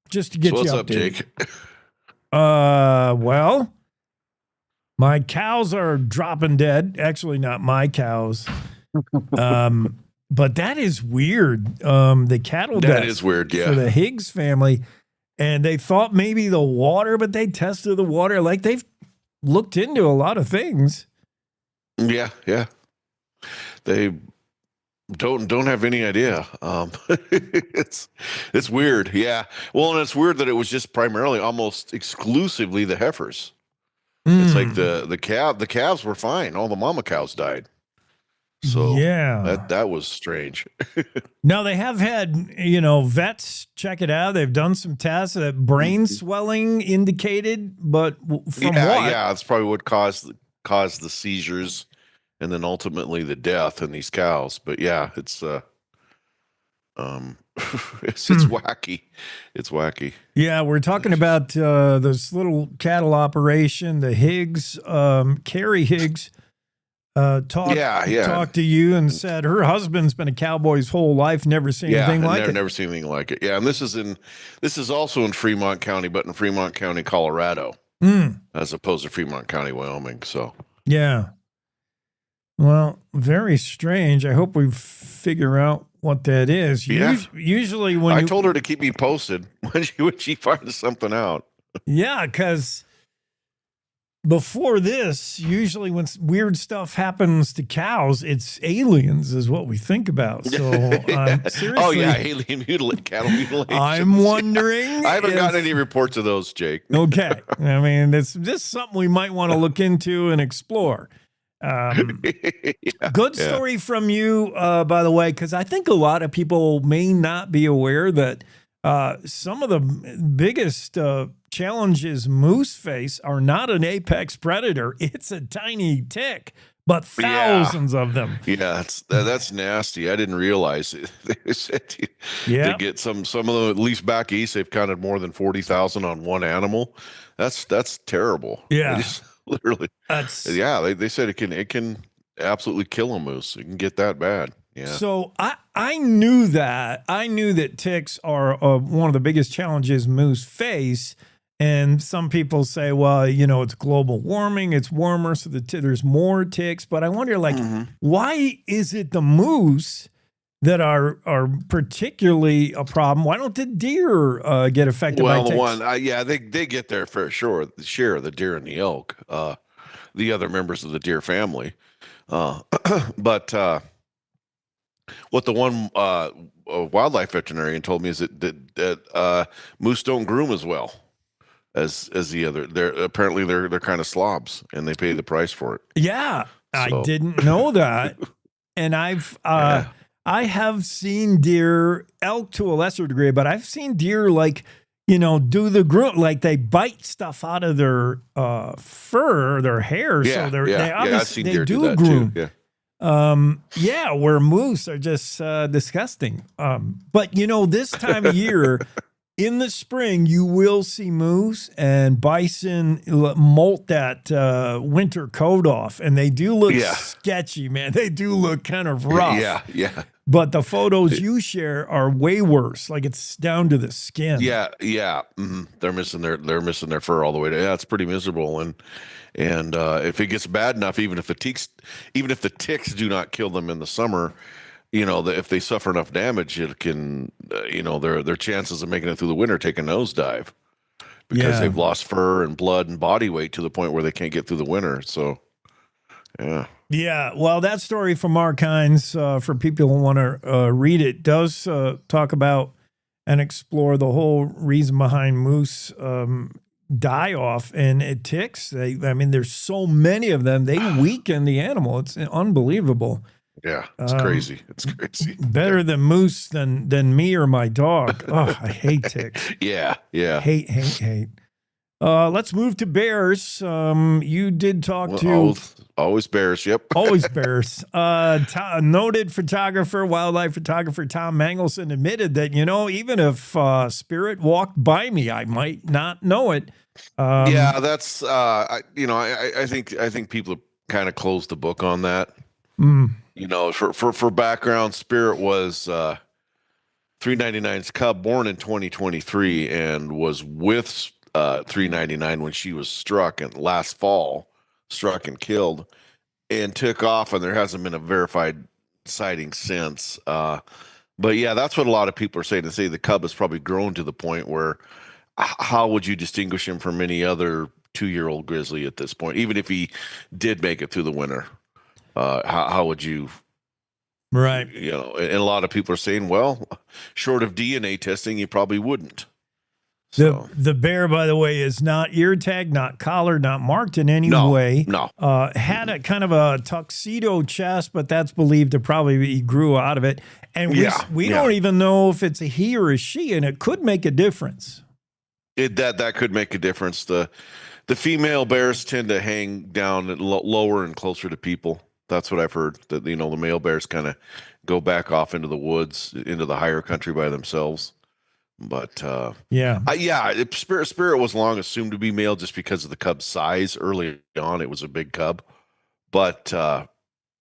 Just to get so you what's updated. up, Jake? Well, my cows are dropping dead. Actually, not my cows. But that is weird. The cattle That death is weird, yeah. for the Higgs family. And they thought maybe the water, but they tested the water. Like, they've looked into a lot of things. Yeah. They don't have any idea. It's weird. Yeah. Well, and it's weird that it was just primarily almost exclusively the heifers. It's like the calves were fine. All the mama cows died. So yeah, that was strange. Now they have had, vets check it out. They've done some tests that brain swelling indicated, but from what? Yeah, that's probably what caused the seizures and then ultimately the death in these cows. But yeah, it's It's wacky. It's wacky. Yeah, we're talking about this little cattle operation. The Higgs, Carrie Higgs, talked to you and said her husband's been a cowboy his whole life, never seen anything like it. Never seen anything like it. Yeah, and this is also in Fremont County, but in Fremont County, Colorado, as opposed to Fremont County, Wyoming. So yeah. Well, very strange. I hope we figure out what that is. Yeah. Usually when I told her to keep me posted when she finds something out. Yeah, because before this, usually when weird stuff happens to cows, it's aliens is what we think about. So seriously. Oh yeah, alien cattle mutilation. I'm wondering. I haven't gotten any reports of those, Jake. Okay. I mean, it's just something we might want to look into and explore. Good story from you, by the way, because I think a lot of people may not be aware that some of the biggest challenges moose face are not an apex predator. It's a tiny tick, but thousands of them. Yeah, that's nasty. I didn't realize it. They said to get some of them, at least back east, they've counted more than 40,000 on one animal. That's terrible. Yeah. Literally. They said it can absolutely kill a moose. It can get that bad. Yeah. So I knew that. I knew that ticks are one of the biggest challenges moose face. And some people say, well, it's global warming. It's warmer, so there's more ticks. But I wonder, why is it the moose that are particularly a problem? Why don't the deer get affected by ticks? They get their fair share of the deer and the elk, the other members of the deer family. But what the one wildlife veterinarian told me is that moose don't groom as well as the other. They're kind of slobs, and they pay the price for it. Yeah, so. I didn't know that, and I have seen deer, elk to a lesser degree, but I've seen deer do the groom, like they bite stuff out of their fur, their hair. Yeah, so I've seen deer do that groom. Too. Yeah. Where moose are just disgusting. But this time of year, in the spring, you will see moose and bison molt that winter coat off, and they do look sketchy, man. They do look kind of rough. Yeah. But the photos you share are way worse. Like it's down to the skin. Yeah. Mm-hmm. They're missing their fur all the way to. Yeah, it's pretty miserable. And if it gets bad enough, even if the ticks do not kill them in the summer, if they suffer enough damage, it can, their chances of making it through the winter take a nosedive because they've lost fur and blood and body weight to the point where they can't get through the winter. So, yeah. Yeah, well, that story from Mark Hines, for people who want to read it, does talk about and explore the whole reason behind moose die off and ticks. There's so many of them. They weaken the animal. It's unbelievable. Yeah, it's crazy. It's crazy. Better than moose than me or my dog. Oh, I hate ticks. Yeah. Hate. Let's move to bears. You did talk to always bears. Yep, always bears. Noted photographer, wildlife photographer Tom Mangelson admitted that even if Spirit walked by me, I might not know it. That's I think people have kind of closed the book on that. For background, Spirit was 399's cub, born in 2023, and was with 399 when she was struck and last fall, struck and killed, and took off, and there hasn't been a verified sighting since. But yeah, that's what a lot of people are saying. To say the cub has probably grown to the point where how would you distinguish him from any other 2-year-old grizzly at this point, even if he did make it through the winter? How would you? Right. And a lot of people are saying, well, short of DNA testing, you probably wouldn't. So. The bear, by the way, is not ear tagged, not collared, not marked in any way. No. Had a kind of a tuxedo chest, but that's believed to probably he grew out of it. And we don't even know if it's a he or a she, and it could make a difference. That could make a difference. The female bears tend to hang down lower and closer to people. That's what I've heard. That the male bears kind of go back off into the woods, into the higher country by themselves. But yeah, Spirit was long assumed to be male just because of the cub's size. Early on, it was a big cub, but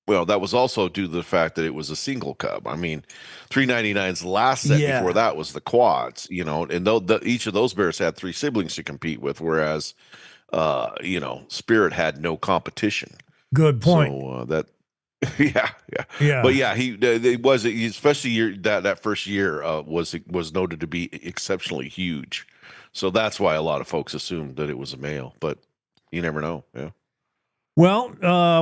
well, that was also due to the fact that it was a single cub. I mean, 399's last set before that was the quads, and each of those bears had 3 siblings to compete with, whereas Spirit had no competition. Good point. So yeah. But yeah, he was, especially that first year was noted to be exceptionally huge. So that's why a lot of folks assumed that it was a male, but you never know. Yeah. Well,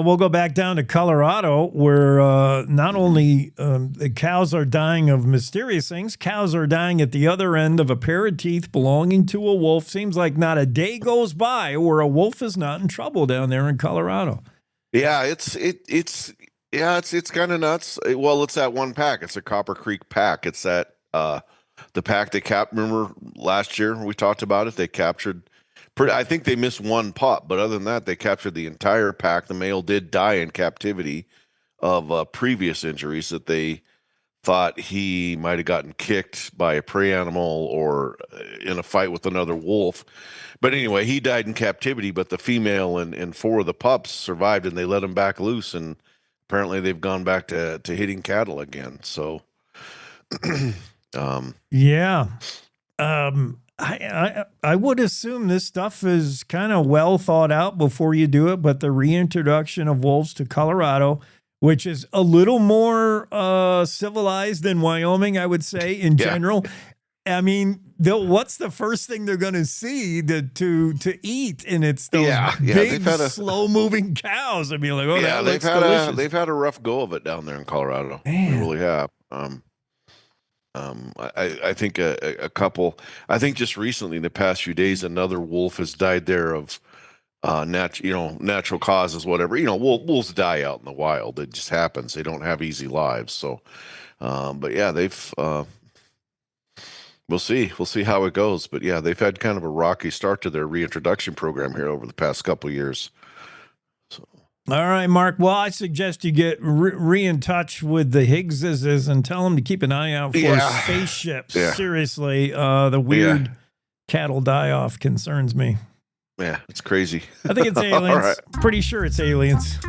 we'll go back down to Colorado, where not only the cows are dying of mysterious things, cows are dying at the other end of a pair of teeth belonging to a wolf. Seems like not a day goes by where a wolf is not in trouble down there in Colorado. Yeah, it's kind of nuts. Well, it's that one pack. It's a Copper Creek pack. It's that the pack they remember last year we talked about it. They captured. I think they missed one pup, but other than that, they captured the entire pack. The male did die in captivity of previous injuries that they thought he might have gotten kicked by a prey animal or in a fight with another wolf. But anyway, he died in captivity, but the female and 4 of the pups survived, and they let him back loose, and apparently they've gone back to hitting cattle again. So, yeah. I would assume this stuff is kind of well thought out before you do it, but the reintroduction of wolves to Colorado, which is a little more civilized than Wyoming, I would say, in general. I mean, what's the first thing they're going to see to eat? And it's those big, slow-moving cows. I mean, like, oh, that looks delicious. They've had a rough go of it down there in Colorado. Man. They really have. I think a couple. I think just recently, in the past few days, another wolf has died there of natural causes, whatever. Wolves die out in the wild. It just happens. They don't have easy lives. So, but yeah, they've. We'll see. We'll see how it goes. But yeah, they've had kind of a rocky start to their reintroduction program here over the past couple of years. All right, Mark. Well, I suggest you get in touch with the Higgses and tell them to keep an eye out for spaceships. Yeah. Seriously, the weird cattle die-off concerns me. Yeah, it's crazy. I think it's aliens. All right. Pretty sure it's aliens.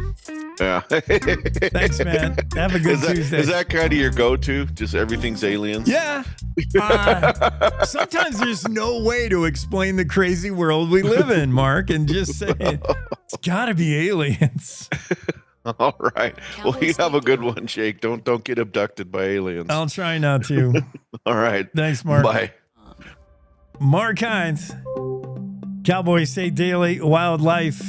Yeah. Thanks, man. Have a good Tuesday. Is that kind of your go-to? Just everything's aliens? Yeah. Sometimes there's no way to explain the crazy world we live in, Mark, and just say it's got to be aliens. All right. Well, you have a good one, Jake. Don't get abducted by aliens. I'll try not to. All right. Thanks, Mark. Bye. Mark Hines, Cowboy State Daily, wildlife,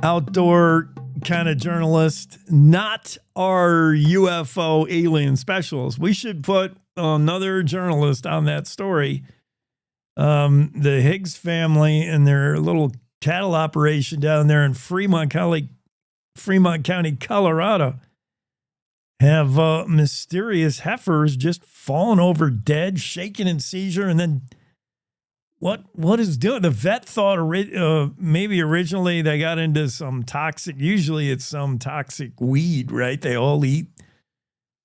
outdoor kind of journalist, not our UFO alien specialist. We should put another journalist on that story. The Higgs family and their little cattle operation down there in Fremont County, Colorado, have mysterious heifers just fallen over dead, shaken in seizure, and then what is doing? The vet thought maybe originally they got into some toxic. Usually it's some toxic weed, right? They all eat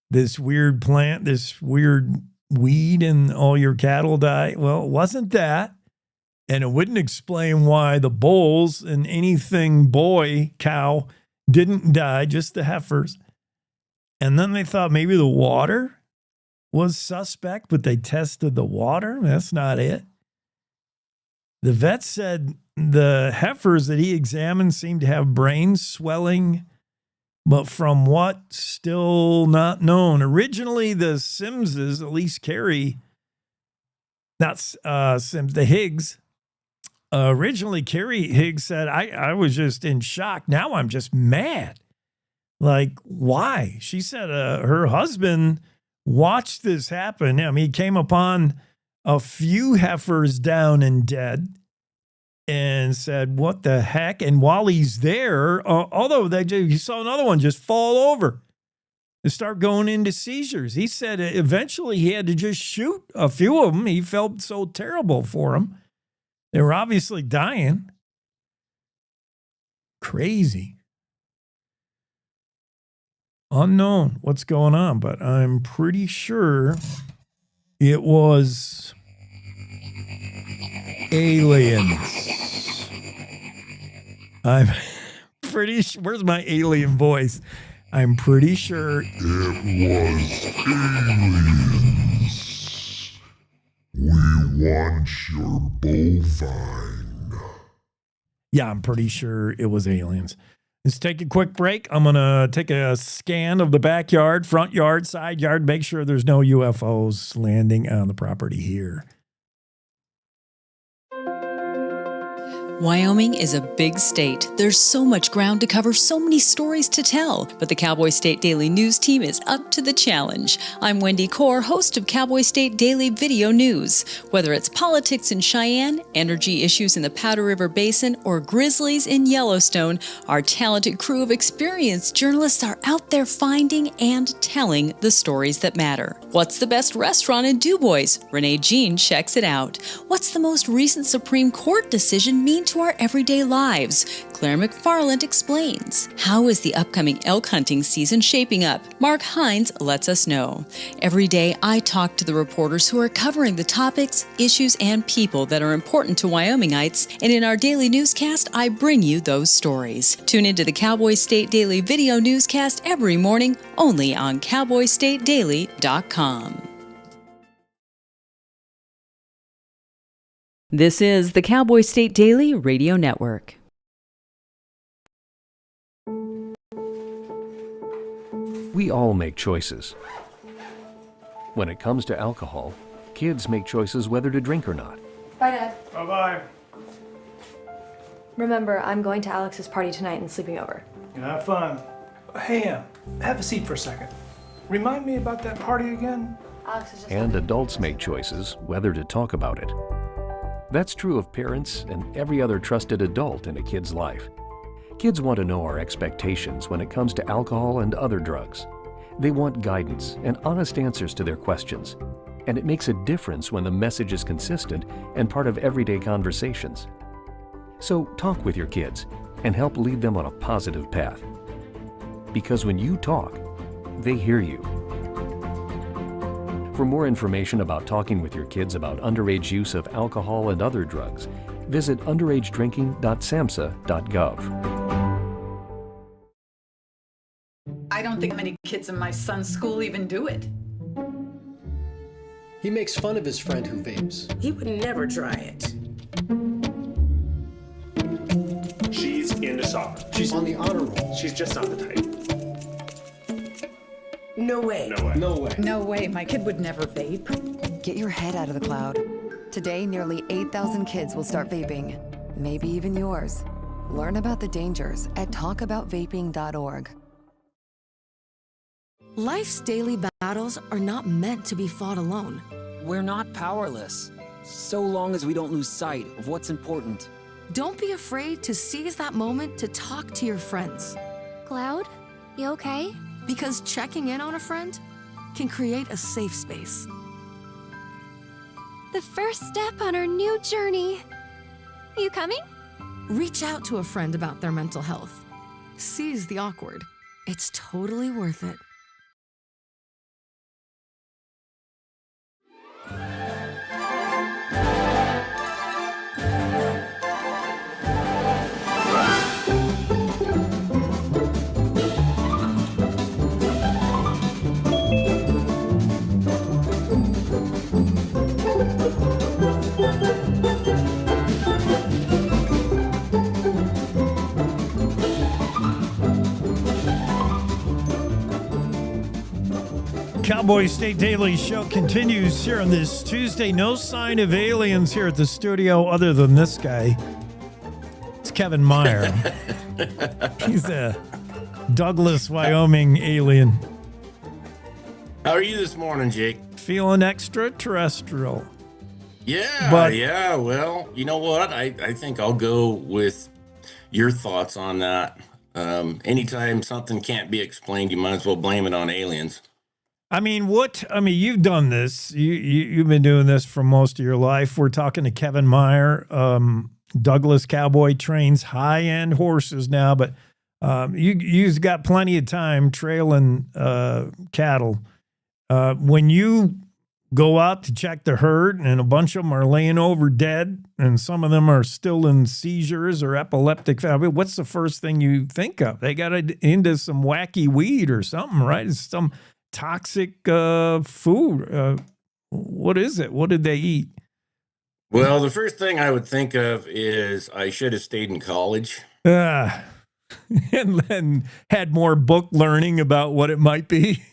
this weird plant, this weird weed, and all your cattle die. Well, it wasn't that, and it wouldn't explain why the bulls and anything cow didn't die, just the heifers. And then they thought maybe the water was suspect, but they tested the water. That's not it. The vet said the heifers that he examined seemed to have brain swelling, but from what, still not known. Originally, the Simses, at least Carrie, the Higgs, originally Carrie Higgs said, I was just in shock. Now I'm just mad. Like, why? She said her husband watched this happen. I mean, he came upon a few heifers down and dead and said, what the heck? And while he's there, although he saw another one just fall over and start going into seizures. He said eventually he had to just shoot a few of them. He felt so terrible for them. They were obviously dying. Crazy. unknown what's going on, but I'm pretty sure it was aliens. I'm pretty sure. Where's my alien voice? I'm pretty sure it was aliens. We want your bovine. Yeah, I'm pretty sure it was aliens. Let's take a quick break. I'm going to take a scan of the backyard, front yard, side yard, make sure there's no UFOs landing on the property here. Wyoming is a big state. There's so much ground to cover, so many stories to tell. But the Cowboy State Daily News team is up to the challenge. I'm Wendy Core, host of Cowboy State Daily Video News. Whether it's politics in Cheyenne, energy issues in the Powder River Basin, or grizzlies in Yellowstone, our talented crew of experienced journalists are out there finding and telling the stories that matter. What's the best restaurant in DuBois? Renee Jean checks it out. What's the most recent Supreme Court decision mean to our everyday lives? Claire McFarland explains. How is the upcoming elk hunting season shaping up? Mark Hines lets us know. Every day, I talk to the reporters who are covering the topics, issues, and people that are important to Wyomingites, and in our daily newscast, I bring you those stories. Tune into the Cowboy State Daily Video Newscast every morning, only on CowboyStateDaily.com. This is the Cowboy State Daily Radio Network. We all make choices. When it comes to alcohol, kids make choices whether to drink or not. Bye, Dad. Bye-bye. Remember, I'm going to Alex's party tonight and sleeping over. Have fun. Hey, have a seat for a second. Remind me about that party again? Alex is just... And adults make choices whether to talk about it. That's true of parents and every other trusted adult in a kid's life. Kids want to know our expectations when it comes to alcohol and other drugs. They want guidance and honest answers to their questions. And it makes a difference when the message is consistent and part of everyday conversations. So talk with your kids and help lead them on a positive path. Because when you talk, they hear you. For more information about talking with your kids about underage use of alcohol and other drugs, visit underagedrinking.samhsa.gov. I don't think many kids in my son's school even do it. He makes fun of his friend who vapes. He would never try it. She's into soccer. She's on the honor roll. She's just not the type. No way. No way. No way. No way. My kid would never vape. Get your head out of the cloud. Today, nearly 8,000 kids will start vaping. Maybe even yours. Learn about the dangers at talkaboutvaping.org. Life's daily battles are not meant to be fought alone. We're not powerless, so long as we don't lose sight of what's important. Don't be afraid to seize that moment to talk to your friends. Cloud, you okay? Because checking in on a friend can create a safe space. The first step on our new journey. You coming? Reach out to a friend about their mental health. Seize the awkward. It's totally worth it. Cowboy State Daily Show continues here on this Tuesday. No sign of aliens here at the studio other than this guy. It's Kevin Meyer. He's a Douglas, Wyoming alien. How are you this morning, Jake? Feeling extraterrestrial. Yeah, well, you know what? I think I'll go with your thoughts on that. Anytime something can't be explained, you might as well blame it on aliens. You've done this. You've been doing this for most of your life. We're talking to Kevin Meyer. Douglas Cowboy trains high-end horses now, but You've got plenty of time trailing cattle. When you go out to check the herd and a bunch of them are laying over dead and some of them are still in seizures or epileptic, I mean, what's the first thing you think of? They got into some wacky weed or something, right? It's some toxic food. What is it? What did they eat? Well, the first thing I would think of is I should have stayed in college. And then had more book learning about what it might be.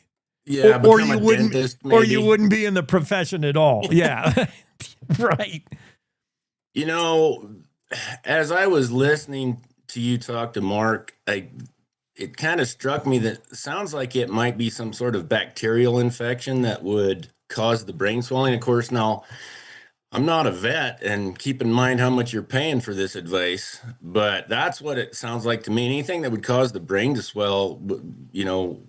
Yeah, or become you a wouldn't, dentist, or you maybe. wouldn't be in the profession at all. Yeah, right. You know, as I was listening to you talk to Mark, it kind of struck me that it sounds like it might be some sort of bacterial infection that would cause the brain swelling. Of course, now I'm not a vet, and keep in mind how much you're paying for this advice, but that's what it sounds like to me. Anything that would cause the brain to swell, you know,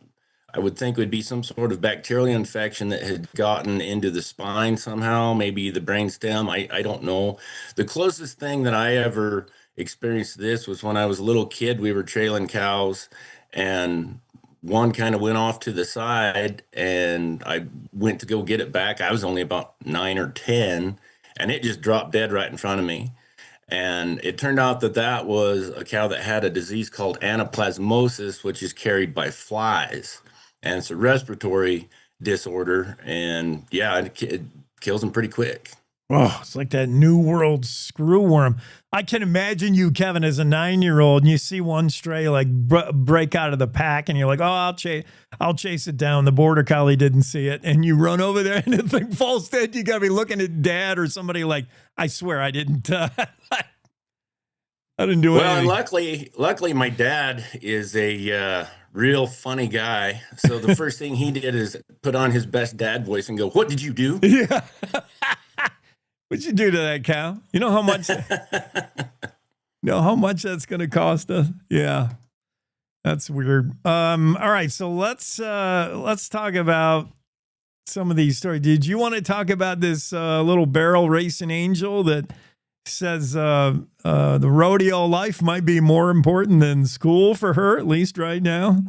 I would think would be some sort of bacterial infection that had gotten into the spine somehow, maybe the brain stem. I don't know. The closest thing that I ever experienced to this was when I was a little kid. We were trailing cows, and one kind of went off to the side, and I went to go get it back. I was only about 9 or 10, and it just dropped dead right in front of me. And it turned out that that was a cow that had a disease called anaplasmosis, which is carried by flies. And it's a respiratory disorder. And yeah, it kills them pretty quick. Oh, it's like that New World screwworm. I can imagine you, Kevin, as a 9-year-old, and you see one stray like break out of the pack, and you're like, "Oh, I'll chase it down." The border collie didn't see it, and you run over there, and the thing falls dead. You gotta be looking at Dad or somebody like, "I swear I didn't. I didn't do it." Well, and luckily, my dad is a real funny guy. So the first thing he did is put on his best dad voice and go, "What did you do?" Yeah. What'd you do to that cow? You know how much? Know how much that's going to cost us? Yeah, that's weird. All right, so let's talk about some of these stories. Did you want to talk about this little barrel racing angel that says the rodeo life might be more important than school for her, at least right now?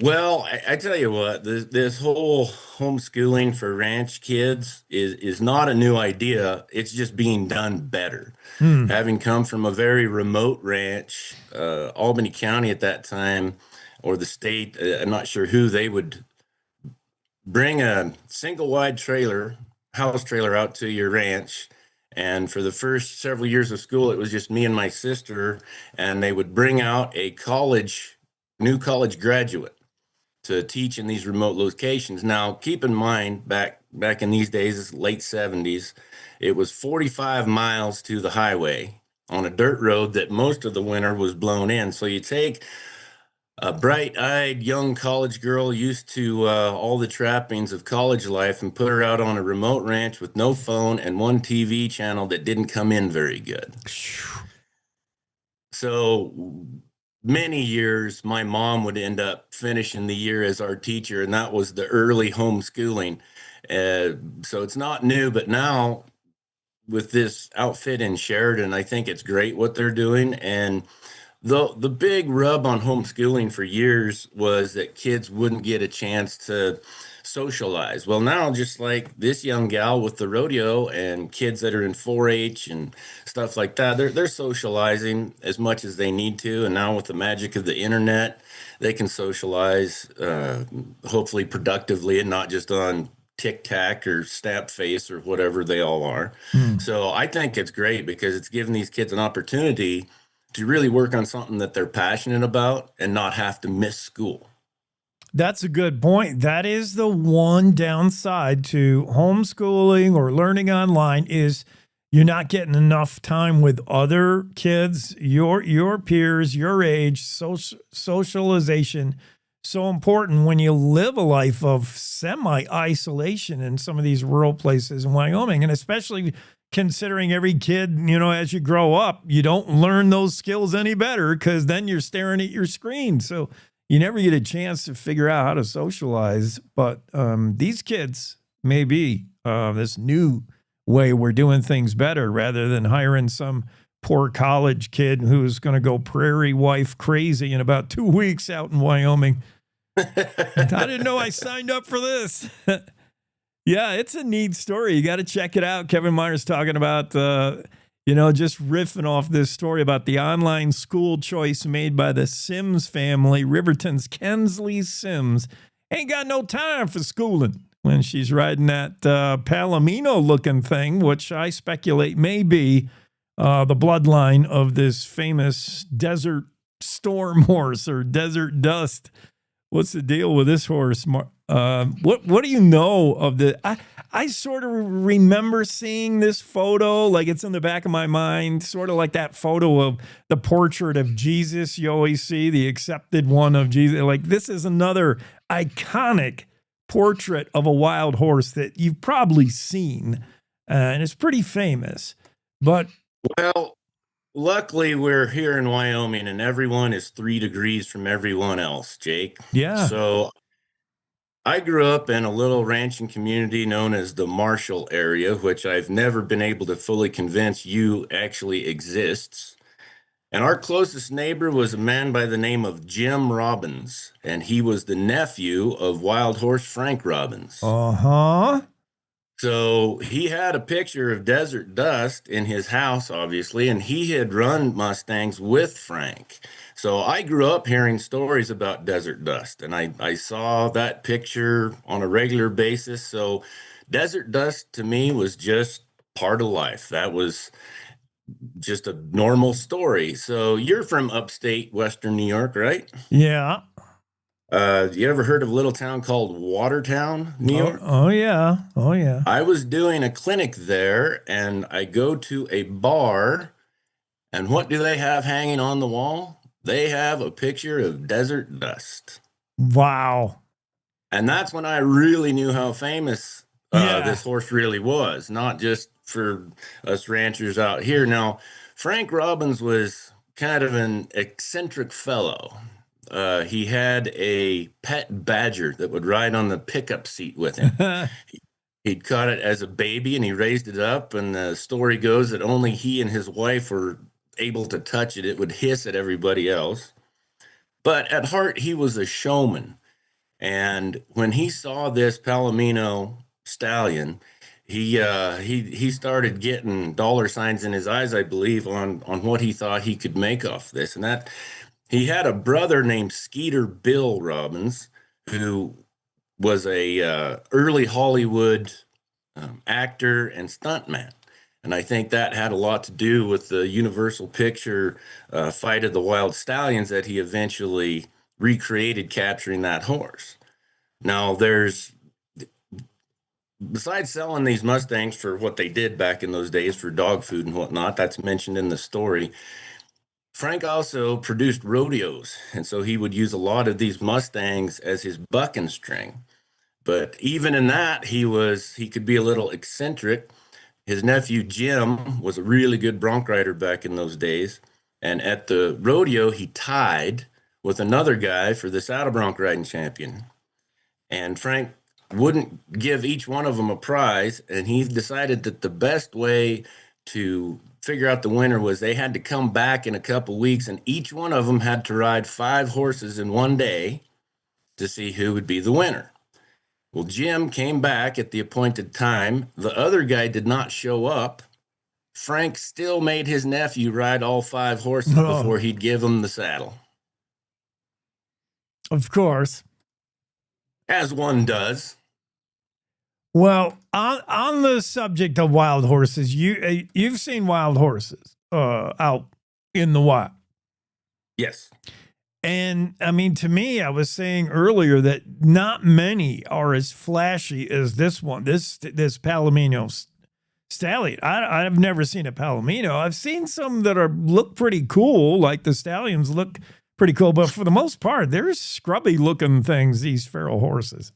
Well, I tell you what, this whole homeschooling for ranch kids is not a new idea. It's just being done better. Having come from a very remote ranch, Albany County at that time, or the state, I'm not sure who, they would bring a single wide house trailer out to your ranch. And for the first several years of school, it was just me and my sister, and they would bring out a new college graduate to teach in these remote locations. Now, keep in mind, back in these days, late 70s, it was 45 miles to the highway on a dirt road that most of the winter was blown in. So you take a bright-eyed young college girl used to all the trappings of college life and put her out on a remote ranch with no phone and one TV channel that didn't come in very good. So many years, my mom would end up finishing the year as our teacher, and that was the early homeschooling. So it's not new, but now with this outfit in Sheridan, I think it's great what they're doing. And the big rub on homeschooling for years was that kids wouldn't get a chance to socialize. Well, now, just like this young gal with the rodeo and kids that are in 4-H and stuff like that, they're socializing as much as they need to. And now with the magic of the internet, they can socialize, hopefully productively, and not just on TikTok or Snap Face or whatever they all are. So I think it's great because it's giving these kids an opportunity to really work on something that they're passionate about and not have to miss school. That's a good point. That is the one downside to homeschooling or learning online is you're not getting enough time with other kids, your peers, your age. Socialization, so important when you live a life of semi-isolation in some of these rural places in Wyoming, and especially considering every kid, as you grow up, you don't learn those skills any better because then you're staring at your screen. So you never get a chance to figure out how to socialize. But these kids maybe this new way we're doing things better rather than hiring some poor college kid who's going to go prairie wife crazy in about 2 weeks out in Wyoming. I didn't know I signed up for this. Yeah, it's a neat story. You got to check it out. Kevin Meyer's talking about, just riffing off this story about the online school choice made by the Sims family. Riverton's Kensley Sims ain't got no time for schooling when she's riding that Palomino-looking thing, which I speculate may be the bloodline of this famous Desert Storm horse or Desert Dust. What's the deal with this horse? What do you know of the? I sort of remember seeing this photo, like it's in the back of my mind, sort of like that photo of the portrait of Jesus you always see, the accepted one of Jesus. Like this is another iconic portrait of a wild horse that you've probably seen, and it's pretty famous. But well, luckily we're here in Wyoming, and everyone is 3 degrees from everyone else, Jake. Yeah. So I grew up in a little ranching community known as the Marshall area, which I've never been able to fully convince you actually exists. And our closest neighbor was a man by the name of Jim Robbins, and he was the nephew of wild horse Frank Robbins. Uh-huh. So he had a picture of Desert Dust in his house, obviously, and he had run Mustangs with Frank. So I grew up hearing stories about Desert Dust, and I saw that picture on a regular basis. So Desert Dust to me was just part of life. That was just a normal story. So you're from upstate Western New York, right? Yeah. You ever heard of a little town called Watertown, New York? Oh, yeah. Oh, yeah. I was doing a clinic there, and I go to a bar, and what do they have hanging on the wall? They have a picture of Desert Dust. Wow. And that's when I really knew how famous this horse really was, not just for us ranchers out here. Now, Frank Robbins was kind of an eccentric fellow. He had a pet badger that would ride on the pickup seat with him. He'd caught it as a baby and he raised it up. And the story goes that only he and his wife were able to touch it. It would hiss at everybody else. But at heart, he was a showman. And when he saw this Palomino stallion, he started getting dollar signs in his eyes, I believe, on what he thought he could make off this. And that he had a brother named Skeeter Bill Robbins, who was a early Hollywood actor and stuntman. And I think that had a lot to do with the Universal Picture Fight of the Wild Stallions that he eventually recreated capturing that horse. Now, besides selling these Mustangs for what they did back in those days for dog food and whatnot, that's mentioned in the story, Frank also produced rodeos, and so he would use a lot of these Mustangs as his bucking string. But even in that, he could be a little eccentric. His nephew Jim was a really good bronc rider back in those days, and at the rodeo, he tied with another guy for the saddle bronc riding champion. And Frank wouldn't give each one of them a prize, and he decided that the best way to figure out the winner was they had to come back in a couple weeks, and each one of them had to ride 5 horses in one day to see who would be the winner. Well, Jim came back at the appointed time. The other guy did not show up. Frank still made his nephew ride all 5 horses before he'd give him the saddle. Of course. As one does. Well, on the subject of wild horses, you've seen wild horses out in the wild. Yes. And I mean, to me, I was saying earlier that not many are as flashy as this one, this Palomino stallion. I've never seen a Palomino. I've seen some that look pretty cool, like the stallions look pretty cool, but for the most part, they're scrubby looking things, these feral horses.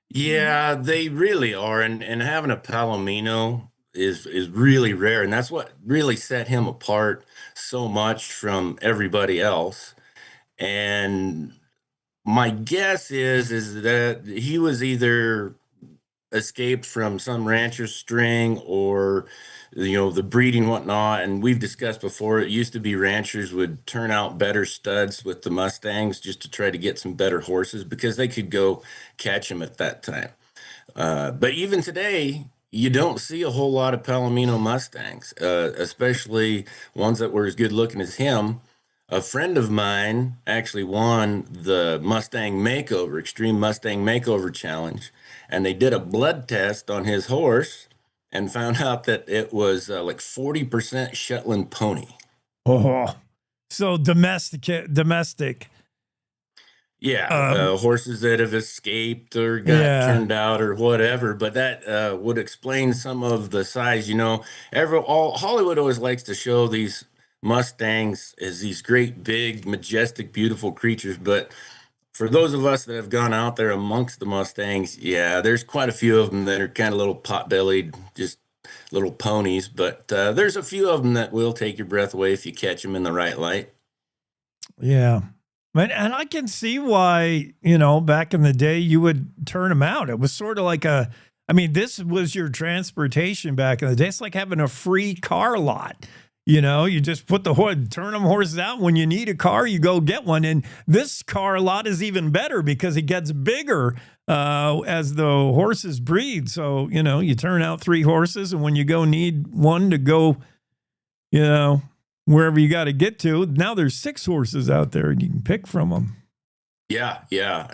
Yeah, they really are. And having a Palomino is really rare. And that's what really set him apart so much from everybody else. And my guess is that he was either escaped from some rancher's string or the breeding whatnot. And we've discussed before, it used to be ranchers would turn out better studs with the Mustangs just to try to get some better horses because they could go catch them at that time. But even today, you don't see a whole lot of Palomino Mustangs, especially ones that were as good looking as him. A friend of mine actually won the Mustang Makeover, Extreme Mustang Makeover Challenge, and they did a blood test on his horse and found out that it was like 40% Shetland pony. Oh, so domestic. Yeah, horses that have escaped or got turned out or whatever, but that would explain some of the size. Hollywood always likes to show these Mustangs as these great, big, majestic, beautiful creatures. But for those of us that have gone out there amongst the Mustangs, yeah, there's quite a few of them that are kind of little pot-bellied, just little ponies. But there's a few of them that will take your breath away if you catch them in the right light. Yeah. And I can see why, back in the day you would turn them out. It was sort of like this was your transportation back in the day. It's like having a free car lot. You just put the hood, turn them horses out. When you need a car, you go get one. And this car lot is even better because it gets bigger as the horses breed. So, you turn out 3 horses, and when you need one to go, wherever you got to get to, now there's 6 horses out there and you can pick from them. Yeah.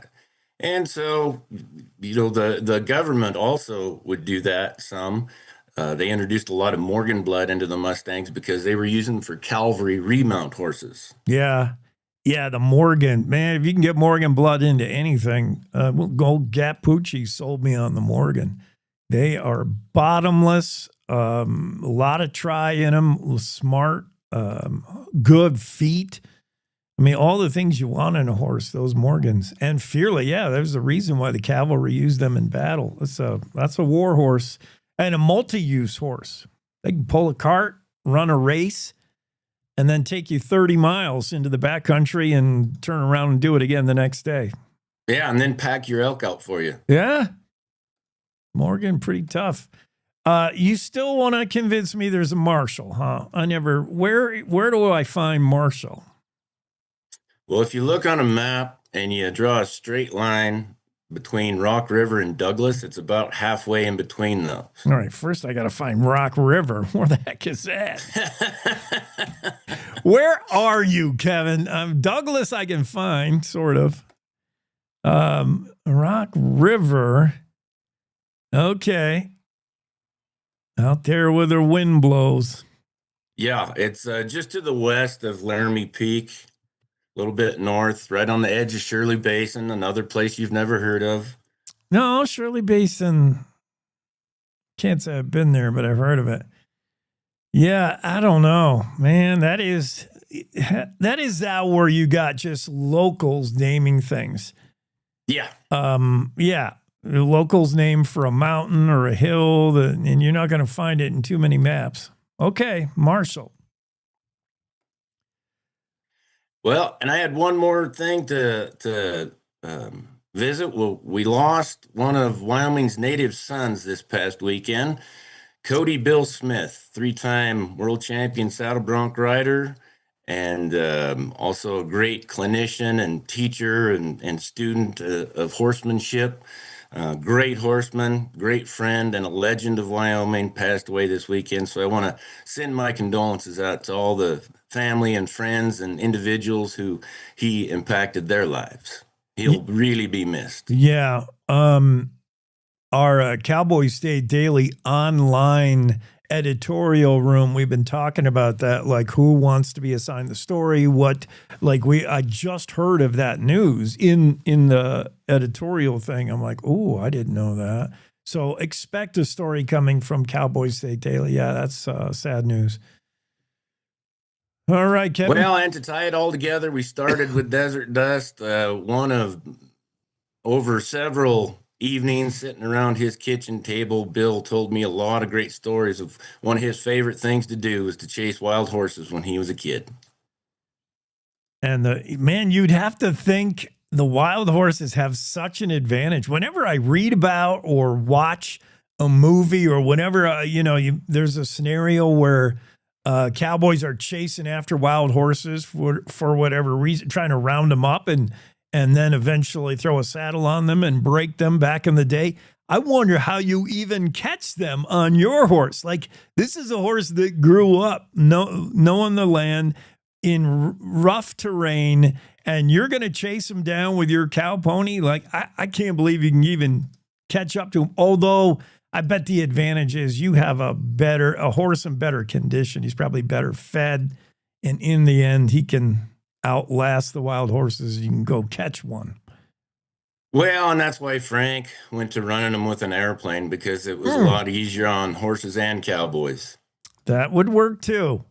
And so, the government also would do that some. They introduced a lot of Morgan blood into the Mustangs because they were using for cavalry remount horses. Yeah. Yeah, the Morgan. Man, if you can get Morgan blood into anything, Gold Gap Poochie sold me on the Morgan. They are bottomless, a lot of try in them, smart, good feet. All the things you want in a horse, those Morgans. And Fearley, yeah, there's a reason why the cavalry used them in battle. That's a war horse and a multi-use horse. They can pull a cart, run a race, and then take you 30 miles into the backcountry and turn around and do it again the next day. Yeah, and then pack your elk out for you. Yeah. Morgan, pretty tough. You still want to convince me there's a Marshall, huh? Where do I find Marshall? Well, if you look on a map and you draw a straight line between Rock River and Douglas, it's about halfway in between those. All right, first I got to find Rock River. Where the heck is that? Where are you, Kevin? Douglas I can find, sort of. Rock River. Okay. Out there where the wind blows. Yeah, it's just to the west of Laramie Peak, a little bit north, right on the edge of Shirley Basin, another place you've never heard of. No, Shirley Basin. Can't say I've been there, but I've heard of it. Yeah, I don't know, man. That is where you got just locals naming things. Yeah. Yeah. The locals name for a mountain or a hill, and you're not going to find it in too many maps. Okay, Marshall. Well, and I had one more thing to visit. Well, we lost one of Wyoming's native sons this past weekend, Cody Bill Smith, 3-time world champion saddle bronc rider, and also a great clinician and teacher and student of horsemanship. Great horseman, great friend, and a legend of Wyoming, passed away this weekend. So I want to send my condolences out to all the family and friends and individuals who he impacted their lives. He'll really be missed. Yeah. Our Cowboy State Daily online editorial room, we've been talking about that, like who wants to be assigned the story, I just heard of that news in the editorial thing. I'm like, oh, I didn't know that. So expect a story coming from Cowboy State Daily. Yeah, that's sad news. All right, Kevin. Well, and to tie it all together, we started with Desert Dust, one of over several evenings sitting around his kitchen table. Bill told me a lot of great stories of one of his favorite things to do was to chase wild horses when he was a kid. And man, you'd have to think the wild horses have such an advantage. Whenever I read about or watch a movie or whenever, there's a scenario where cowboys are chasing after wild horses for whatever reason, trying to round them up and then eventually throw a saddle on them and break them back in the day. I wonder how you even catch them on your horse. Like, this is a horse that grew up knowing the land in rough terrain, and you're going to chase him down with your cow pony? Like, I can't believe you can even catch up to him. Although I bet the advantage is you have a horse in better condition. He's probably better fed. And in the end, he can outlast the wild horses. You can go catch one. Well, and that's why Frank went to running them with an airplane, because it was a lot easier on horses and cowboys. That would work too.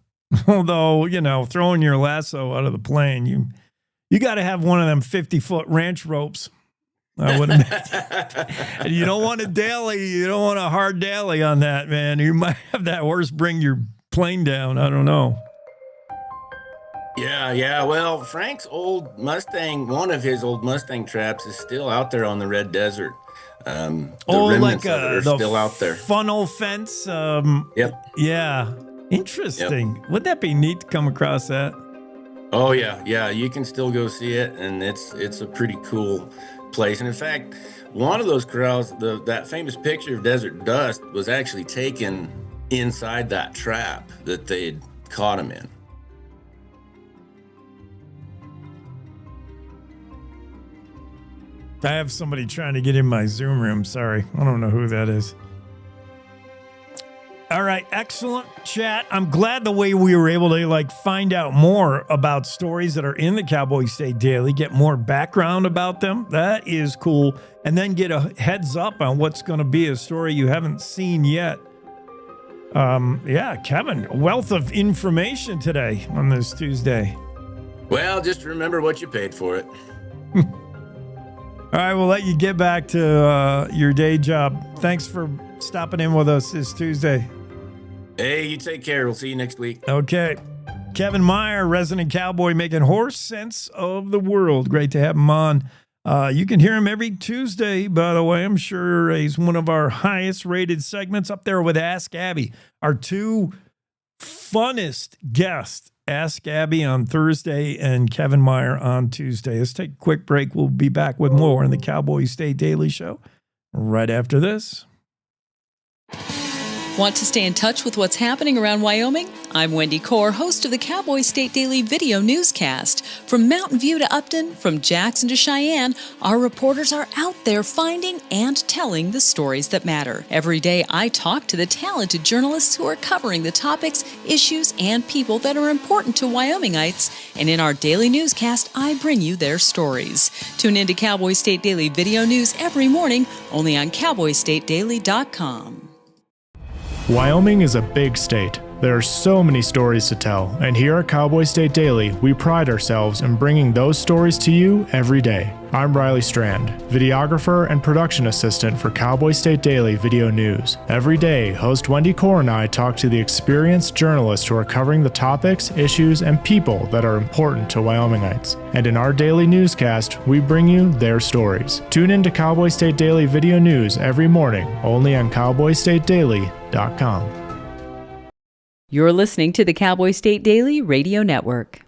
Although, throwing your lasso out of the plane, you got to have one of them 50-foot ranch ropes. I would imagine. And you don't want a daily. You don't want a hard daily on that, man. You might have that horse bring your plane down. I don't know. Yeah. Well, Frank's old Mustang, one of his old Mustang traps is still out there on the Red Desert. The remnants of it are still out there. Funnel fence. Yep. Yeah. Interesting. Yep. Would that be neat to come across that? Oh, yeah. You can still go see it, and it's a pretty cool place. And in fact, one of those corrals, that famous picture of Desert Dust, was actually taken inside that trap that they'd caught him in. I have somebody trying to get in my Zoom room. Sorry. I don't know who that is. All right. Excellent chat. I'm glad the way we were able to find out more about stories that are in the Cowboy State Daily, get more background about them. That is cool. And then get a heads up on what's going to be a story you haven't seen yet. Yeah, Kevin, a wealth of information today on this Tuesday. Well, just remember what you paid for it. All right, we'll let you get back to your day job. Thanks for stopping in with us this Tuesday. Hey, you take care. We'll see you next week. Okay. Kevin Meyer, resident cowboy, making horse sense of the world. Great to have him on. You can hear him every Tuesday, by the way. I'm sure he's one of our highest rated segments, up there with Ask Abby. Our two funnest guests. Ask Abby on Thursday and Kevin Meyer on Tuesday. Let's take a quick break. We'll be back with more in the Cowboy State Daily Show right after this. Want to stay in touch with what's happening around Wyoming? I'm Wendy Core, host of the Cowboy State Daily video newscast. From Mountain View to Upton, from Jackson to Cheyenne, our reporters are out there finding and telling the stories that matter. Every day, I talk to the talented journalists who are covering the topics, issues, and people that are important to Wyomingites. And in our daily newscast, I bring you their stories. Tune in to Cowboy State Daily video news every morning, only on CowboyStateDaily.com. Wyoming is a big state. There are so many stories to tell, and here at Cowboy State Daily, we pride ourselves in bringing those stories to you every day. I'm Riley Strand, videographer and production assistant for Cowboy State Daily Video News. Every day, host Wendy Core and I talk to the experienced journalists who are covering the topics, issues, and people that are important to Wyomingites. And in our daily newscast, we bring you their stories. Tune in to Cowboy State Daily Video News every morning, only on CowboyStateDaily.com. You're listening to the Cowboy State Daily Radio Network.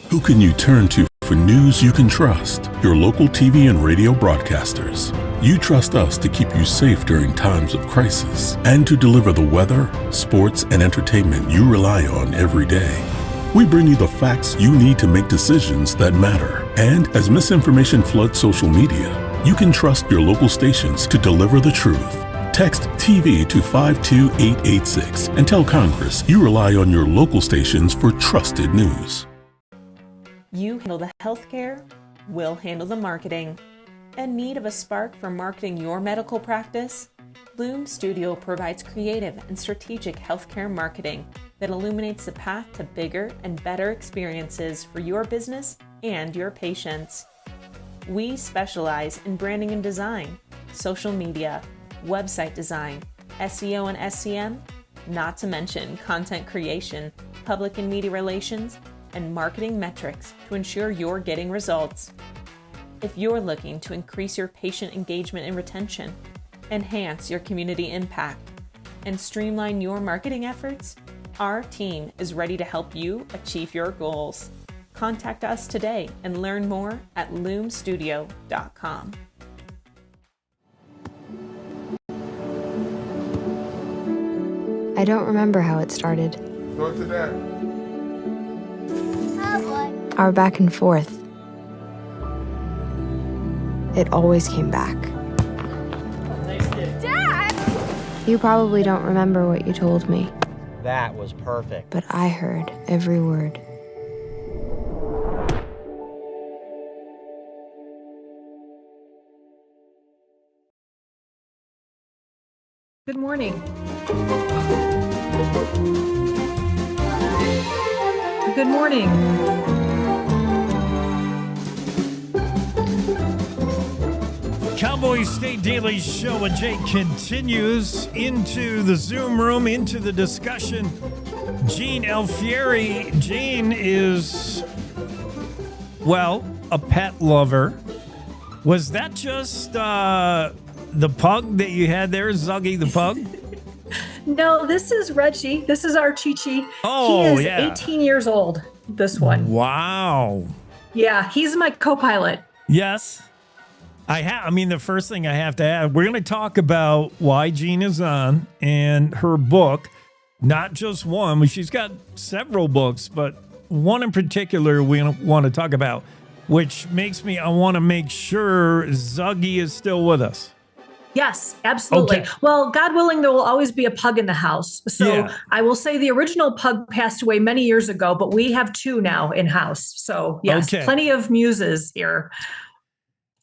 Who can you turn to for news you can trust? Your local TV and radio broadcasters. You trust us to keep you safe during times of crisis and to deliver the weather, sports, and entertainment you rely on every day. We bring you the facts you need to make decisions that matter. And as misinformation floods social media, you can trust your local stations to deliver the truth. Text TV to 52886 and tell Congress you rely on your local stations for trusted news. You handle the healthcare, we'll handle the marketing. In need of a spark for marketing your medical practice? Loom Studio provides creative and strategic healthcare marketing that illuminates the path to bigger and better experiences for your business and your patients. We specialize in branding and design, social media, website design, SEO and SEM, not to mention content creation, public and media relations, and marketing metrics to ensure you're getting results. If you're looking to increase your patient engagement and retention, enhance your community impact, and streamline your marketing efforts, our team is ready to help you achieve your goals. Contact us today and learn more at loomstudio.com. I don't remember how it started. Go to that. Cowboy. Our back and forth. It always came back. Dad! You probably don't remember what you told me, That was perfect. but I heard every word. Good morning. Good morning. Cowboy State Daily Show with Jake continues into the Zoom room, into the discussion. Gene Alfieri. Gene is, well, a pet lover. Was that just the pug that you had there, Zuggy the pug? No, this is Reggie. This is our Chi-Chi. Oh, he is yeah. 18 years old, this one. Wow. Yeah, he's my co-pilot. Yes. I mean, the first thing I have to add, we're going to talk about why Jean is on and her book, not just one. She's got several books, but one in particular we want to talk about, which makes me, I want to make sure Zuggy is still with us. Yes, absolutely. Okay. Well, God willing, there will always be a pug in the house. So Yeah. I will say the original pug passed away many years ago, but we have two now in house. So yes, Okay. plenty of muses here.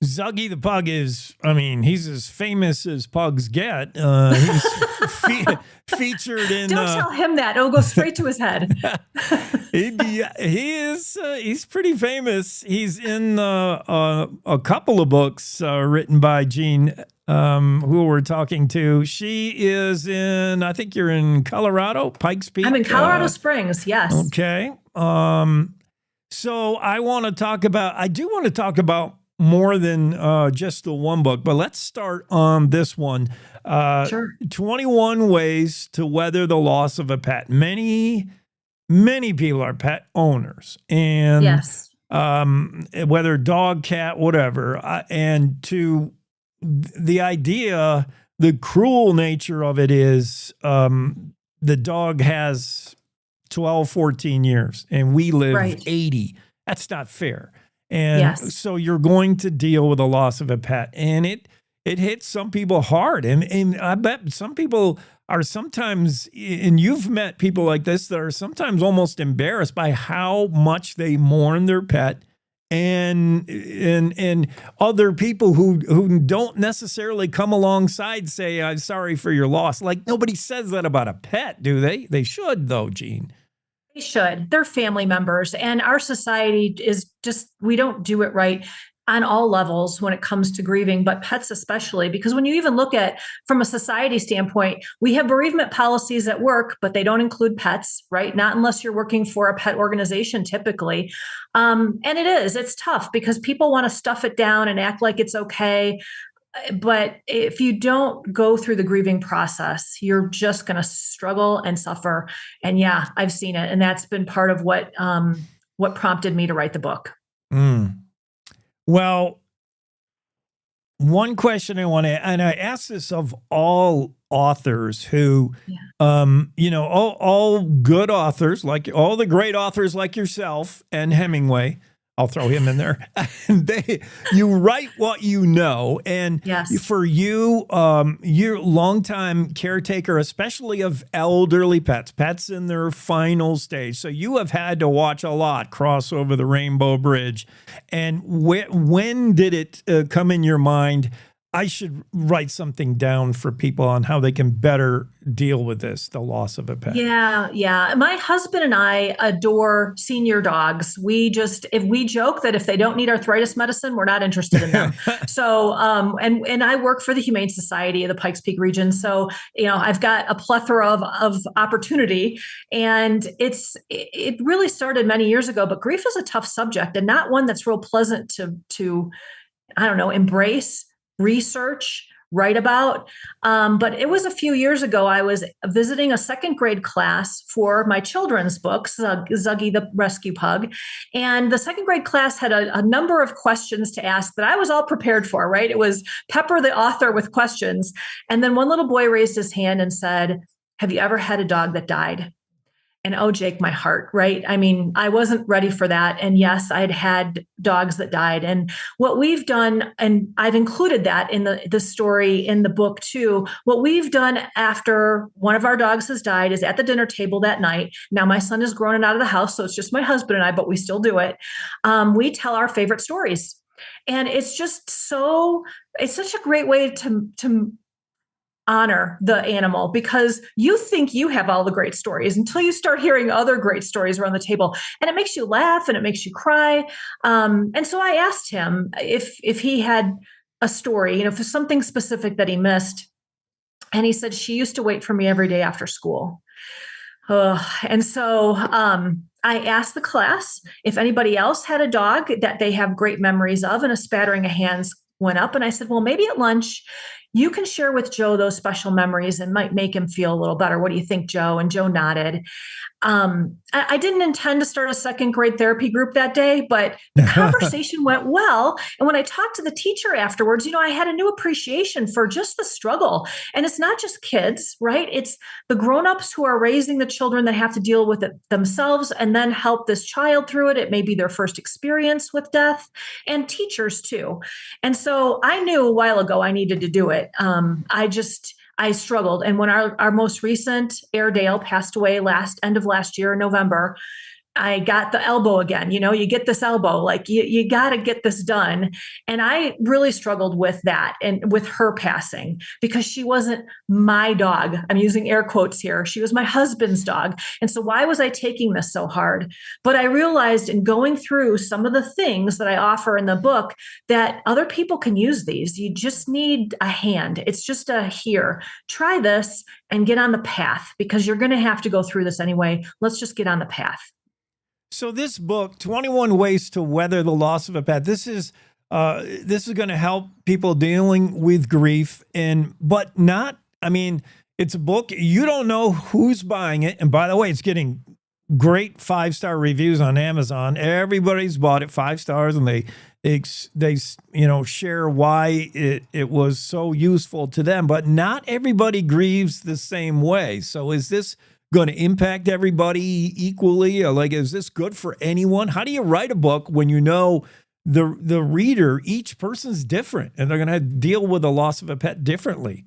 Zuggy the pug is, I mean, he's as famous as pugs get. He's featured in... Don't tell him that. It'll go straight to his head. He's pretty famous. He's in a couple of books written by Jean, who we're talking to. She is in, I think you're in Colorado, Pikes Peak. I'm in Colorado Springs. Yes. Okay. So I do want to talk about more than just the one book, but let's start on this one. Sure. 21 Ways to Weather the Loss of a Pet. Many people are pet owners, and Yes. whether dog, cat, whatever, and to the idea, the cruel nature of it is the dog has 12, 14 years, and we live Right. 80. That's not fair. And Yes. so you're going to deal with the loss of a pet, and it hits some people hard. And I bet some people are sometimes, and you've met people like this that are sometimes almost embarrassed by how much they mourn their pet, and other people who don't necessarily come alongside say, I'm sorry for your loss. Like, nobody says that about a pet, do they? They should, though, Gene. They should. They're family members. And our society is just, we don't do it right on all levels when it comes to grieving, but pets especially, because when you even look at from a society standpoint, we have bereavement policies at work, but they don't include pets, right? Not unless you're working for a pet organization typically. And it's tough because people want to stuff it down and act like it's okay. But if you don't go through the grieving process, you're just going to struggle and suffer. And yeah, I've seen it. And that's been part of what prompted me to write the book. Well, one question I want to, and I ask this of all authors who, all good authors, like all the great authors like yourself and Hemingway, I'll throw him in there. And you write what you know, and Yes. for you, you're a longtime caretaker, especially of elderly pets in their final stage. So you have had to watch a lot cross over the Rainbow Bridge. And when did it come in your mind? I should write something down for people on how they can better deal with this, the loss of a pet. Yeah. My husband and I adore senior dogs. If we joke that if they don't need arthritis medicine, we're not interested in them. So, and I work for the Humane Society of the Pikes Peak region. So, I've got a plethora of opportunity, and it really started many years ago, but grief is a tough subject and not one that's real pleasant to I don't know, embrace, research, write about. But it was a few years ago, I was visiting a second grade class for my children's books, Zuggy the Rescue Pug. And the second grade class had a number of questions to ask that I was all prepared for, right? It was pepper the author with questions. And then one little boy raised his hand and said, "Have you ever had a dog that died?" And oh, Jake, my heart, right? I mean, I wasn't ready for that. And yes, I'd had dogs that died. And what we've done, and I've included that in the story in the book too, what we've done after one of our dogs has died is at the dinner table that night. Now my son is grown and out of the house, so it's just my husband and I, but we still do it. We tell our favorite stories. And it's such a great way to honor the animal, because you think you have all the great stories until you start hearing other great stories around the table, and it makes you laugh and it makes you cry. And so I asked him if he had a story, for something specific that he missed. And he said, "She used to wait for me every day after school." And so I asked the class if anybody else had a dog that they have great memories of, and a spattering of hands went up. And I said, "Well, maybe at lunch you can share with Joe those special memories and might make him feel a little better. What do you think, Joe?" And Joe nodded. I didn't intend to start a second grade therapy group that day, but the conversation went well. And when I talked to the teacher afterwards, I had a new appreciation for just the struggle. And it's not just kids, right? It's the grownups who are raising the children that have to deal with it themselves and then help this child through it. It may be their first experience with death, and teachers too. And so I knew a while ago I needed to do it. I struggled. And when our most recent Airedale passed away end of last year in November, I got the elbow again. You get this elbow, like you got to get this done. And I really struggled with that and with her passing, because she wasn't my dog. I'm using air quotes here. She was my husband's dog. And so why was I taking this so hard? But I realized in going through some of the things that I offer in the book that other people can use these. You just need a hand. It's just here, try this and get on the path, because you're going to have to go through this anyway. Let's just get on the path. So this book, 21 Ways to Weather the Loss of a Pet, this is going to help people dealing with grief, but it's a book. You don't know who's buying it. And by the way, it's getting great 5-star reviews on Amazon. Everybody's bought it 5 stars, and they share why it was so useful to them. But not everybody grieves the same way. So is this going to impact everybody equally? Like, is this good for anyone? How do you write a book when the reader, each person's different, and they're going to deal with the loss of a pet differently?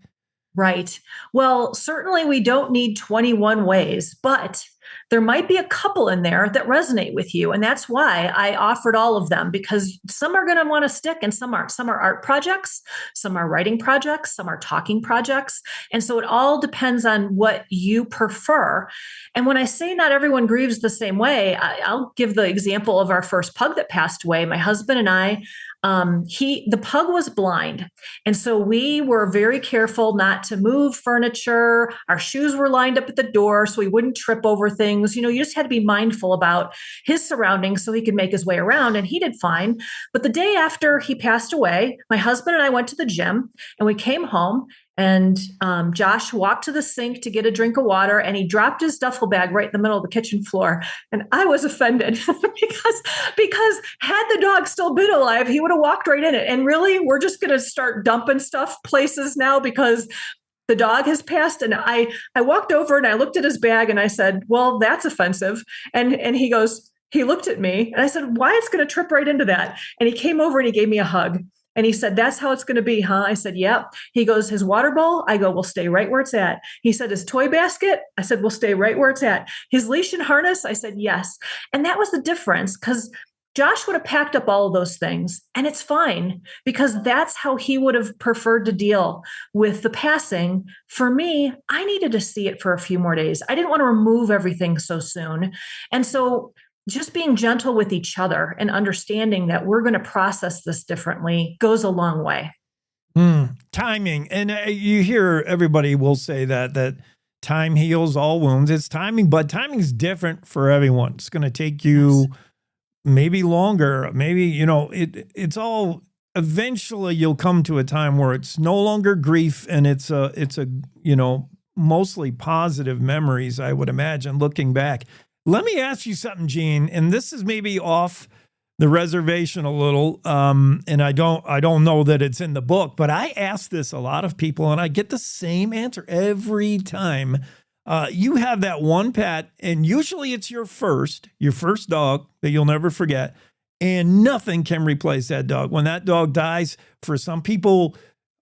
Right. Well, certainly we don't need 21 ways, but there might be a couple in there that resonate with you. And that's why I offered all of them, because some are going to want to stick and some aren't. Some are art projects, some are writing projects, some are talking projects. And so it all depends on what you prefer. And when I say not everyone grieves the same way, I'll give the example of our first pug that passed away. My husband and I, the pug was blind. And so we were very careful not to move furniture. Our shoes were lined up at the door so he wouldn't trip over things. You just had to be mindful about his surroundings so he could make his way around, and he did fine. But the day after he passed away, my husband and I went to the gym, and we came home, and Josh walked to the sink to get a drink of water, and he dropped his duffel bag right in the middle of the kitchen floor. And I was offended because had the dog still been alive, he would have walked right in it. And really, we're just going to start dumping stuff places now because the dog has passed. And I walked over and I looked at his bag and I said, "Well, that's offensive." And he looked at me and I said, "Why it's going to trip right into that?" And he came over and he gave me a hug. And he said, "That's how it's going to be, huh?" I said, "Yep." He goes, "His water bowl?" I go, "We'll stay right where it's at." He said, "His toy basket?" I said, "We'll stay right where it's at." "His leash and harness?" I said, "Yes." And that was the difference, because Josh would have packed up all of those things, and it's fine because that's how he would have preferred to deal with the passing. For me, I needed to see it for a few more days. I didn't want to remove everything so soon. And so just being gentle with each other and understanding that we're going to process this differently goes a long way. Timing. And you hear everybody will say that time heals all wounds. It's timing, but timing's different for everyone. It's going to take you maybe longer. Maybe, it's all, eventually you'll come to a time where it's no longer grief and it's a, mostly positive memories, I would imagine, looking back. Let me ask you something, Gene, and this is maybe off the reservation a little, and I don't know that it's in the book, but I ask this a lot of people, and I get the same answer every time. You have that one pet, and usually it's your first dog that you'll never forget, and nothing can replace that dog. When that dog dies, for some people,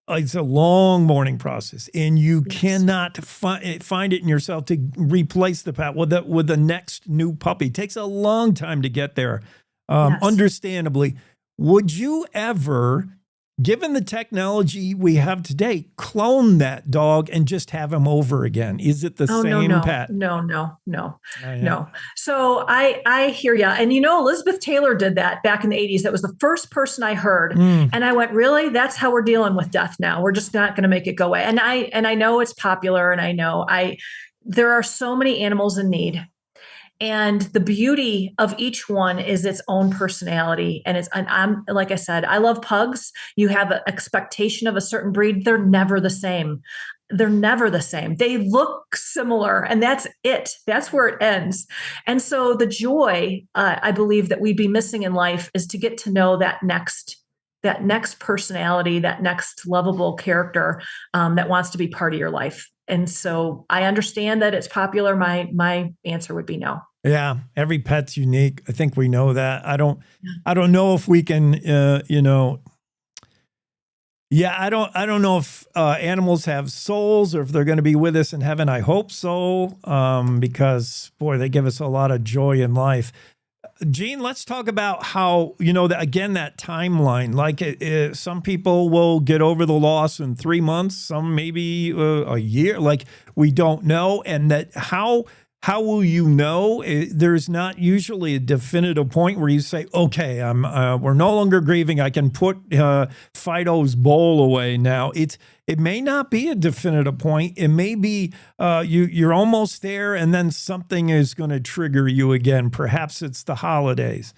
it's a long mourning process, and you cannot find it in yourself to replace the pet with the next new puppy. It takes a long time to get there. Understandably, would you ever, given the technology we have today, clone that dog and just have him over again? Is it the same pet? No. So I hear you. And Elizabeth Taylor did that back in the 80s. That was the first person I heard. And I went, really? That's how we're dealing with death now. We're just not going to make it go away. And I know it's popular, and I know there are so many animals in need. And the beauty of each one is its own personality. And I'm, like I said, I love pugs. You have an expectation of a certain breed. They're never the same. They look similar, and that's it. That's where it ends. And so the joy, I believe, that we'd be missing in life is to get to know that next personality, that next lovable character that wants to be part of your life. And so I understand that it's popular. My answer would be no. Yeah, every pet's unique. I think we know that. I don't know if we can, I don't know if animals have souls or if they're going to be with us in heaven. I hope so, because boy, they give us a lot of joy in life. Gene, let's talk about how, that timeline. Like some people will get over the loss in 3 months, some maybe a year. Like we don't know, and that how will you know? There's not usually a definitive point where you say, okay, we're no longer grieving. I can put Fido's bowl away now. It may not be a definitive point. It may be you're almost there, and then something is going to trigger you again. Perhaps it's the holidays.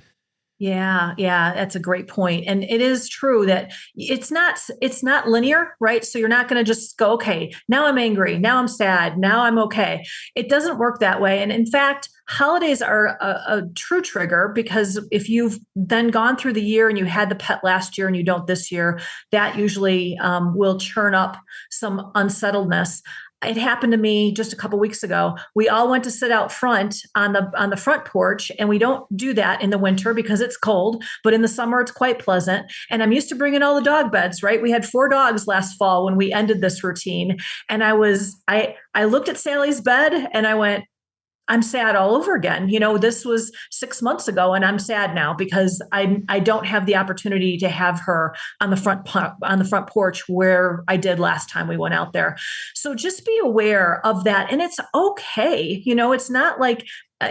Yeah, that's a great point. And it is true that it's not linear, right? So you're not going to just go, okay, now I'm angry, now I'm sad, now I'm okay. It doesn't work that way. And in fact, holidays are a true trigger, because if you've then gone through the year and you had the pet last year and you don't this year, that usually will churn up some unsettledness. It happened to me just a couple weeks ago. We all went to sit out front on the front porch, and we don't do that in the winter because it's cold, but in the summer it's quite pleasant. And I'm used to bringing all the dog beds, right? We had 4 dogs last fall when we ended this routine. And I looked at Sally's bed and I went, I'm sad all over again. This was 6 months ago, and I'm sad now because I don't have the opportunity to have her on the front porch where I did last time we went out there. So just be aware of that, and it's okay. It's not like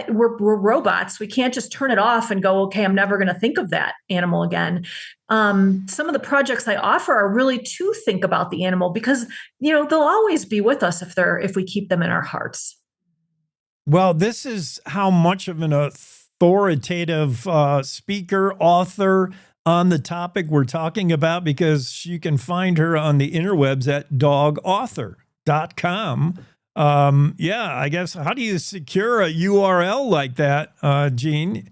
we're robots. We can't just turn it off and go, okay, I'm never going to think of that animal again. Some of the projects I offer are really to think about the animal, because they'll always be with us if we keep them in our hearts. Well, this is how much of an authoritative speaker, author on the topic we're talking about, because you can find her on the interwebs at dogauthor.com. I guess, how do you secure a URL like that, Gene?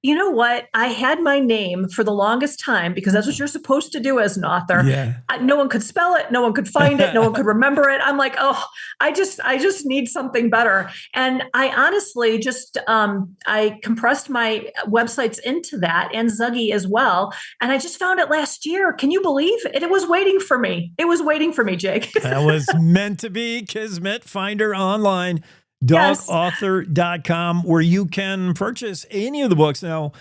You know what? I had my name for the longest time, because that's what you're supposed to do as an author. Yeah. No one could spell it. No one could find it. No one could remember it. I'm like, oh, I just need something better. And I honestly just, I compressed my websites into that, and Zuggy as well. And I just found it last year. Can you believe it? It was waiting for me. It was waiting for me, Jake. That was meant to be. Kismet. Find her online. Dogauthor.com, where you can purchase any of the books. Now,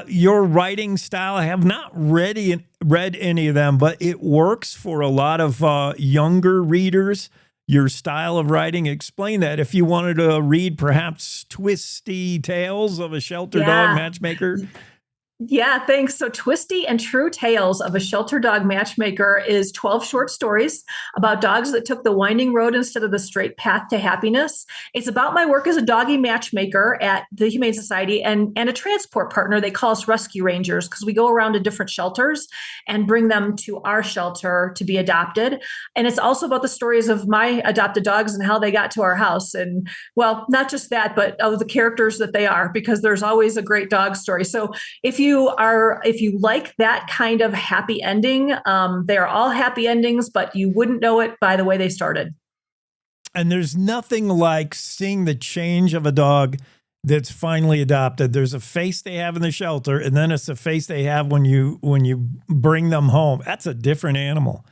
Your writing style, I have not read any of them, but it works for a lot of younger readers. Your style of writing, explain that. If you wanted to read perhaps Twisty Tales of a Shelter Dog Matchmaker. Yeah, thanks. So Twisty and True Tales of a Shelter Dog Matchmaker is 12 short stories about dogs that took the winding road instead of the straight path to happiness. It's about my work as a doggy matchmaker at the Humane Society and a transport partner. They call us rescue rangers because we go around to different shelters and bring them to our shelter to be adopted. And it's also about the stories of my adopted dogs and how they got to our house. And well, not just that, but of the characters that they are, because there's always a great dog story. So if you like that kind of happy ending, they are all happy endings, but you wouldn't know it by the way they started. And there's nothing like seeing the change of a dog that's finally adopted. There's a face they have in the shelter, and then it's a face they have when you bring them home. That's a different animal.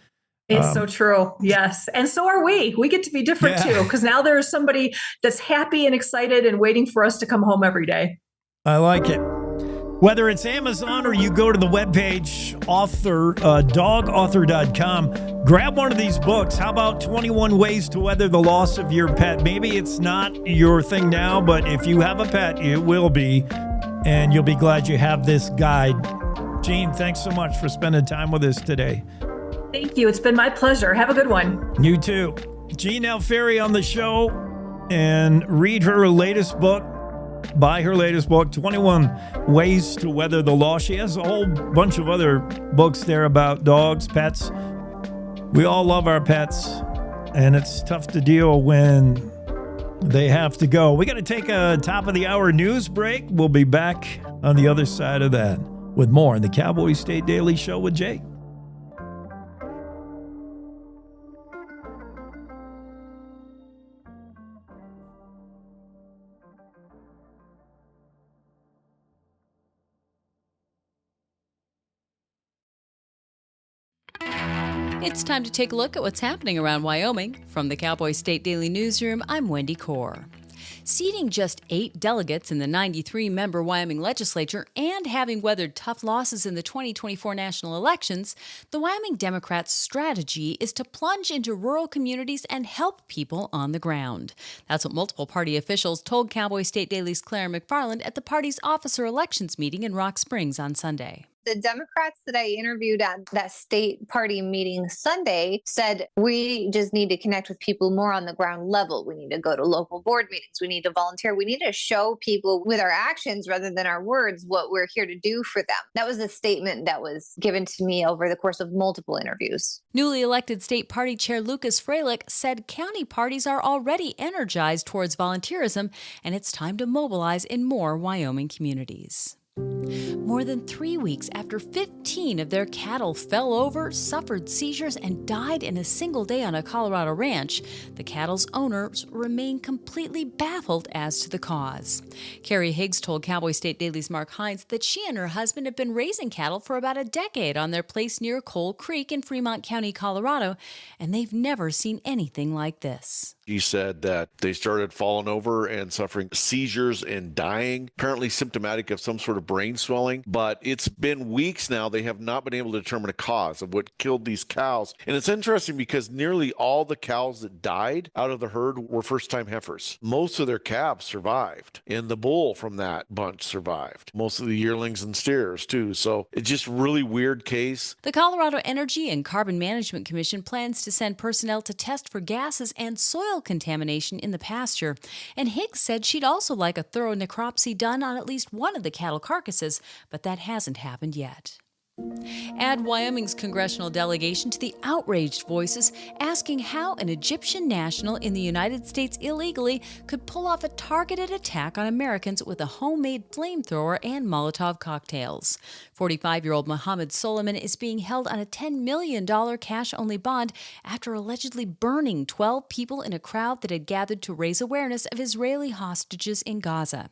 It's so true. Yes. And so are we. We get to be different too, because now there's somebody that's happy and excited and waiting for us to come home every day. I like it. Whether it's Amazon or you go to the webpage, dogauthor.com, grab one of these books. How about 21 Ways to Weather the Loss of Your Pet? Maybe it's not your thing now, but if you have a pet, it will be. And you'll be glad you have this guide. Jean, thanks so much for spending time with us today. Thank you. It's been my pleasure. Have a good one. You too. Jean Alfieri on the show, and read her latest book. Buy her latest book, 21 Ways to Weather the Loss. She has a whole bunch of other books there about dogs, pets. We all love our pets, and it's tough to deal when they have to go. We got to take a top of the hour news break. We'll be back on the other side of that with more in the Cowboy State Daily Show with Jake. It's time to take a look at what's happening around Wyoming. From the Cowboy State Daily Newsroom, I'm Wendy Core. Seating just 8 delegates in the 93-member Wyoming legislature and having weathered tough losses in the 2024 national elections, the Wyoming Democrats' strategy is to plunge into rural communities and help people on the ground. That's what multiple party officials told Cowboy State Daily's Claire McFarland at the party's officer elections meeting in Rock Springs on Sunday. The Democrats that I interviewed at that state party meeting Sunday said, we just need to connect with people more on the ground level. We need to go to local board meetings. We need to volunteer. We need to show people with our actions rather than our words what we're here to do for them. That was a statement that was given to me over the course of multiple interviews. Newly elected state party chair Lucas Freilich said county parties are already energized towards volunteerism, and it's time to mobilize in more Wyoming communities. More than 3 weeks after 15 of their cattle fell over, suffered seizures, and died in a single day on a Colorado ranch, the cattle's owners remain completely baffled as to the cause. Carrie Higgs told Cowboy State Daily's Mark Hines that she and her husband have been raising cattle for about a decade on their place near Coal Creek in Fremont County, Colorado, and they've never seen anything like this. He said that they started falling over and suffering seizures and dying, apparently symptomatic of some sort of brain swelling. But it's been weeks now. They have not been able to determine a cause of what killed these cows. And it's interesting because nearly all the cows that died out of the herd were first-time heifers. Most of their calves survived, and the bull from that bunch survived. Most of the yearlings and steers, too. So it's just a really weird case. The Colorado Energy and Carbon Management Commission plans to send personnel to test for gases and soil contamination in the pasture, and Higgs said she'd also like a thorough necropsy done on at least one of the cattle carcasses, but that hasn't happened yet. Add Wyoming's congressional delegation to the outraged voices asking how an Egyptian national in the United States illegally could pull off a targeted attack on Americans with a homemade flamethrower and Molotov cocktails. 45-year-old Mohammed Soliman is being held on a $10 million cash-only bond after allegedly burning 12 people in a crowd that had gathered to raise awareness of Israeli hostages in Gaza.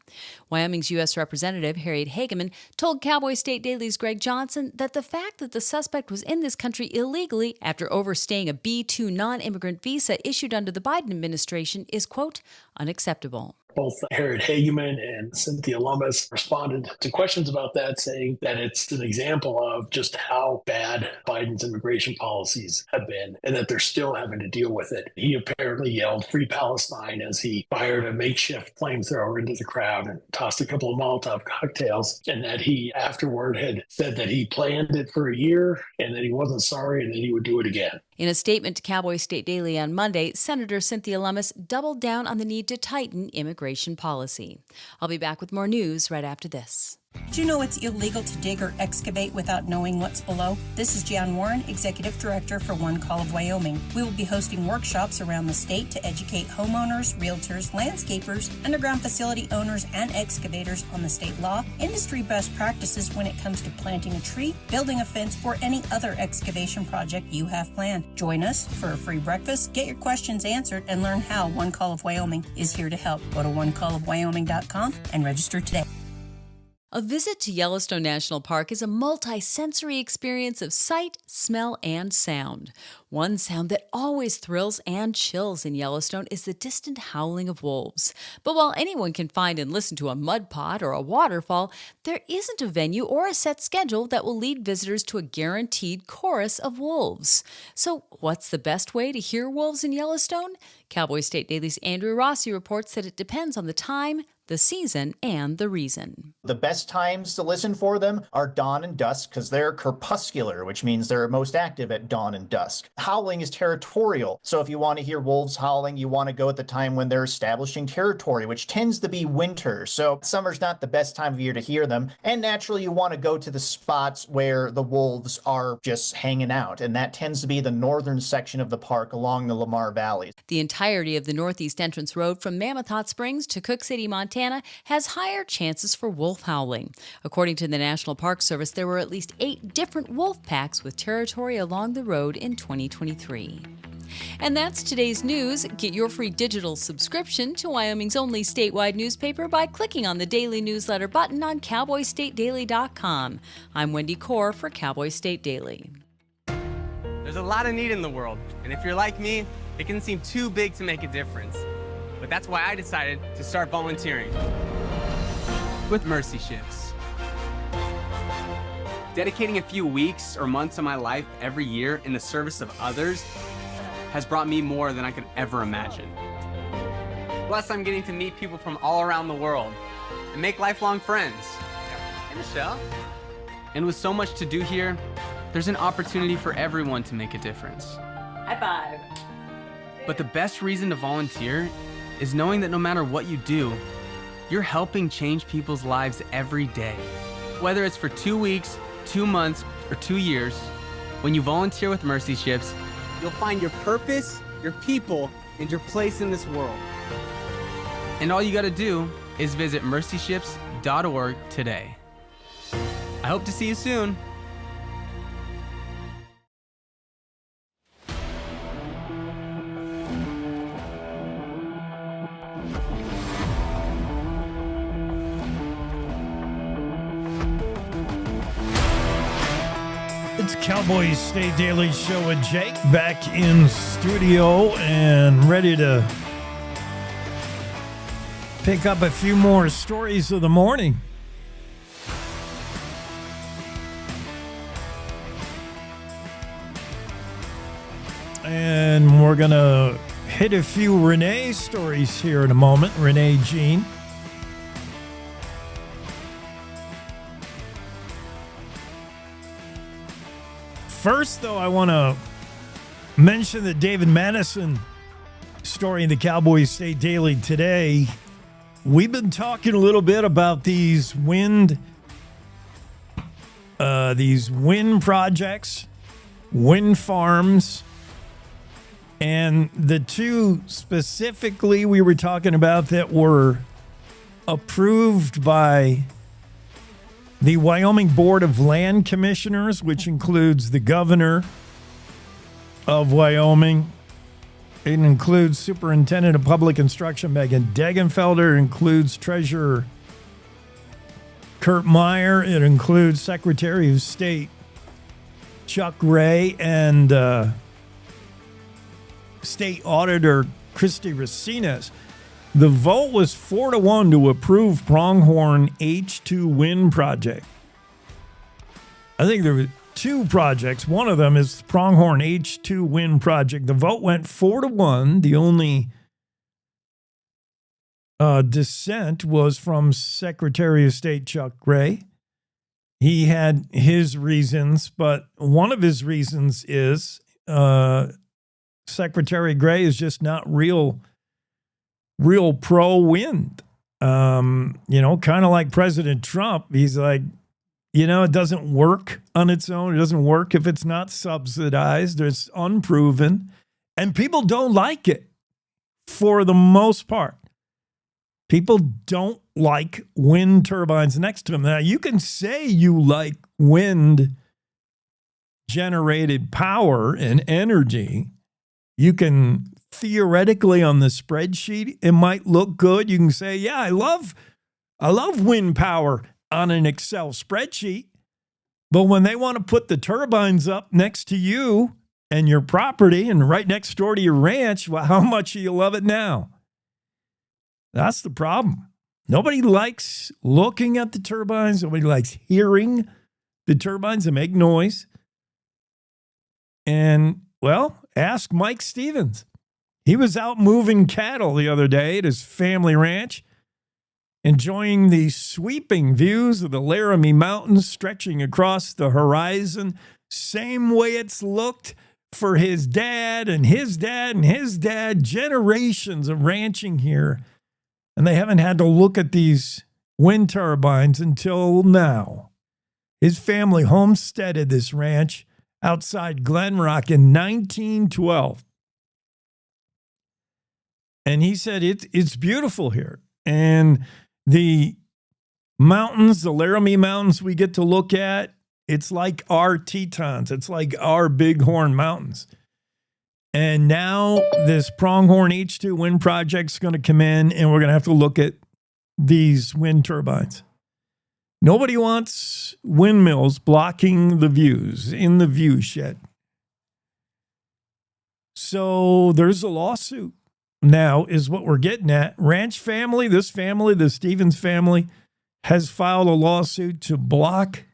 Wyoming's U.S. Representative Harriet Hageman told Cowboy State Daily's Greg Johnson that the fact that the suspect was in this country illegally after overstaying a B-2 non-immigrant visa issued under the Biden administration is, quote, unacceptable. Both Harriet Hageman and Cynthia Lummis responded to questions about that, saying that it's an example of just how bad Biden's immigration policies have been and that they're still having to deal with it. He apparently yelled "Free Palestine" as he fired a makeshift flamethrower into the crowd and tossed a couple of Molotov cocktails, and that he afterward had said that he planned it for a year and that he wasn't sorry and that he would do it again. In a statement to Cowboy State Daily on Monday, Senator Cynthia Lummis doubled down on the need to tighten immigration policy. I'll be back with more news right after this. Do you know it's illegal to dig or excavate without knowing what's below? This is Jan Warren, Executive Director for One Call of Wyoming. We will be hosting workshops around the state to educate homeowners, realtors, landscapers, underground facility owners, and excavators on the state law, industry best practices when it comes to planting a tree, building a fence, or any other excavation project you have planned. Join us for a free breakfast, get your questions answered, and learn how One Call of Wyoming is here to help. Go to onecallofwyoming.com and register today. A visit to Yellowstone National Park is a multi-sensory experience of sight, smell, and sound. One sound that always thrills and chills in Yellowstone is the distant howling of wolves. But while anyone can find and listen to a mud pot or a waterfall, there isn't a venue or a set schedule that will lead visitors to a guaranteed chorus of wolves. So what's the best way to hear wolves in Yellowstone? Cowboy State Daily's Andrew Rossi reports that it depends on the time, the season, and the reason. The best times to listen for them are dawn and dusk because they're crepuscular, which means they're most active at dawn and dusk. Howling is territorial, so if you want to hear wolves howling, you want to go at the time when they're establishing territory, which tends to be winter, so summer's not the best time of year to hear them, and naturally you want to go to the spots where the wolves are just hanging out, and that tends to be the northern section of the park along the Lamar Valley. The entirety of the Northeast Entrance Road from Mammoth Hot Springs to Cook City, Montana, has higher chances for wolf howling. According to the National Park Service, there were at least 8 different wolf packs with territory along the road in 2023. And that's today's news. Get your free digital subscription to Wyoming's only statewide newspaper by clicking on the daily newsletter button on cowboystatedaily.com. I'm Wendy Core for Cowboy State Daily. There's a lot of need in the world, and if you're like me, it can seem too big to make a difference. But that's why I decided to start volunteering with Mercy Shifts. Dedicating a few weeks or months of my life every year in the service of others has brought me more than I could ever imagine. Plus, I'm getting to meet people from all around the world and make lifelong friends. Hey, Michelle. And with so much to do here, there's an opportunity for everyone to make a difference. High five. But the best reason to volunteer is knowing that no matter what you do, you're helping change people's lives every day. Whether it's for 2 weeks, 2 months, or 2 years, when you volunteer with Mercy Shifts, you'll find your purpose, your people, and your place in this world. And all you gotta do is visit mercyshifts.org today. I hope to see you soon. It's Cowboy State Daily Show with Jake back in studio and ready to pick up a few more stories of the morning. And we're going to hit a few Renee stories here in a moment. Renee Jean. First, though, I want to mention the David Madison story in the Cowboy State Daily today. We've been talking a little bit about these wind projects, wind farms, and the two specifically we were talking about that were approved by the Wyoming Board of Land Commissioners, which includes the governor of Wyoming. It includes Superintendent of Public Instruction Megan Degenfelder. It includes Treasurer Kurt Meyer. It includes Secretary of State Chuck Ray and State Auditor Christy Racines. The vote was 4-1 to approve Pronghorn H2 wind project. I think there were 2 projects. One of them is Pronghorn H2 wind project. The vote went 4-1. The only dissent was from Secretary of State Chuck Gray. He had his reasons, but one of his reasons is Secretary Gray is just not real pro-wind. Kind of like President Trump. He's like, it doesn't work on its own. It doesn't work if it's not subsidized. It's unproven. And people don't like it for the most part. People don't like wind turbines next to them. Now, you can say you like wind-generated power and energy. You can theoretically on the spreadsheet, it might look good. You can say, yeah, I love wind power on an Excel spreadsheet. But when they want to put the turbines up next to you and your property and right next door to your ranch, well, how much do you love it now? That's the problem. Nobody likes looking at the turbines. Nobody likes hearing the turbines that make noise. And, well, ask Mike Stevens. He was out moving cattle the other day at his family ranch, enjoying the sweeping views of the Laramie Mountains stretching across the horizon, same way it's looked for his dad and his dad and his dad, generations of ranching here. And they haven't had to look at these wind turbines until now. His family homesteaded this ranch outside Glen Rock in 1912. And he said it's beautiful here. And the mountains, the Laramie Mountains we get to look at, it's like our Tetons. It's like our Bighorn Mountains. And now this Pronghorn H2 wind project's going to come in, and we're going to have to look at these wind turbines. Nobody wants windmills blocking the views in the view shed. So there's a lawsuit now is what we're getting at. Ranch family, the Stevens family, has filed a lawsuit to block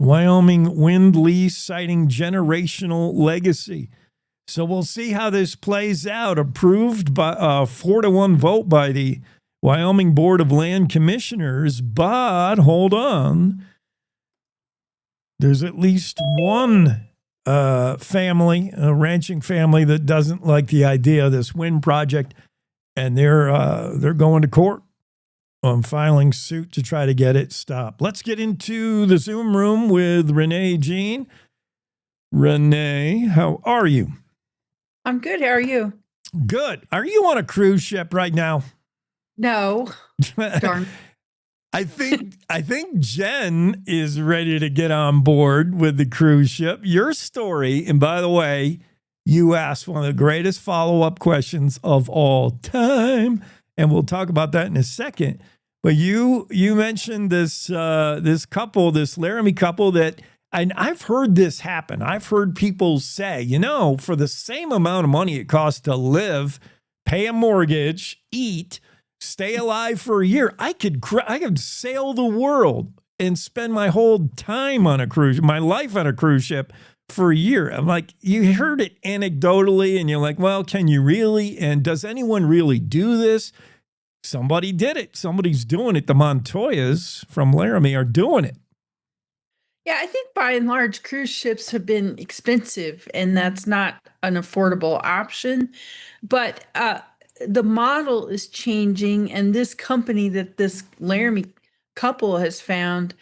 Wyoming wind lease, citing generational legacy. So we'll see how this plays out. Approved by a 4-1 vote by the Wyoming Board of Land Commissioners. But hold on. There's at least one family, a ranching family, that doesn't like the idea of this wind project. And they're going to court on filing suit to try to get it stopped. Let's get into the Zoom room with Renee Jean. Renee, how are you? I'm good. How are you? Good. Are you on a cruise ship right now? No. Darn. I think Jen is ready to get on board with the cruise ship. Your story, and by the way, you asked one of the greatest follow-up questions of all time, and we'll talk about that in a second. But you mentioned this couple, this Laramie couple that. And I've heard this happen. I've heard people say, for the same amount of money it costs to live, pay a mortgage, eat, stay alive for a year, I could sail the world and spend my whole time on a cruise, my life on a cruise ship for a year. I'm like, you heard it anecdotally and you're like, well, can you really? And does anyone really do this? Somebody did it. Somebody's doing it. The Montoyas from Laramie are doing it. Yeah, I think by and large, cruise ships have been expensive, and that's not an affordable option. But the model is changing, and this company that this Laramie couple has found,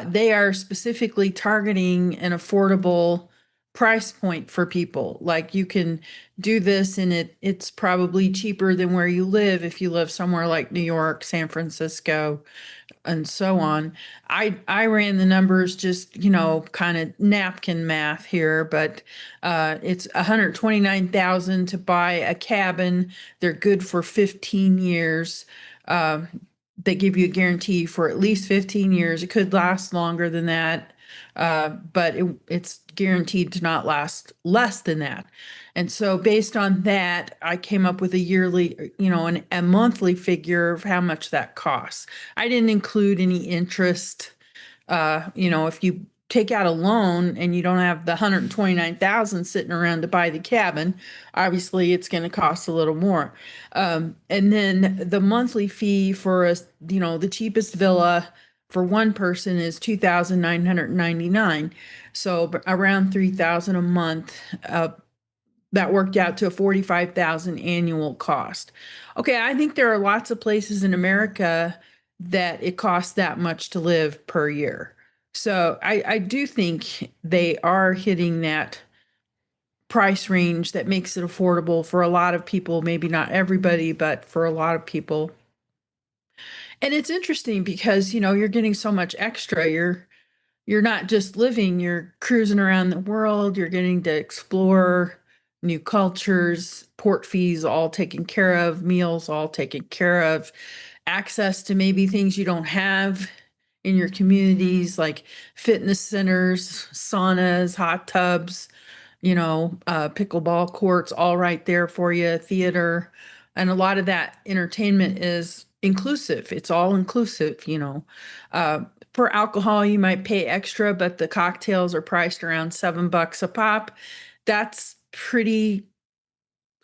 they are specifically targeting an affordable price point for people. Like, you can do this, and it's probably cheaper than where you live if you live somewhere like New York, San Francisco, and so on. I ran the numbers, just, kind of napkin math here, but it's $129,000 to buy a cabin. They're good for 15 years. They give you a guarantee for at least 15 years. It could last longer than that. but it's guaranteed to not last less than that. And so based on that, I came up with a yearly, a monthly figure of how much that costs. I didn't include any interest. If you take out a loan and you don't have the 129,000 sitting around to buy the cabin, obviously it's going to cost a little more. And then the monthly fee for the cheapest villa for one person is 2,999. So around 3,000 a month. That worked out to a 45,000 annual cost. Okay, I think there are lots of places in America that it costs that much to live per year. So I do think they are hitting that price range that makes it affordable for a lot of people, maybe not everybody, but for a lot of people. And it's interesting because, you're getting so much extra. You're not just living, you're cruising around the world, you're getting to explore new cultures, port fees all taken care of, meals all taken care of, access to maybe things you don't have in your communities like fitness centers, saunas, hot tubs, pickleball courts, all right there for you, theater. And a lot of that entertainment is inclusive. It's all inclusive. For alcohol, you might pay extra, but the cocktails are priced around $7 a pop. That's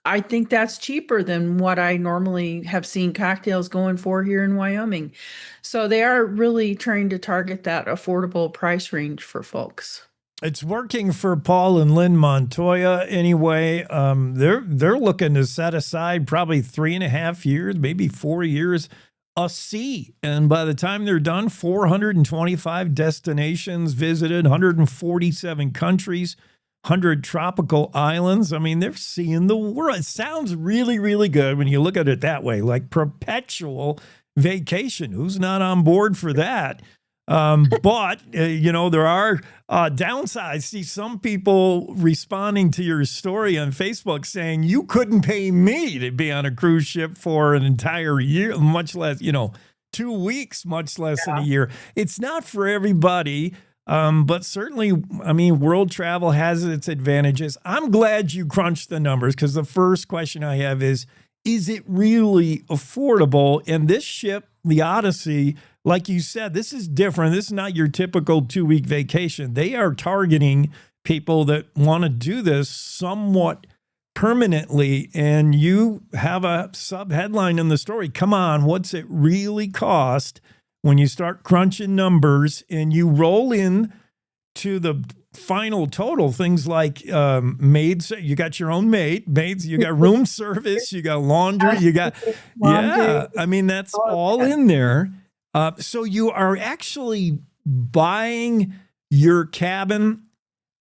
I think that's cheaper than what I normally have seen cocktails going for here in Wyoming. So they are really trying to target that affordable price range for folks. It's working for Paul and Lynn Montoya anyway. They're looking to set aside probably 3.5 years, maybe 4 years, a sea. And by the time they're done, 425 destinations visited, 147 countries, 100 tropical islands. I mean, they're seeing the world. It sounds really, really good when you look at it that way, like perpetual vacation. Who's not on board for that? But there are downsides. See, some people responding to your story on Facebook saying you couldn't pay me to be on a cruise ship for an entire year, much less, 2 weeks, much less than a year. It's not for everybody. But certainly, world travel has its advantages. I'm glad you crunched the numbers because the first question I have is it really affordable? And this ship, the Odyssey, like you said, this is different. This is not your typical 2-week vacation. They are targeting people that want to do this somewhat permanently. And you have a sub-headline in the story. Come on, what's it really cost when you start crunching numbers and you roll in to the final total, things like maids, you got your own maids, you got room service, you got laundry, you got, that's all in there. So you are actually buying your cabin,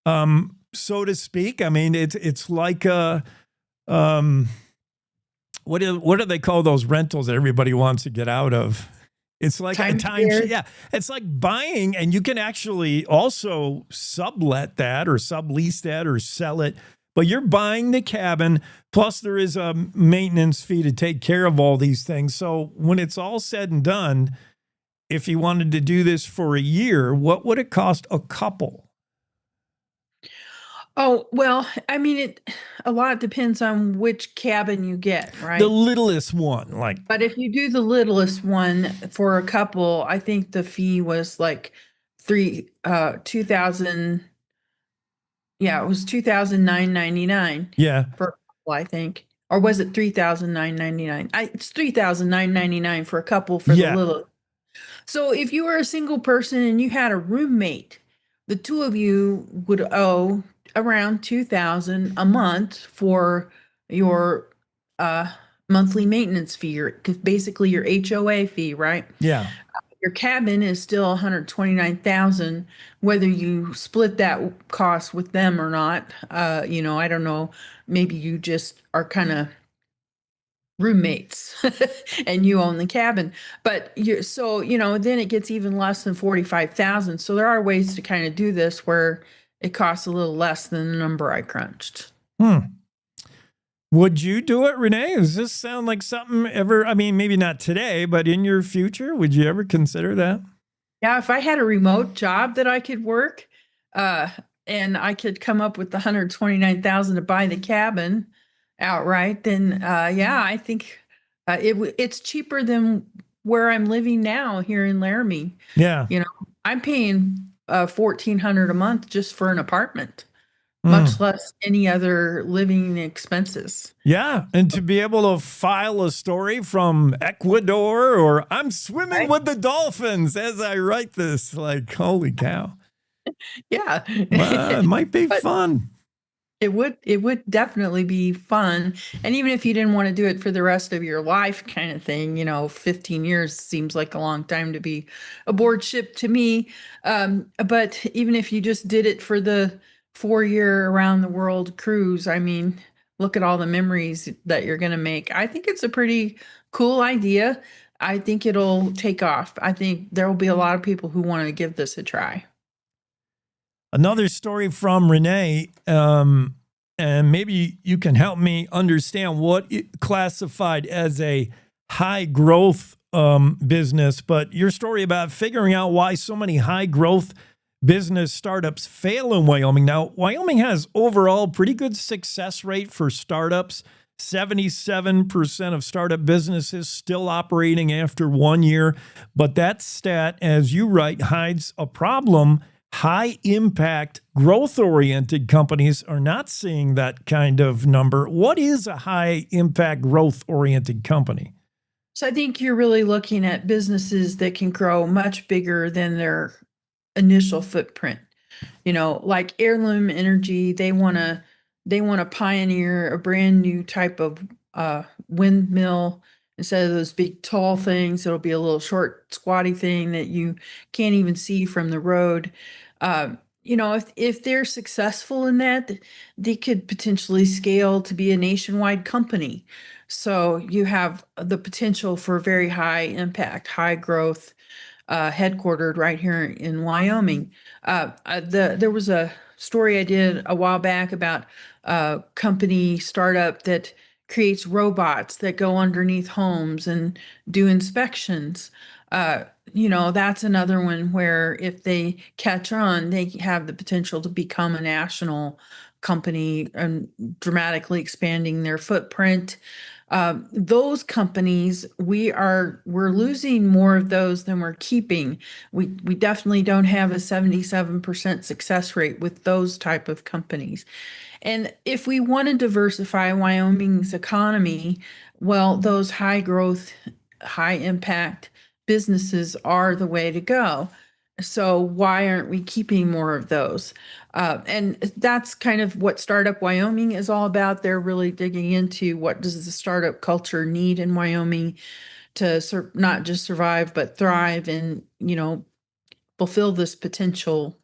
so to speak. It's like what do they call those rentals that everybody wants to get out of? It's like a timeshare. Yeah. It's like buying, and you can actually also sublet that or sublease that or sell it. But you're buying the cabin, plus there is a maintenance fee to take care of all these things. So when it's all said and done, if you wanted to do this for a year, what would it cost a couple? Oh, well, a lot depends on which cabin you get, right? The littlest one, But if you do the littlest one for a couple, I think the fee was like 2,000. Yeah, it was 2,999. Yeah. For a couple, I think. Or was it 3,999? It's 3,999 for a couple for the little. So if you were a single person and you had a roommate, the two of you would owe around 2,000 a month for your monthly maintenance fee, basically your HOA fee, right? Yeah. Your cabin is still 129,000, whether you split that cost with them or not. I don't know. Maybe you just are kind of roommates and you own the cabin, but then it gets even less than 45,000. So there are ways to kind of do this where it costs a little less than the number I crunched. Would you do it, Renee? Does this sound like something ever, maybe not today, but in your future, would you ever consider that? Yeah, if I had a remote job that I could work, uh, and I could come up with the 129,000 to buy the cabin outright, then yeah, I think it's cheaper than where I'm living now here in Laramie. Yeah. You know, I'm paying 1,400 a month just for an apartment, Mm. much less any other living expenses. Yeah, and to be able to file a story from Ecuador, or I'm swimming with the dolphins as I write this, like, holy cow. Yeah. Well, it might be But fun. it would definitely be fun. And even if you didn't want to do it for the rest of your life kind of thing, 15 years seems like a long time to be aboard ship to me. But even if you just did it for the 4-year around the world cruise, I mean, look at all the memories that you're going to make. I think it's a pretty cool idea. I think it'll take off. I think there will be a lot of people who want to give this a try. Another story from Renee, and maybe you can help me understand what it classified as a high growth business, but your story about figuring out why so many high growth business startups fail in Wyoming. Now, Wyoming has overall pretty good success rate for startups. 77% of startup businesses still operating after 1 year. But that stat, as you write, hides a problem. High impact, growth oriented companies are not seeing that kind of number. What is a high impact, growth oriented company? So I think you're really looking at businesses that can grow much bigger than their initial footprint. Like Heirloom Energy, they want to pioneer a brand new type of windmill instead of those big tall things. It'll be a little short, squatty thing that you can't even see from the road. If they're successful in that, they could potentially scale to be a nationwide company. So you have the potential for very high impact, high growth, headquartered right here in Wyoming. There was a story I did a while back about a company startup that creates robots that go underneath homes and do inspections. That's another one where if they catch on, they have the potential to become a national company and dramatically expanding their footprint. Those companies, we're losing more of those than we're keeping. We definitely don't have a 77% success rate with those type of companies. And if we want to diversify Wyoming's economy, well, those high growth, high impact businesses are the way to go. So why aren't we keeping more of those? And that's kind of what Startup Wyoming is all about. They're really digging into what does the startup culture need in Wyoming to not just survive, but thrive and, fulfill this potential.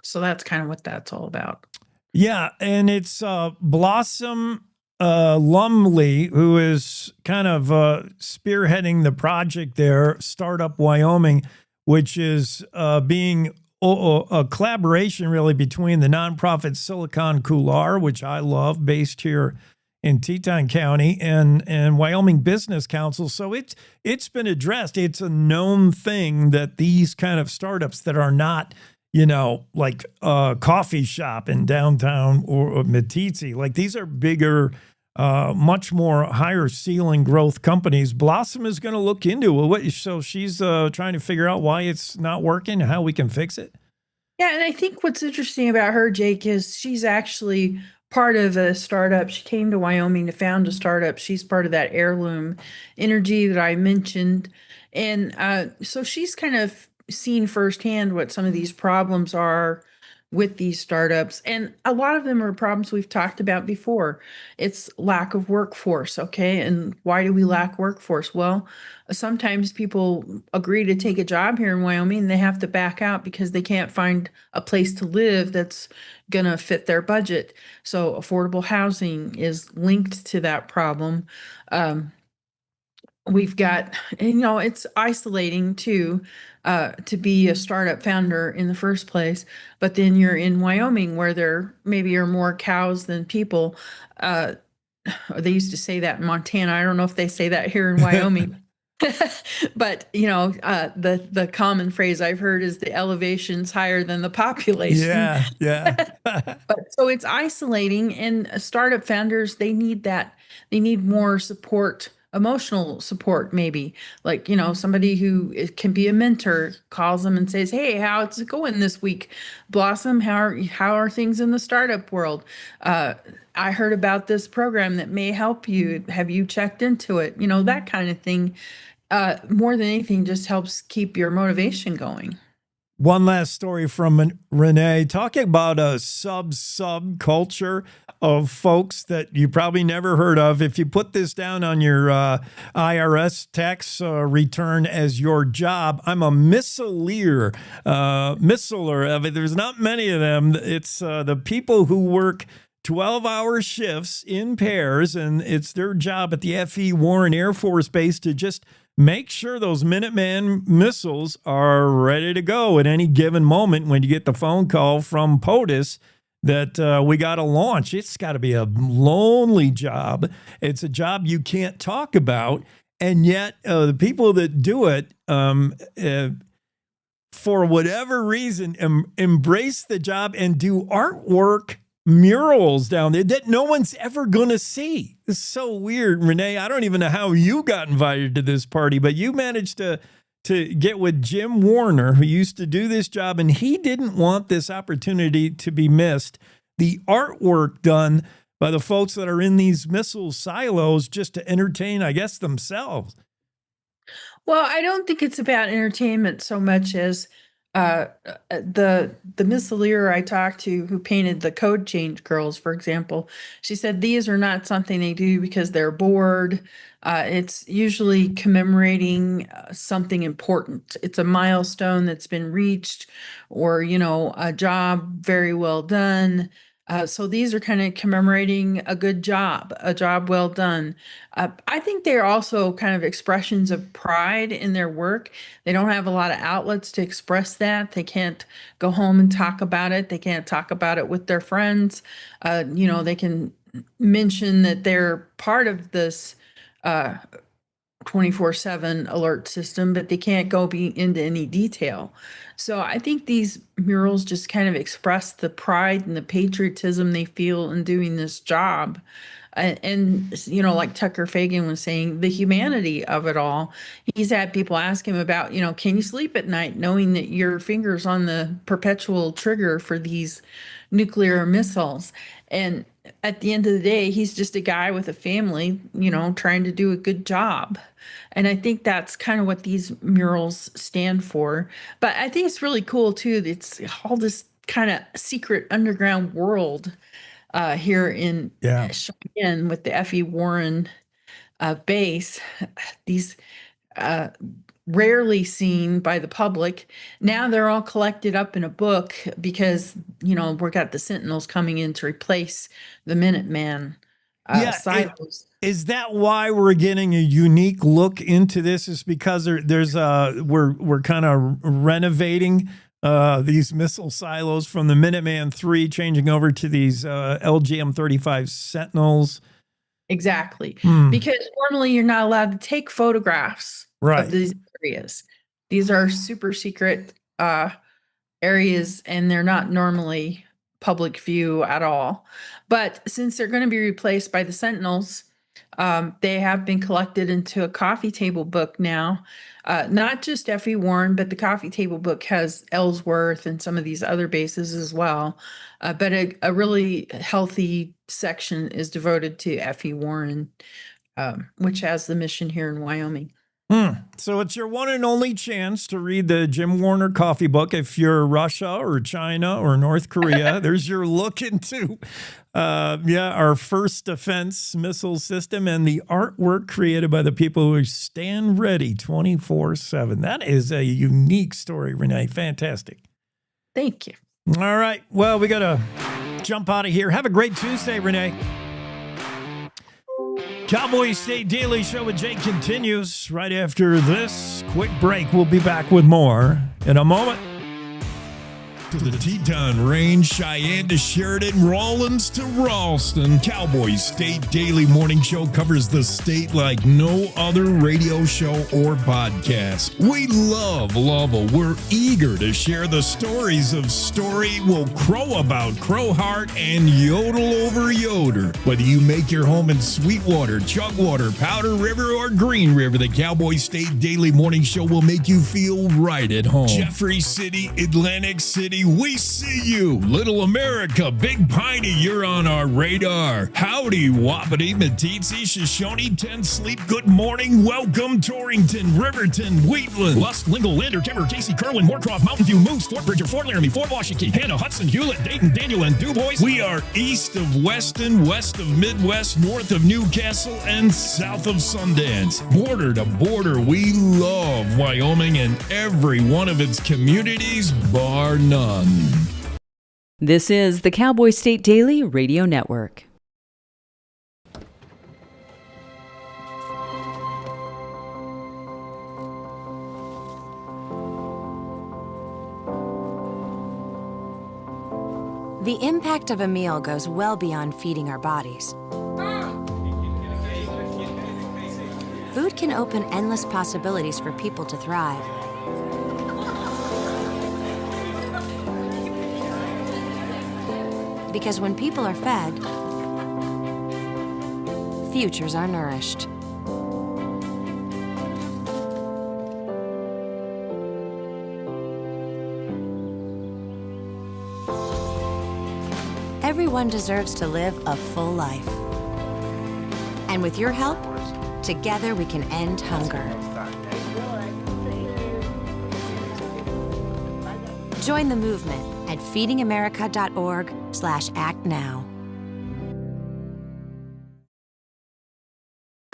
So that's kind of what that's all about. Yeah, and it's Blossom Lumley, who is kind of spearheading the project there, Startup Wyoming, which is being a collaboration really between the nonprofit Silicon Coular, which I love, based here in Teton County, and Wyoming Business Council. So it's been addressed. It's a known thing that these kind of startups that are not like a coffee shop in downtown or Meeteetse. Like these are bigger, much more higher ceiling growth companies. Blossom is going to look into it. So she's trying to figure out why it's not working, how we can fix it. Yeah, and I think what's interesting about her, Jake, is she's actually part of a startup. She came to Wyoming to found a startup. She's part of that Heirloom Energy that I mentioned. And so she's kind of seen firsthand what some of these problems are with these startups. And a lot of them are problems we've talked about before. It's lack of workforce, okay? And why do we lack workforce? Well, sometimes people agree to take a job here in Wyoming and they have to back out because they can't find a place to live that's going to fit their budget. So affordable housing is linked to that problem. We've got, it's isolating too, to be a startup founder in the first place, but then you're in Wyoming where there maybe are more cows than people. They used to say that in Montana. I don't know if they say that here in Wyoming. But the common phrase I've heard is the elevation's higher than the population. Yeah. But so it's isolating, and startup founders, they need that. They need more support, emotional support, maybe. Like, somebody who can be a mentor, calls them and says, "Hey, how's it going this week, Blossom? How are things in the startup world? I heard about this program that may help you. Have you checked into it?" That kind of thing. More than anything, just helps keep your motivation going. One last story from Renee, talking about a sub culture of folks that you probably never heard of. If you put this down on your IRS tax return as your job, I'm a missiler. There's not many of them. It's the people who work 12-hour shifts in pairs, and it's their job at the F.E. Warren Air Force Base to just make sure those Minuteman missiles are ready to go at any given moment when you get the phone call from POTUS that we got to launch. It's got to be a lonely job. It's a job you can't talk about, and yet the people that do it, for whatever reason, embrace the job and do artwork murals down there that no one's ever going to see. It's so weird, Renee. I don't even know how you got invited to this party, but you managed to get with Jim Warner, who used to do this job, and he didn't want this opportunity to be missed. The artwork done by the folks that are in these missile silos just to entertain, I guess, themselves. Well, I don't think it's about entertainment so much as the missileer I talked to who painted the Code Change girls, for example. She said these are not something they do because they're bored. It's usually commemorating something important. It's a milestone that's been reached, or a job very well done. So these are kind of commemorating a good job, a job well done. I think they're also kind of expressions of pride in their work. They don't have a lot of outlets to express that. They can't go home and talk about it. They can't talk about it with their friends. They can mention that they're part of this 24/7 alert system, but they can't go into any detail. So I think these murals just kind of express the pride and the patriotism they feel in doing this job. And like Tucker Fagan was saying, the humanity of it all. He's had people ask him about, can you sleep at night knowing that your finger's on the perpetual trigger for these nuclear missiles? And at the end of the day, he's just a guy with a family, trying to do a good job. And I think that's kind of what these murals stand for. But I think it's really cool, too. It's all this kind of secret underground world here in Cheyenne with the F.E. Warren base. These rarely seen by the public. Now they're all collected up in a book because, we've got the Sentinels coming in to replace the Minuteman silos. Is that why we're getting a unique look into this? Is because we're kind of renovating these missile silos from the Minuteman III, changing over to these LGM-35 Sentinels. Exactly. Because normally you're not allowed to take photographs of these areas. These are super secret areas, and they're not normally public view at all. But since they're going to be replaced by the Sentinels, they have been collected into a coffee table book now. Not just F.E. Warren, but the coffee table book has Ellsworth and some of these other bases as well. But a really healthy section is devoted to F.E. Warren, which has the mission here in Wyoming. So it's your one and only chance to read the Jim Warner coffee book. If you're Russia or China or North Korea, there's your look into our first defense missile system and the artwork created by the people who stand ready 24/7. That is a unique story, Renee. Fantastic. Thank you. All right. Well, we got to jump out of here. Have a great Tuesday, Renee. Cowboy State Daily Show with Jake continues right after this quick break. We'll be back with more in a moment. to the Teton Range, Cheyenne to Sheridan, Rawlins to Ralston. Cowboy State Daily Morning Show covers the state like no other radio show or podcast. We love Lovell. We're eager to share the stories of Story Will Crow About Crowheart and Yodel Over Yoder. Whether you make your home in Sweetwater, Chugwater, Powder River, or Green River, the Cowboy State Daily Morning Show will make you feel right at home. Jeffrey City, Atlantic City, we see you. Little America, Big Piney, you're on our radar. Howdy, Wapiti, Meeteetse, Shoshone, 10 Sleep, good morning. Welcome, Torrington, Riverton, Wheatland, Lusk, Lingle, Lander, Timber, Casey, Kerwin, Moorcroft, Mountain View, Moose, Fort Bridger, Fort Laramie, Fort Washington, Hannah, Hudson, Hewlett, Dayton, Daniel, and DuBois. We are east of Weston, west of Midwest, north of Newcastle, and south of Sundance. Border to border, we love Wyoming and every one of its communities, bar none. This is the Cowboy State Daily Radio Network. The impact of a meal goes well beyond feeding our bodies. Food can open endless possibilities for people to thrive. Because when people are fed, futures are nourished. Everyone deserves to live a full life. And with your help, together we can end hunger. Join the movement at feedingamerica.org/actnow.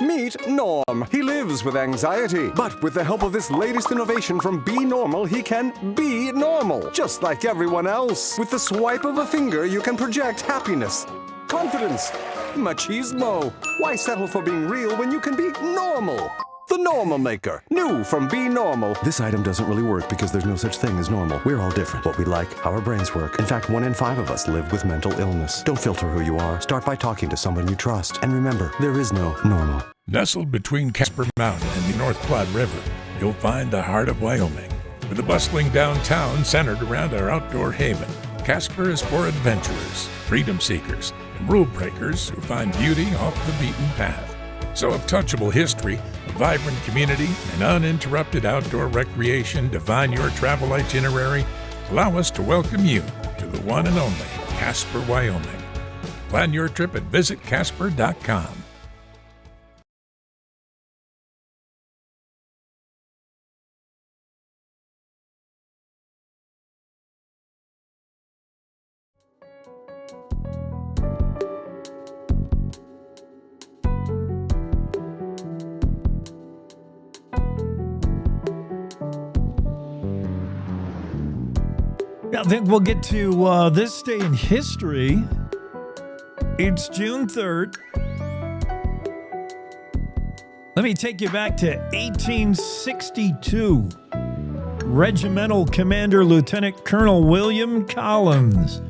Meet Norm. He lives with anxiety, but with the help of this latest innovation from Be Normal, he can be normal, just like everyone else. With the swipe of a finger, you can project happiness, confidence, machismo. Why settle for being real when you can be normal? The Normal Maker. New from Be Normal. This item doesn't really work because there's no such thing as normal. We're all different. What we like, how our brains work. In fact, 1 in 5 of us live with mental illness. Don't filter who you are. Start by talking to someone you trust. And remember, there is no normal. Nestled between Casper Mountain and the North Platte River, you'll find the heart of Wyoming. With a bustling downtown centered around our outdoor haven, Casper is for adventurers, freedom seekers, and rule breakers who find beauty off the beaten path. So if touchable history, a vibrant community, and uninterrupted outdoor recreation define your travel itinerary, allow us to welcome you to the one and only Casper, Wyoming. Plan your trip at visitcasper.com. I think we'll get to this day in history. It's June 3rd. Let me take you back to 1862. Regimental Commander Lieutenant Colonel William Collins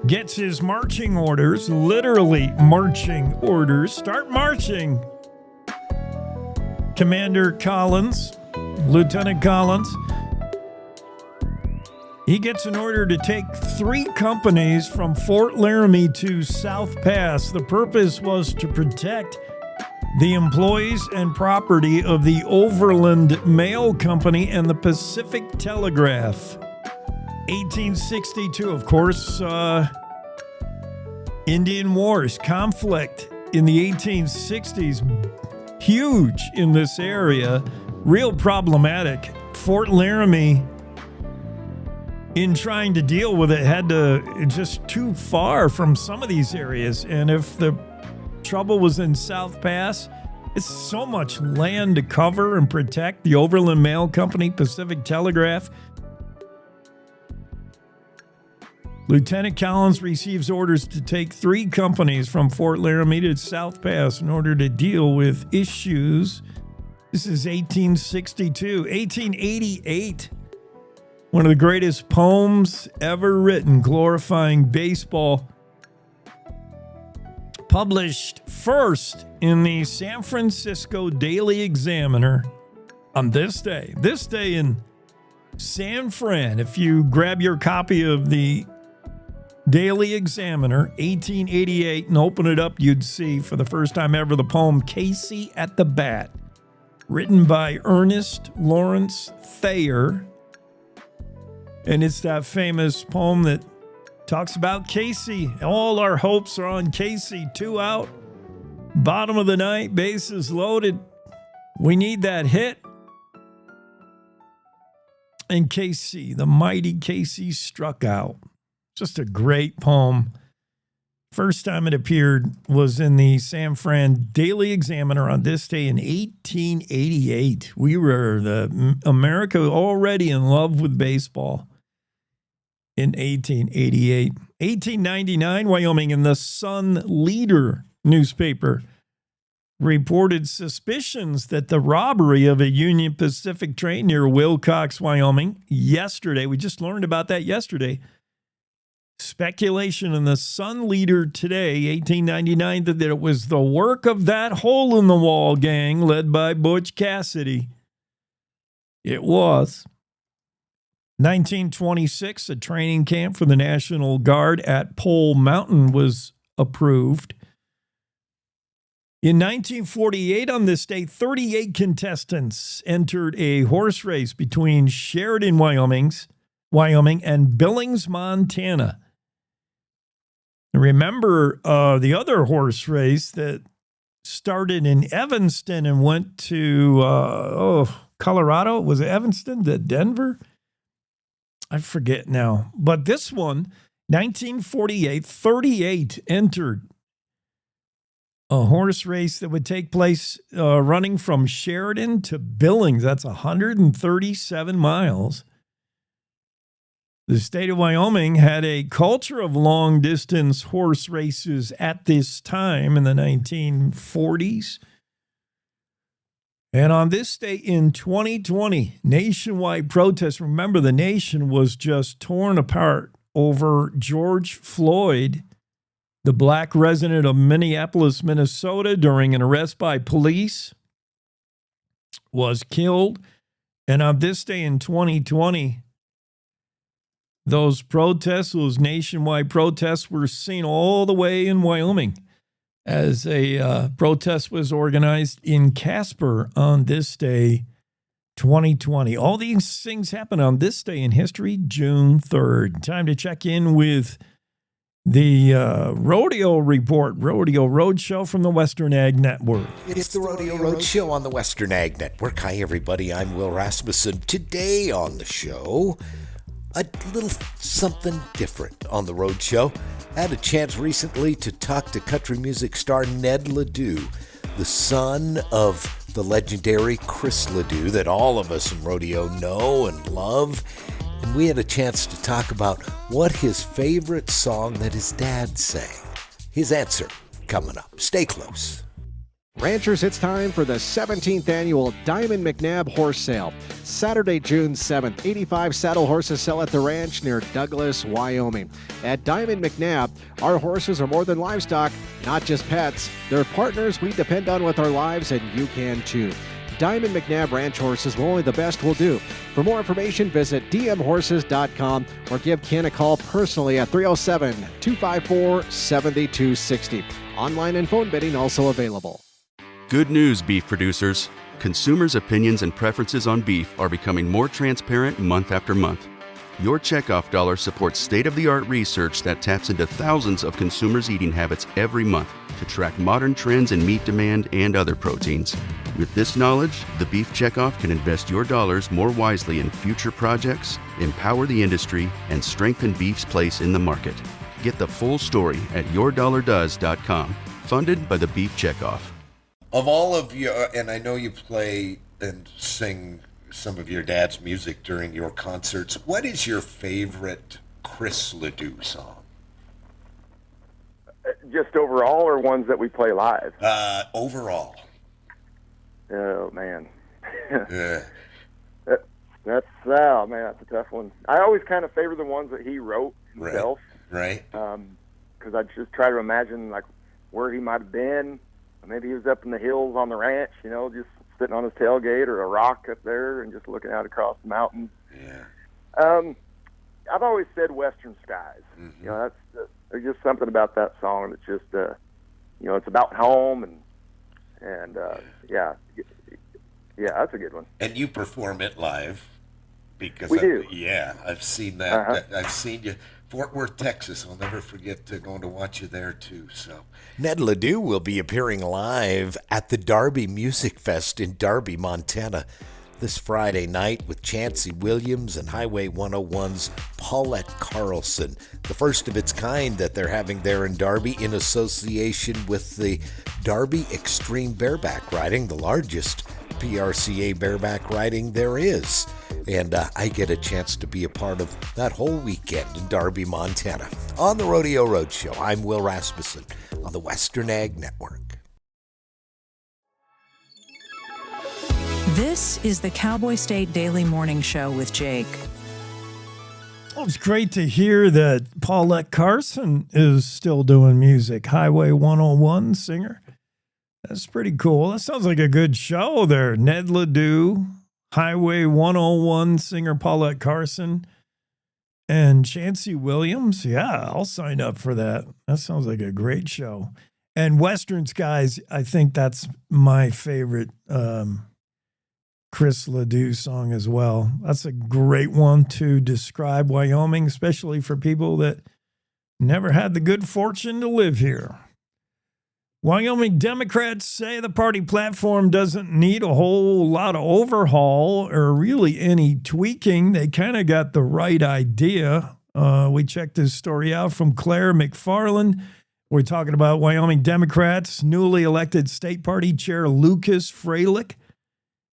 gets his marching orders, literally marching orders. Start marching. Commander Collins, Lieutenant Collins, he gets an order to take 3 companies from Fort Laramie to South Pass. The purpose was to protect the employees and property of the Overland Mail Company and the Pacific Telegraph. 1862, of course, Indian Wars, conflict in the 1860s, huge in this area, real problematic. Fort Laramie, in trying to deal with it, had to just too far from some of these areas. And if the trouble was in South Pass, it's so much land to cover and protect. The Overland Mail Company, Pacific Telegraph. Lieutenant Collins receives orders to take 3 companies from Fort Laramie to South Pass in order to deal with issues. This is 1862. 1888. One of the greatest poems ever written glorifying baseball. Published first in the San Francisco Daily Examiner on this day in San Fran. If you grab your copy of the Daily Examiner, 1888, and open it up, you'd see for the first time ever the poem Casey at the Bat, written by Ernest Lawrence Thayer. And it's that famous poem that talks about Casey. All our hopes are on Casey. 2 out, bottom of the ninth, bases loaded. We need that hit. And Casey, the mighty Casey, struck out. Just a great poem. First time it appeared was in the San Fran Daily Examiner on this day in 1888. We were America already in love with baseball in 1888. 1899, Wyoming, in the Sun Leader newspaper reported suspicions that the robbery of a Union Pacific train near Wilcox, Wyoming, yesterday, we just learned about that yesterday. Speculation in the Sun Leader today, 1899, that it was the work of that hole-in-the-wall gang led by Butch Cassidy. It was. 1926, a training camp for the National Guard at Pole Mountain was approved. In 1948, on this day, 38 contestants entered a horse race between Sheridan, Wyoming, and Billings, Montana. Remember the other horse race that started in Evanston and went to Colorado? Was it Evanston to Denver? I forget now. But this one, 1948, 38 entered a horse race that would take place running from Sheridan to Billings. That's 137 miles. The state of Wyoming had a culture of long-distance horse races at this time in the 1940s. And on this day in 2020, nationwide protests. Remember, the nation was just torn apart over George Floyd, the black resident of Minneapolis, Minnesota, during an arrest by police, was killed. And on this day in 2020, those protests, those nationwide protests, were seen all the way in Wyoming as a protest was organized in Casper on this day, 2020. All these things happen on this day in history, June 3rd. Time to check in with the Rodeo Report, Rodeo Roadshow from the Western Ag Network. It's the Rodeo Roadshow on the Western Ag Network. Hi, everybody. I'm Will Rasmussen. Today on the show, a little something different on the Roadshow. I had a chance recently to talk to country music star Ned Ledoux, the son of the legendary Chris Ledoux that all of us in rodeo know and love. And we had a chance to talk about what his favorite song that his dad sang. His answer coming up. Stay close. Ranchers, it's time for the 17th annual Diamond McNabb Horse Sale. Saturday, June 7th, 85 saddle horses sell at the ranch near Douglas, Wyoming. At Diamond McNabb, our horses are more than livestock, not just pets. They're partners we depend on with our lives, and you can too. Diamond McNabb Ranch horses will only the best will do. For more information, visit dmhorses.com or give Ken a call personally at 307-254-7260. Online and phone bidding also available. Good news, beef producers. Consumers' opinions and preferences on beef are becoming more transparent month after month. Your checkoff dollar supports state-of-the-art research that taps into thousands of consumers' eating habits every month to track modern trends in meat demand and other proteins. With this knowledge, the Beef Checkoff can invest your dollars more wisely in future projects, empower the industry, and strengthen beef's place in the market. Get the full story at yourdollardoes.com. Funded by the Beef Checkoff. Of all of your, and I know you play and sing some of your dad's music during your concerts, what is your favorite Chris Ledoux song? Just overall, or ones that we play live? Overall. Oh, man. Yeah. That's man, that's a tough one. I always kind of favor the ones that he wrote himself, right? Because I just try to imagine like where he might have been. Maybe he was up in the hills on the ranch, just sitting on his tailgate or a rock up there and just looking out across the mountains. Yeah. I've always said Western Skies. Mm-hmm. There's just something about that song that's just, it's about home and yeah, that's a good one. And you perform it live because we do. Yeah, I've seen that. I've seen you. Fort Worth, Texas. I'll never forget going to watch you there too. So Ned Ledoux will be appearing live at the Darby Music Fest in Darby, Montana, this Friday night with Chancey Williams and Highway 101's Paulette Carlson, the first of its kind that they're having there in Darby in association with the Darby Extreme Bareback Riding, the largest PRCA bareback riding there is. And I get a chance to be a part of that whole weekend in Darby, Montana. On the Rodeo Roadshow, I'm Will Rasmussen on the Western Ag Network. This is the Cowboy State Daily Morning Show with Jake. Well, it's great to hear that Paulette Carlson is still doing music. Highway 101 singer. That's pretty cool. That sounds like a good show there. Ned Ledoux, Highway 101 singer Paulette Carlson, and Chancey Williams. Yeah, I'll sign up for that. That sounds like a great show. And Western Skies, I think that's my favorite Chris Ledoux song as well. That's a great one to describe Wyoming, especially for people that never had the good fortune to live here. Wyoming Democrats say the party platform doesn't need a whole lot of overhaul or really any tweaking. They kind of got the right idea. We checked this story out from Claire McFarland. We're talking about Wyoming Democrats. Newly elected state party chair Lucas Freilich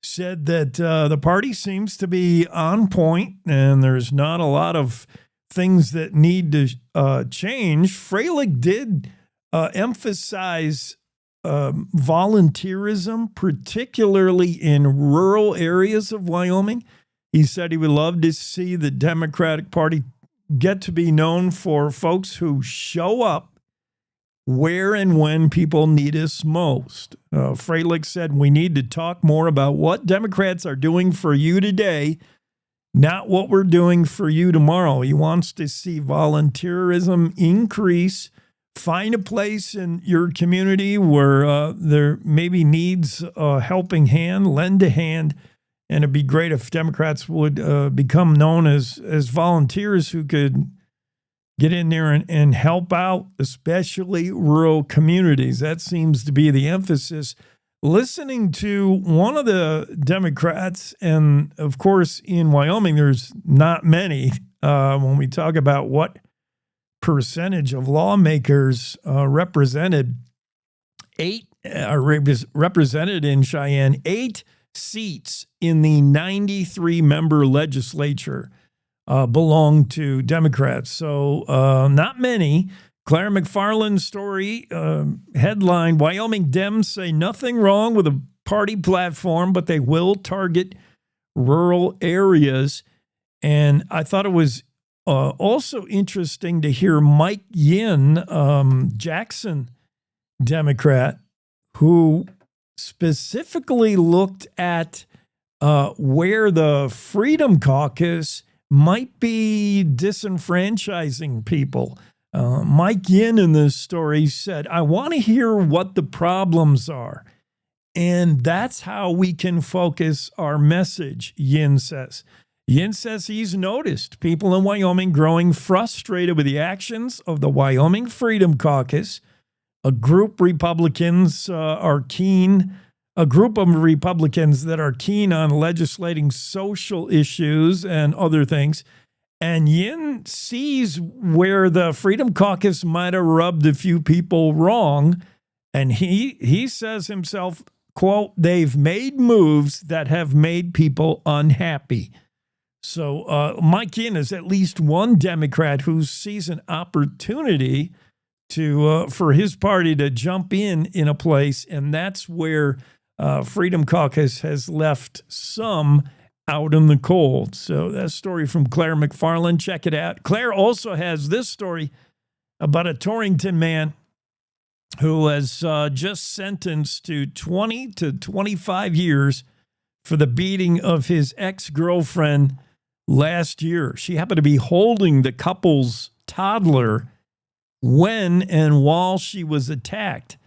said that the party seems to be on point and there's not a lot of things that need to change. Freilich did emphasize volunteerism, particularly in rural areas of Wyoming. He said he would love to see the Democratic Party get to be known for folks who show up where and when people need us most. Freilich said we need to talk more about what Democrats are doing for you today, not what we're doing for you tomorrow. He wants to see volunteerism increase. Find a place in your community where there maybe needs a helping hand, lend a hand, and it'd be great if Democrats would become known as volunteers who could get in there and help out, especially rural communities. That seems to be the emphasis. Listening to one of the Democrats, and of course in Wyoming, there's not many, when we talk about what percentage of lawmakers represented in Cheyenne, 8 seats in the 93-member legislature belong to Democrats. So not many. Claire McFarland's story, headline, Wyoming Dems say nothing wrong with a party platform, but they will target rural areas. And I thought it was also interesting to hear Mike Yin, Jackson Democrat, who specifically looked at where the Freedom Caucus might be disenfranchising people. Mike Yin in this story said, I want to hear what the problems are. And that's how we can focus our message, Yin says. Yin says he's noticed people in Wyoming growing frustrated with the actions of the Wyoming Freedom Caucus. A group of Republicans that are keen on legislating social issues and other things. And Yin sees where the Freedom Caucus might have rubbed a few people wrong. And he says himself, quote, they've made moves that have made people unhappy. So Mike Yin is at least one Democrat who sees an opportunity to for his party to jump in a place, and that's where Freedom Caucus has left some out in the cold. So that story from Claire McFarland. Check it out. Claire also has this story about a Torrington man who was just sentenced to 20 to 25 years for the beating of his ex-girlfriend last year. She happened to be holding the couple's toddler when and while she was attacked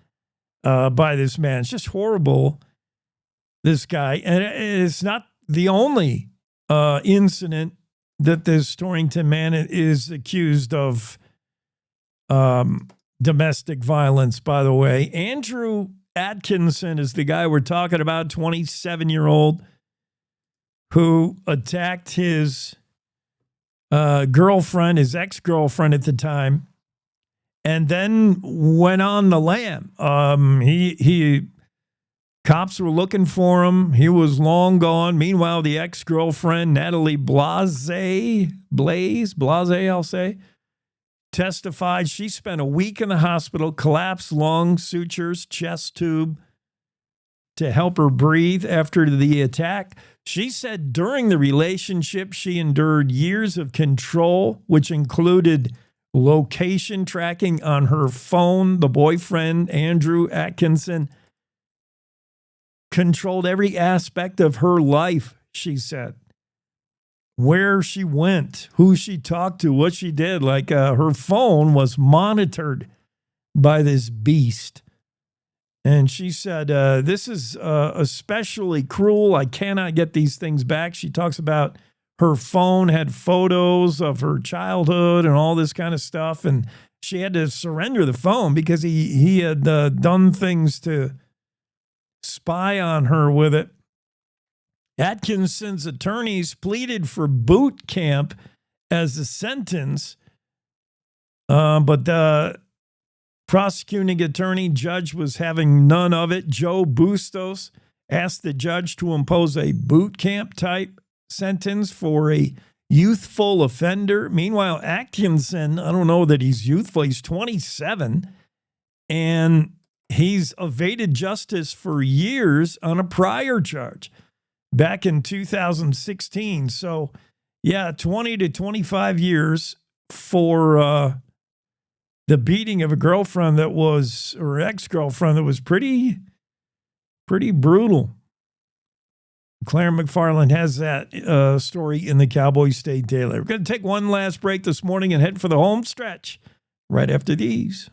by this man. It's just horrible, this guy. And it's not the only incident that this Torrington man is accused of domestic violence, by the way. Andrew Atkinson is the guy we're talking about, 27-year-old, who attacked his girlfriend, his ex-girlfriend at the time, and then went on the lam. Cops were looking for him. He was long gone. Meanwhile, the ex-girlfriend, Natalie Blase, I'll say, testified she spent a week in the hospital, collapsed lung, sutures, chest tube to help her breathe after the attack. She said during the relationship, she endured years of control, which included location tracking on her phone. The boyfriend, Andrew Atkinson, controlled every aspect of her life, she said. Where she went, who she talked to, what she did. Like her phone was monitored by this beast. And she said, this is especially cruel. I cannot get these things back. She talks about her phone had photos of her childhood and all this kind of stuff. And she had to surrender the phone because he had done things to spy on her with it. Atkinson's attorneys pleaded for boot camp as a sentence, but the prosecuting attorney judge was having none of it. Joe Bustos asked the judge to impose a boot camp type sentence for a youthful offender. Meanwhile, Atkinson, I don't know that he's youthful. He's 27, and he's evaded justice for years on a prior charge back in 2016. So, yeah, 20 to 25 years for the beating of a girlfriend that was, or ex-girlfriend that was pretty brutal. Claire McFarland has that story in the Cowboy State Daily. We're going to take one last break this morning and head for the home stretch right after these.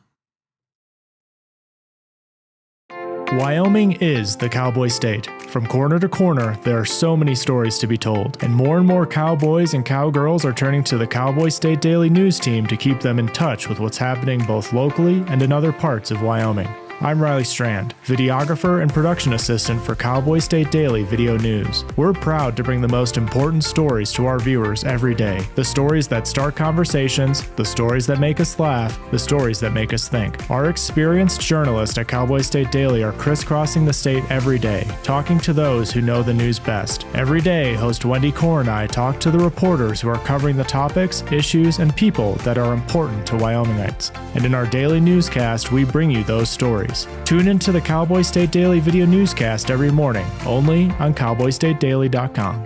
Wyoming is the Cowboy State. From corner to corner, there are so many stories to be told, and more cowboys and cowgirls are turning to the Cowboy State Daily News team to keep them in touch with what's happening both locally and in other parts of Wyoming. I'm Riley Strand, videographer and production assistant for Cowboy State Daily Video News. We're proud to bring the most important stories to our viewers every day. The stories that start conversations, the stories that make us laugh, the stories that make us think. Our experienced journalists at Cowboy State Daily are crisscrossing the state every day, talking to those who know the news best. Every day, host Wendy Core and I talk to the reporters who are covering the topics, issues, and people that are important to Wyomingites. And in our daily newscast, we bring you those stories. Tune into the Cowboy State Daily video newscast every morning, only on cowboystatedaily.com.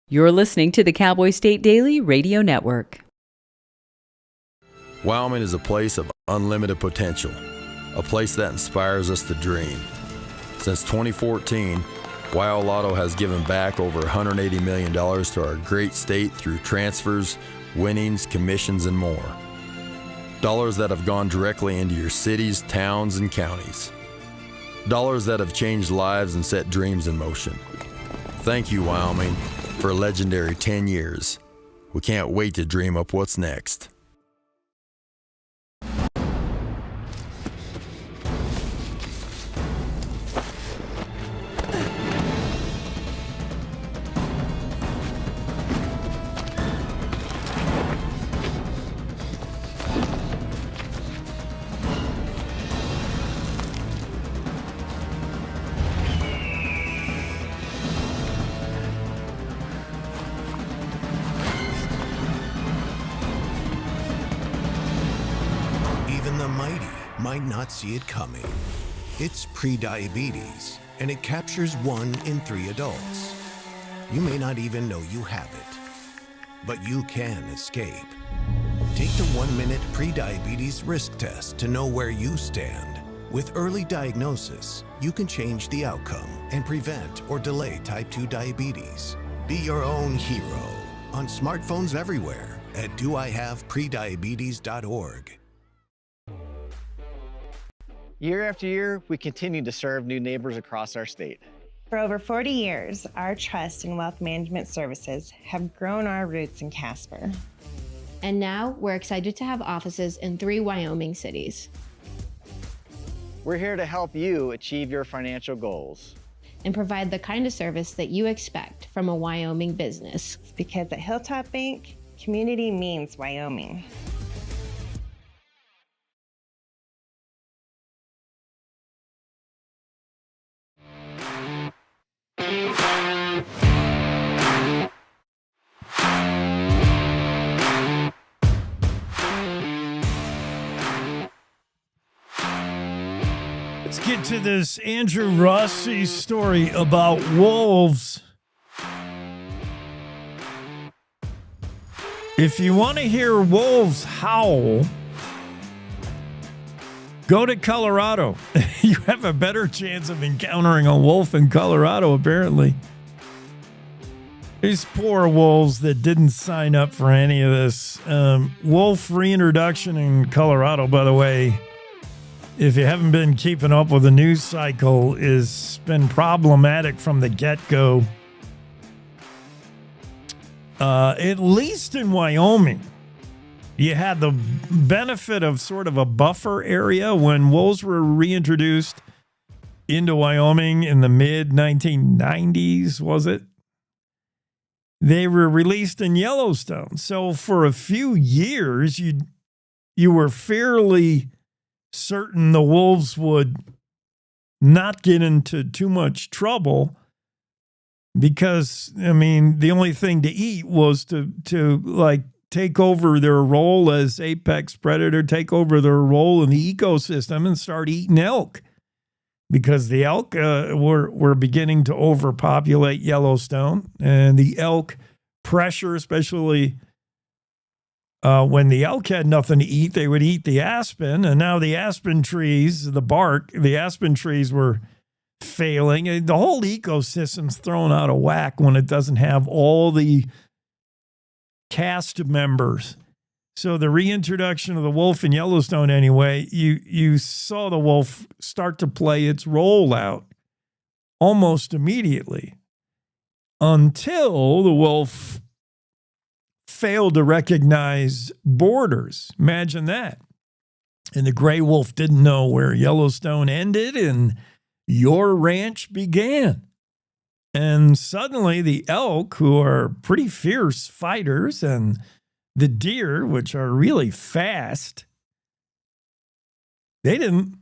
You're listening to the Cowboy State Daily Radio Network. Wyoming is a place of unlimited potential, a place that inspires us to dream. Since 2014, Wyo Lotto has given back over $180 million to our great state through transfers, winnings, commissions, and more. Dollars that have gone directly into your cities, towns, and counties. Dollars that have changed lives and set dreams in motion. Thank you, Wyoming, for a legendary 10 years. We can't wait to dream up what's next. Might not see it coming. It's prediabetes, and it captures 1 in 3 adults. You may not even know you have it, but you can escape. Take the 1-minute pre-diabetes risk test to know where you stand. With early diagnosis, you can change the outcome and prevent or delay type 2 diabetes. Be your own hero on smartphones everywhere at doihaveprediabetes.org. Year after year, we continue to serve new neighbors across our state. For over 40 years, our trust in wealth management services have grown our roots in Casper. And now we're excited to have offices in 3 Wyoming cities. We're here to help you achieve your financial goals and provide the kind of service that you expect from a Wyoming business. Because at Hilltop Bank, community means Wyoming. Let's get to this Andrew Rossi story about wolves. If you want to hear wolves howl, go to Colorado. You have a better chance of encountering a wolf in Colorado, apparently. These poor wolves that didn't sign up for any of this. Wolf reintroduction in Colorado, by the way, if you haven't been keeping up with the news cycle, has been problematic from the get-go. At least in Wyoming, you had the benefit of sort of a buffer area when wolves were reintroduced into Wyoming in the mid-1990s, was it? They were released in Yellowstone. So for a few years, you were fairly certain the wolves would not get into too much trouble because, I mean, the only thing to eat was to like take over their role as apex predator, take over their role in the ecosystem and start eating elk because the elk were beginning to overpopulate Yellowstone, and the elk pressure, especially when the elk had nothing to eat, they would eat the aspen, and now the aspen trees, the aspen trees were failing. The whole ecosystem's thrown out of whack when it doesn't have all the cast members. So the reintroduction of the wolf in Yellowstone, anyway, you saw the wolf start to play its role out almost immediately until the wolf failed to recognize borders. Imagine that. And the gray wolf didn't know where Yellowstone ended and your ranch began. And suddenly the elk, who are pretty fierce fighters, and the deer, which are really fast, they didn't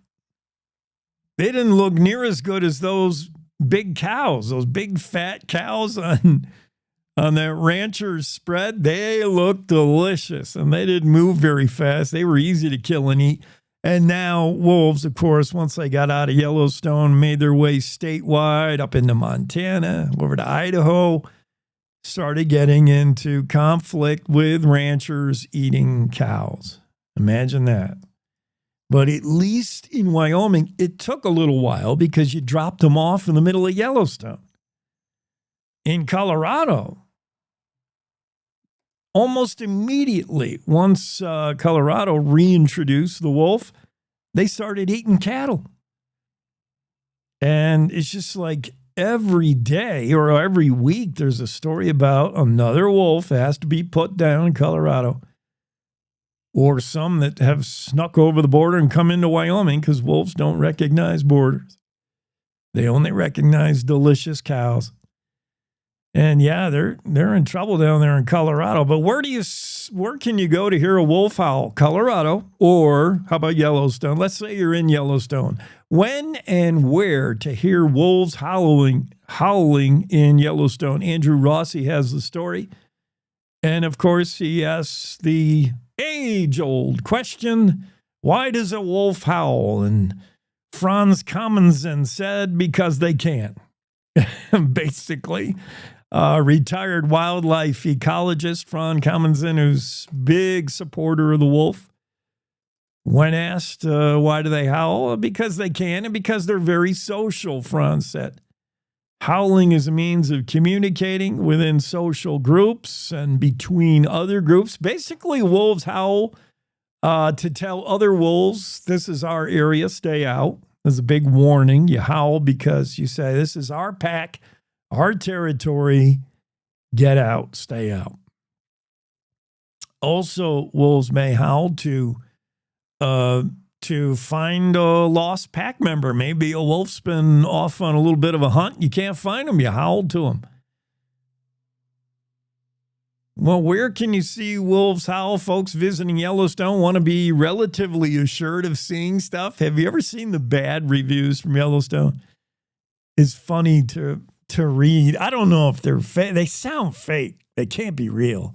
look near as good as those big cows, those big fat cows on that rancher's spread. They looked delicious, and they didn't move very fast. They were easy to kill and eat. And now wolves, of course, once they got out of Yellowstone, made their way statewide up into Montana, over to Idaho, started getting into conflict with ranchers eating cows. Imagine that. But at least in Wyoming, it took a little while because you dropped them off in the middle of Yellowstone. In Colorado, almost immediately, once Colorado reintroduced the wolf, they started eating cattle. And it's just like every day or every week, there's a story about another wolf that has to be put down in Colorado, or some that have snuck over the border and come into Wyoming because wolves don't recognize borders. They only recognize delicious cows. And yeah, they're in trouble down there in Colorado. But where can you go to hear a wolf howl? Colorado, or how about Yellowstone? Let's say you're in Yellowstone. When and where to hear wolves howling in Yellowstone? Andrew Rossi has the story. And of course, he asks the age-old question, why does a wolf howl? And Franz Kamensen said, because they can. Basically, retired wildlife ecologist Fran Commonson, who's big supporter of the wolf. When asked why do they howl, because they can and because they're very social, Fran said. Howling is a means of communicating within social groups and between other groups. Basically, wolves howl to tell other wolves, this is our area, stay out. There's a big warning. You howl because you say, this is our pack, our territory, get out, stay out. Also, wolves may howl to find a lost pack member. Maybe a wolf's been off on a little bit of a hunt. You can't find him. You howl to him. Well, where can you see wolves howl? Folks visiting Yellowstone want to be relatively assured of seeing stuff. Have you ever seen the bad reviews from Yellowstone? It's funny to read. I don't know if they're fake. They sound fake. They can't be real.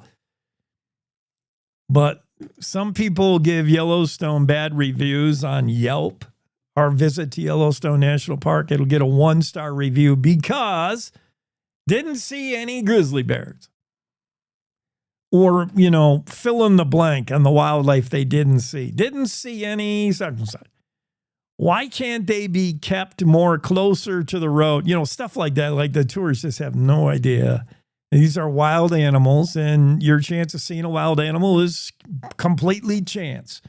But some people give Yellowstone bad reviews on Yelp. Our visit to Yellowstone National Park, it'll get a 1-star review because didn't see any grizzly bears. Or, fill in the blank on the wildlife they didn't see. Didn't see any such and such. Why can't they be kept more closer to the road? Stuff like that. Like the tourists just have no idea. These are wild animals, and your chance of seeing a wild animal is completely chance.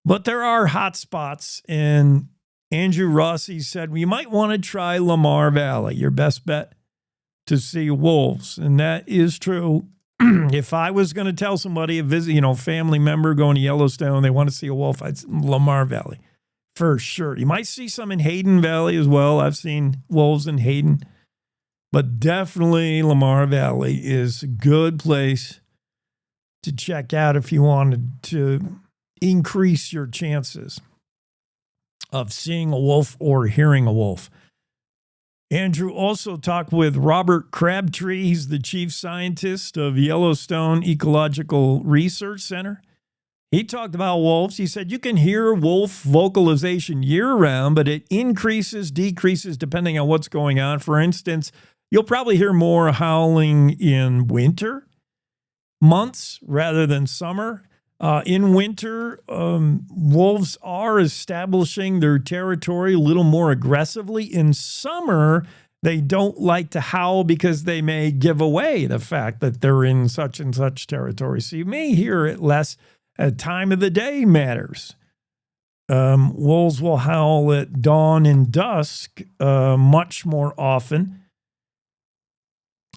But there are hot spots, and Andrew Rossi said, you might want to try Lamar Valley, your best bet to see wolves. And that is true. If I was going to tell somebody, a family member going to Yellowstone, they want to see a wolf, I'd say Lamar Valley for sure. You might see some in Hayden Valley as well. I've seen wolves in Hayden. But definitely Lamar Valley is a good place to check out if you wanted to increase your chances of seeing a wolf or hearing a wolf. Andrew also talked with Robert Crabtree. He's the chief scientist of Yellowstone Ecological Research Center. He talked about wolves. He said you can hear wolf vocalization year-round, but it increases, decreases depending on what's going on. For instance, you'll probably hear more howling in winter months rather than summer. In winter, wolves are establishing their territory a little more aggressively. In summer, they don't like to howl because they may give away the fact that they're in such and such territory. So you may hear it less. Time of the day matters. Wolves will howl at dawn and dusk much more often.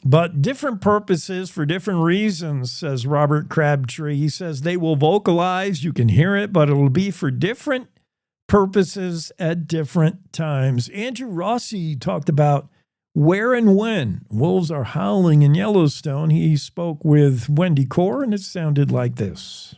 But different purposes for different reasons, says Robert Crabtree. He says they will vocalize, you can hear it, but it'll be for different purposes at different times. Andrew Rossi talked about where and when wolves are howling in Yellowstone. He spoke with Wendy Core, and it sounded like this.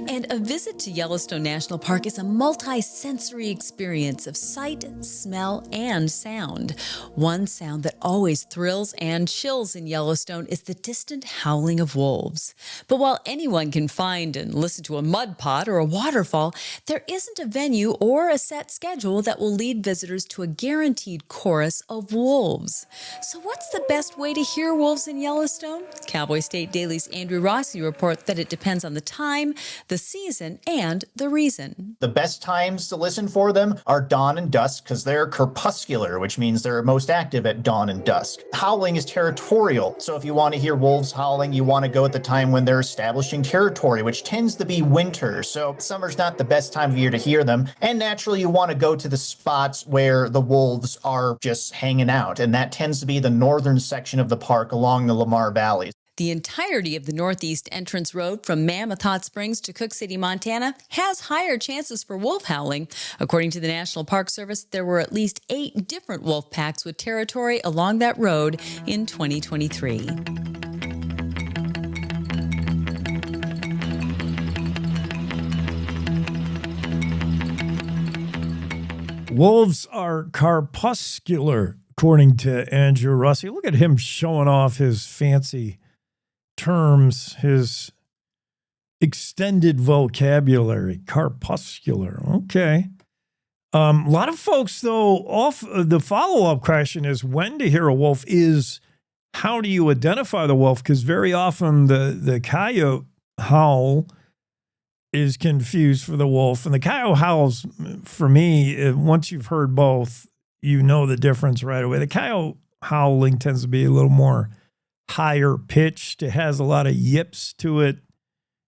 And a visit to Yellowstone National Park is a multi-sensory experience of sight, smell, and sound. One sound that always thrills and chills in Yellowstone is the distant howling of wolves. But while anyone can find and listen to a mud pot or a waterfall, there isn't a venue or a set schedule that will lead visitors to a guaranteed chorus of wolves. So what's the best way to hear wolves in Yellowstone? Cowboy State Daily's Andrew Rossi reports that it depends on the time, the season, and the reason. The best times to listen for them are dawn and dusk because they're crepuscular, which means they're most active at dawn and dusk. Howling is territorial, so if you want to hear wolves howling, you want to go at the time when they're establishing territory, which tends to be winter, so summer's not the best time of year to hear them. And naturally, you want to go to the spots where the wolves are just hanging out, and that tends to be the northern section of the park along the Lamar Valley. The entirety of the Northeast Entrance Road from Mammoth Hot Springs to Cook City, Montana, has higher chances for wolf howling. According to the National Park Service, there were at least 8 different wolf packs with territory along that road in 2023. Wolves are crepuscular, according to Andrew Rossi. Look at him showing off his fancy terms, his extended vocabulary. Crepuscular. Okay. A lot of folks, though, the follow-up question is when to hear a wolf is how do you identify the wolf? Because very often the coyote howl is confused for the wolf. And the coyote howls, for me, once you've heard both, you know the difference right away. The coyote howling tends to be a little more higher pitched. It has a lot of yips to it.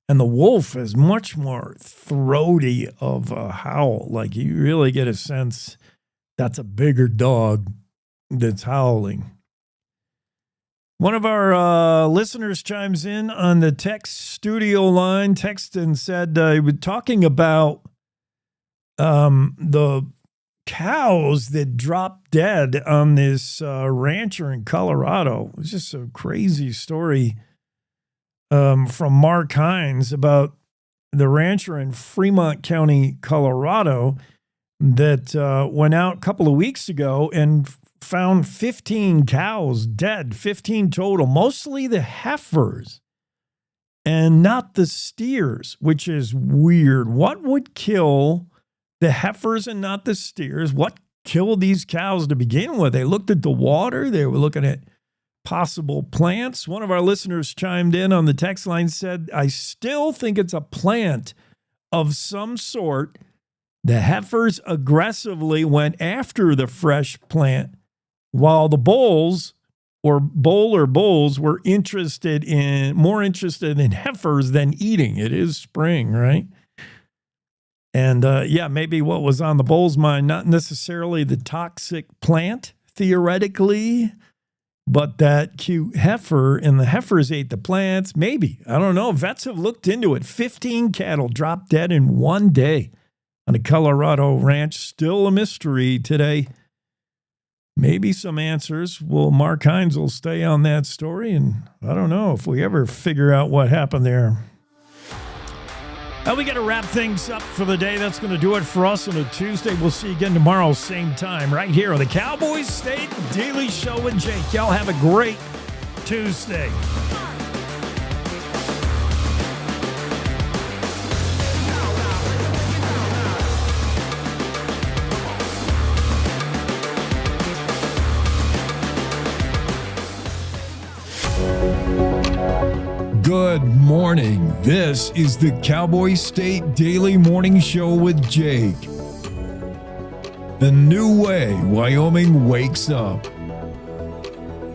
And the wolf is much more throaty of a howl. Like you really get a sense that's a bigger dog that's howling. One of our listeners chimes in on the text studio line, text and said he was talking about the cows that dropped dead on this rancher in Colorado. It was just a crazy story from Mark Hines about the rancher in Fremont County, Colorado, that went out a couple of weeks ago and found 15 cows dead, 15 total, mostly the heifers and not the steers, which is weird. What would kill the heifers and not the steers? What killed these cows to begin with? They looked at the water. They were looking at possible plants. One of our listeners chimed in on the text line, said, I still think it's a plant of some sort. The heifers aggressively went after the fresh plant, while the bulls or bulls were more interested in heifers than eating. It is spring, right? And maybe what was on the bull's mind, not necessarily the toxic plant, theoretically, but that cute heifer, and the heifers ate the plants. Maybe. I don't know. Vets have looked into it. 15 cattle dropped dead in one day on a Colorado ranch. Still a mystery today. Maybe some answers. Mark Hines will stay on that story, and I don't know if we ever figure out what happened there. We got to wrap things up for the day. That's going to do it for us on a Tuesday. We'll see you again tomorrow, same time, right here on the Cowboy State Daily Show with Jake. Y'all have a great Tuesday. Good morning. This is the Cowboy State Daily Morning Show with Jake. The new way Wyoming wakes up.